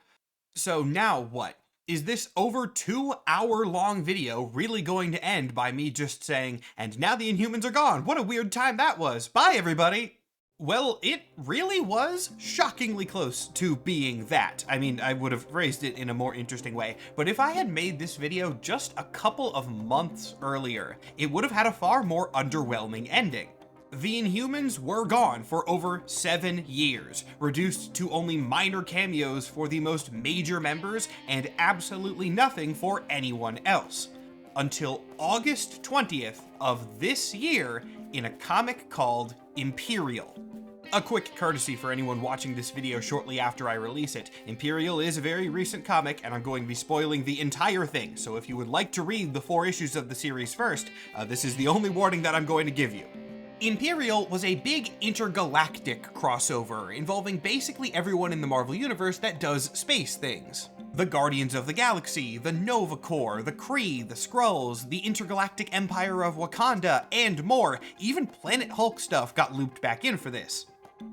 now what? Is this over 2-hour long video really going to end by me just saying, and now the Inhumans are gone? What a weird time that was. Bye everybody. Well, it really was shockingly close to being that. I mean, I would have phrased it in a more interesting way, but if I had made this video just a couple of months earlier, it would have had a far more underwhelming ending. The Inhumans were gone for over 7 years, reduced to only minor cameos for the most major members and absolutely nothing for anyone else. Until August 20th of this year in a comic called Imperial. A quick courtesy for anyone watching this video shortly after I release it. Imperial is a very recent comic, and I'm going to be spoiling the entire thing, so if you would like to read the 4 issues of the series first, this is the only warning that I'm going to give you. Imperial was a big intergalactic crossover involving basically everyone in the Marvel Universe that does space things. The Guardians of the Galaxy, the Nova Corps, the Kree, the Skrulls, the Intergalactic Empire of Wakanda, and more. Even Planet Hulk stuff got looped back in for this.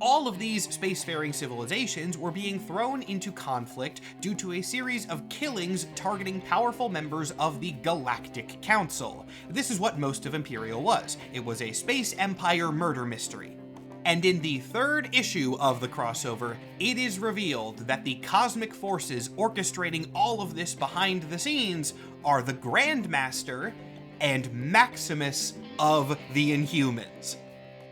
All of these spacefaring civilizations were being thrown into conflict due to a series of killings targeting powerful members of the Galactic Council. This is what most of Imperial was. It was a space empire murder mystery. And in the 3rd issue of the crossover, it is revealed that the cosmic forces orchestrating all of this behind the scenes are the Grandmaster and Maximus of the Inhumans.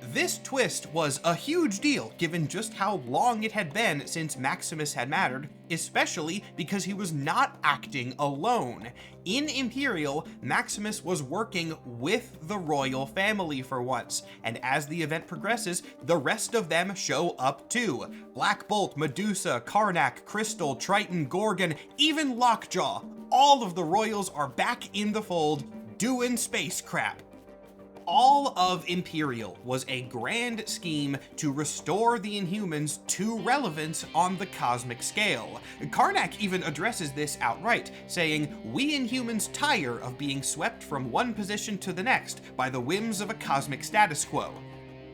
This twist was a huge deal given just how long it had been since Maximus had mattered, especially because he was not acting alone. In Imperial, Maximus was working with the royal family for once, and as the event progresses, the rest of them show up too. Black Bolt, Medusa, Karnak, Crystal, Triton, Gorgon, even Lockjaw. All of the royals are back in the fold, doing space crap. All of Imperial was a grand scheme to restore the Inhumans to relevance on the cosmic scale. Karnak even addresses this outright, saying, "We Inhumans tire of being swept from one position to the next by the whims of a cosmic status quo."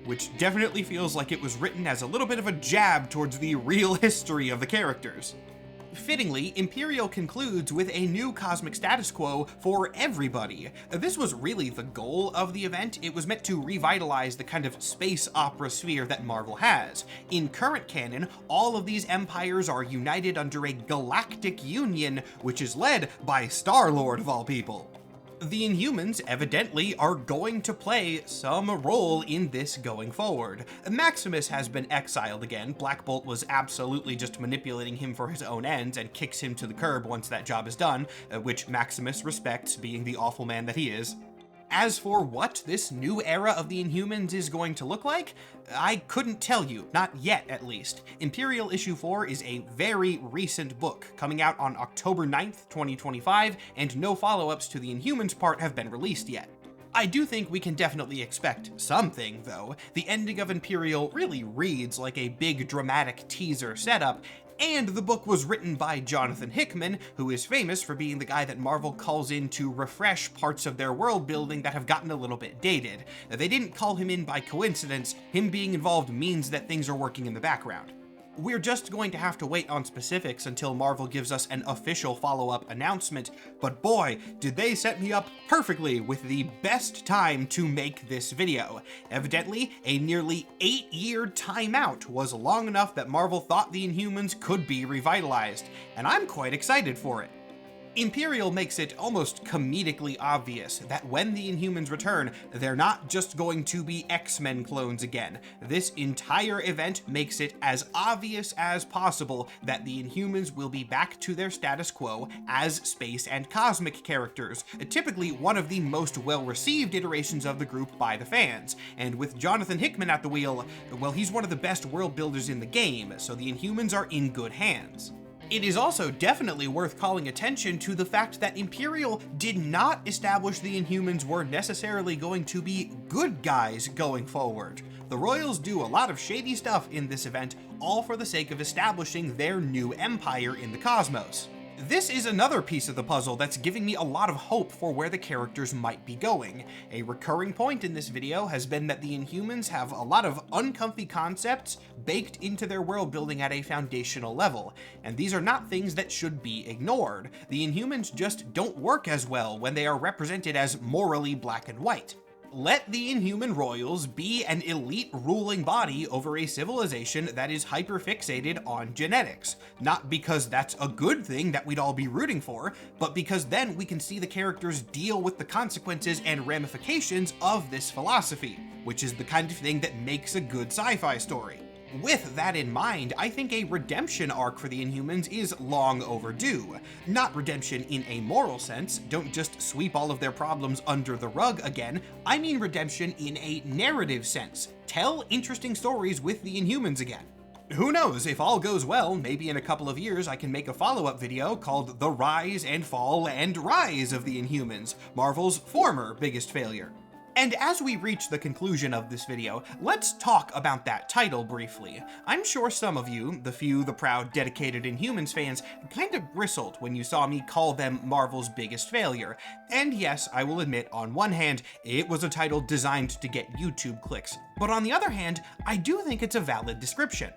Which definitely feels like it was written as a little bit of a jab towards the real history of the characters. Fittingly, Imperial concludes with a new cosmic status quo for everybody. This was really the goal of the event. It was meant to revitalize the kind of space opera sphere that Marvel has. In current canon, all of these empires are united under a galactic union, which is led by Star-Lord of all people. The Inhumans evidently are going to play some role in this going forward. Maximus has been exiled again. Black Bolt was absolutely just manipulating him for his own ends and kicks him to the curb once that job is done, which Maximus respects, being the awful man that he is. As for what this new era of the Inhumans is going to look like, I couldn't tell you, not yet at least. Imperial issue 4 is a very recent book, coming out on October 9th, 2025, and no follow-ups to the Inhumans part have been released yet. I do think we can definitely expect something, though. The ending of Imperial really reads like a big dramatic teaser setup, And the book was written by Jonathan Hickman, who is famous for being the guy that Marvel calls in to refresh parts of their world building that have gotten a little bit dated. They didn't call him in by coincidence. Him being involved means that things are working in the background. We're just going to have to wait on specifics until Marvel gives us an official follow-up announcement, but boy, did they set me up perfectly with the best time to make this video. Evidently, a nearly 8-year timeout was long enough that Marvel thought the Inhumans could be revitalized, and I'm quite excited for it. Imperial makes it almost comedically obvious that when the Inhumans return, they're not just going to be X-Men clones again. This entire event makes it as obvious as possible that the Inhumans will be back to their status quo as space and cosmic characters, typically one of the most well-received iterations of the group by the fans. And with Jonathan Hickman at the wheel, well, he's one of the best world builders in the game, so the Inhumans are in good hands. It is also definitely worth calling attention to the fact that Imperial did not establish the Inhumans were necessarily going to be good guys going forward. The Royals do a lot of shady stuff in this event, all for the sake of establishing their new empire in the cosmos. This is another piece of the puzzle that's giving me a lot of hope for where the characters might be going. A recurring point in this video has been that the Inhumans have a lot of uncomfy concepts baked into their world building at a foundational level, and these are not things that should be ignored. The Inhumans just don't work as well when they are represented as morally black and white. Let the Inhuman Royals be an elite ruling body over a civilization that is hyperfixated on genetics. Not because that's a good thing that we'd all be rooting for, but because then we can see the characters deal with the consequences and ramifications of this philosophy, which is the kind of thing that makes a good sci-fi story. With that in mind, I think a redemption arc for the Inhumans is long overdue. Not redemption in a moral sense, don't just sweep all of their problems under the rug again, I mean redemption in a narrative sense. Tell interesting stories with the Inhumans again. Who knows, if all goes well, maybe in a couple of years I can make a follow-up video called The Rise and Fall and Rise of the Inhumans, Marvel's former biggest failure. And as we reach the conclusion of this video, let's talk about that title briefly. I'm sure some of you, the proud, dedicated Inhumans fans, kind of bristled when you saw me call them Marvel's biggest failure. And yes, I will admit, on one hand, it was a title designed to get YouTube clicks, but on the other hand, I do think it's a valid description.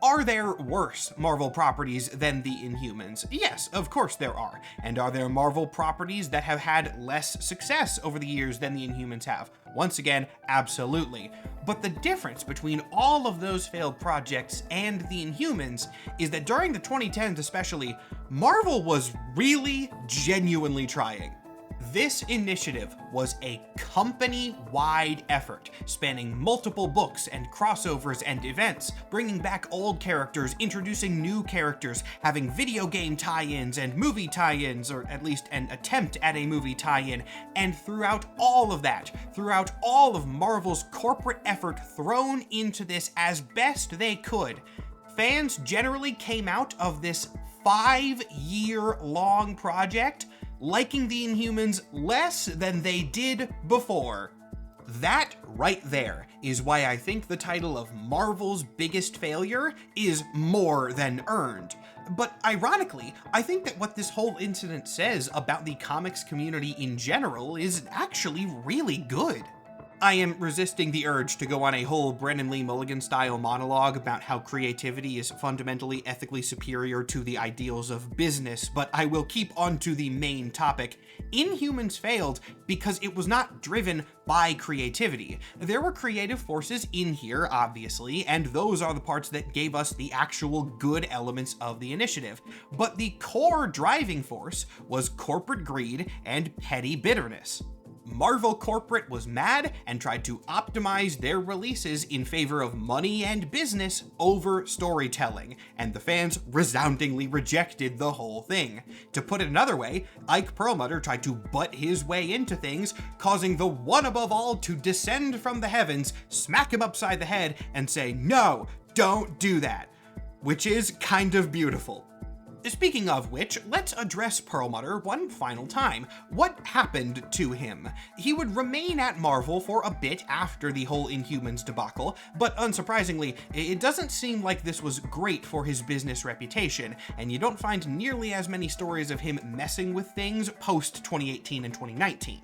Are there worse Marvel properties than the Inhumans? Yes, of course there are. And are there Marvel properties that have had less success over the years than the Inhumans have? Once again, absolutely. But the difference between all of those failed projects and the Inhumans is that during the 2010s especially, Marvel was really genuinely trying. This initiative was a company-wide effort, spanning multiple books and crossovers and events, bringing back old characters, introducing new characters, having video game tie-ins and movie tie-ins, or at least an attempt at a movie tie-in, and throughout all of that, throughout all of Marvel's corporate effort thrown into this as best they could, fans generally came out of this 5-year-long project liking the Inhumans less than they did before. That right there is why I think the title of Marvel's biggest failure is more than earned. But ironically, I think that what this whole incident says about the comics community in general is actually really good. I am resisting the urge to go on a whole Brennan Lee Mulligan style monologue about how creativity is fundamentally ethically superior to the ideals of business, but I will keep on to the main topic. Inhumans failed because it was not driven by creativity. There were creative forces in here, obviously, and those are the parts that gave us the actual good elements of the initiative. But the core driving force was corporate greed and petty bitterness. Marvel Corporate was mad and tried to optimize their releases in favor of money and business over storytelling, and the fans resoundingly rejected the whole thing. To put it another way, Ike Perlmutter tried to butt his way into things, causing the one above all to descend from the heavens, smack him upside the head, and say, "No, don't do that," which is kind of beautiful. Speaking of which, let's address Perlmutter one final time. What happened to him? He would remain at Marvel for a bit after the whole Inhumans debacle, but unsurprisingly, it doesn't seem like this was great for his business reputation, and you don't find nearly as many stories of him messing with things post 2018 and 2019.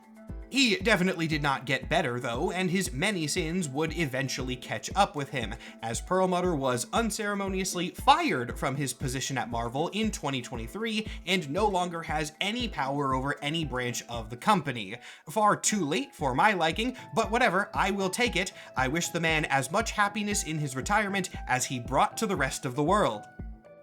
He definitely did not get better, though, and his many sins would eventually catch up with him, as Perlmutter was unceremoniously fired from his position at Marvel in 2023 and no longer has any power over any branch of the company. Far too late for my liking, but whatever, I will take it. I wish the man as much happiness in his retirement as he brought to the rest of the world.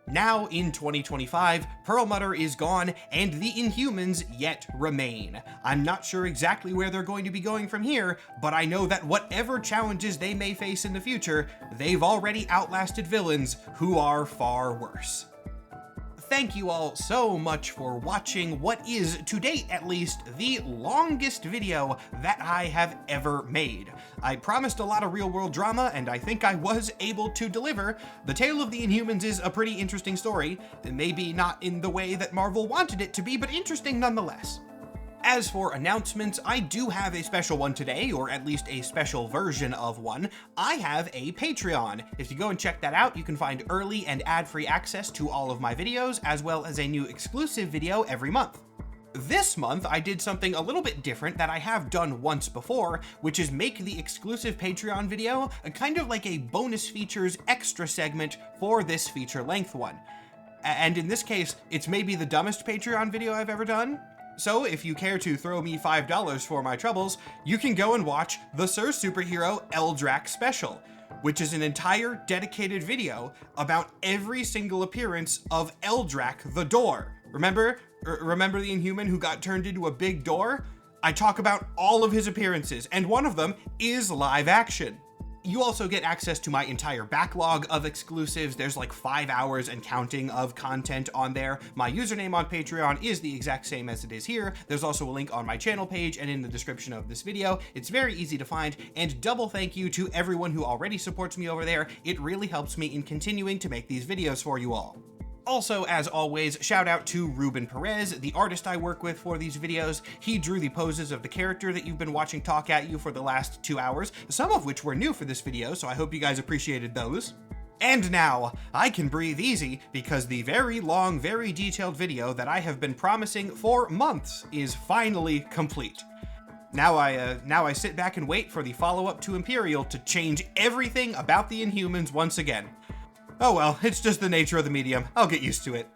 Now, in 2025, Perlmutter is gone, and the Inhumans yet remain. I'm not sure exactly where they're going to be going from here, but I know that whatever challenges they may face in the future, they've already outlasted villains who are far worse. Thank you all so much for watching what is, to date at least, the longest video that I have ever made. I promised a lot of real-world drama, and I think I was able to deliver. The Tale of the Inhumans is a pretty interesting story, maybe not in the way that Marvel wanted it to be, but interesting nonetheless. As for announcements, I do have a special one today, or at least a special version of one. I have a Patreon. If you go and check that out, you can find early and ad-free access to all of my videos, as well as a new exclusive video every month. This month, I did something a little bit different that I have done once before, which is make the exclusive Patreon video a kind of like a bonus features extra segment for this feature-length one. And in this case, it's maybe the dumbest Patreon video I've ever done. So if you care to throw me $5 for my troubles, you can go and watch the Sir Superhero Eldrac special, which is an entire dedicated video about every single appearance of Eldrac the Door. Remember the Inhuman who got turned into a big door? I talk about all of his appearances, and one of them is live action. You also get access to my entire backlog of exclusives. There's like 5 hours and counting of content on there. My username on Patreon is the exact same as it is here. There's also a link on my channel page and in the description of this video. It's very easy to find, and double thank you to everyone who already supports me over there. It really helps me in continuing to make these videos for you all. Also, as always, shout out to Ruben Perez, the artist I work with for these videos. He drew the poses of the character that you've been watching talk at you for the last 2 hours, some of which were new for this video, so I hope you guys appreciated those. And now, I can breathe easy because the very long, very detailed video that I have been promising for months is finally complete. Now I sit back and wait for the follow-up to Imperial to change everything about the Inhumans once again. Oh well, it's just the nature of the medium. I'll get used to it.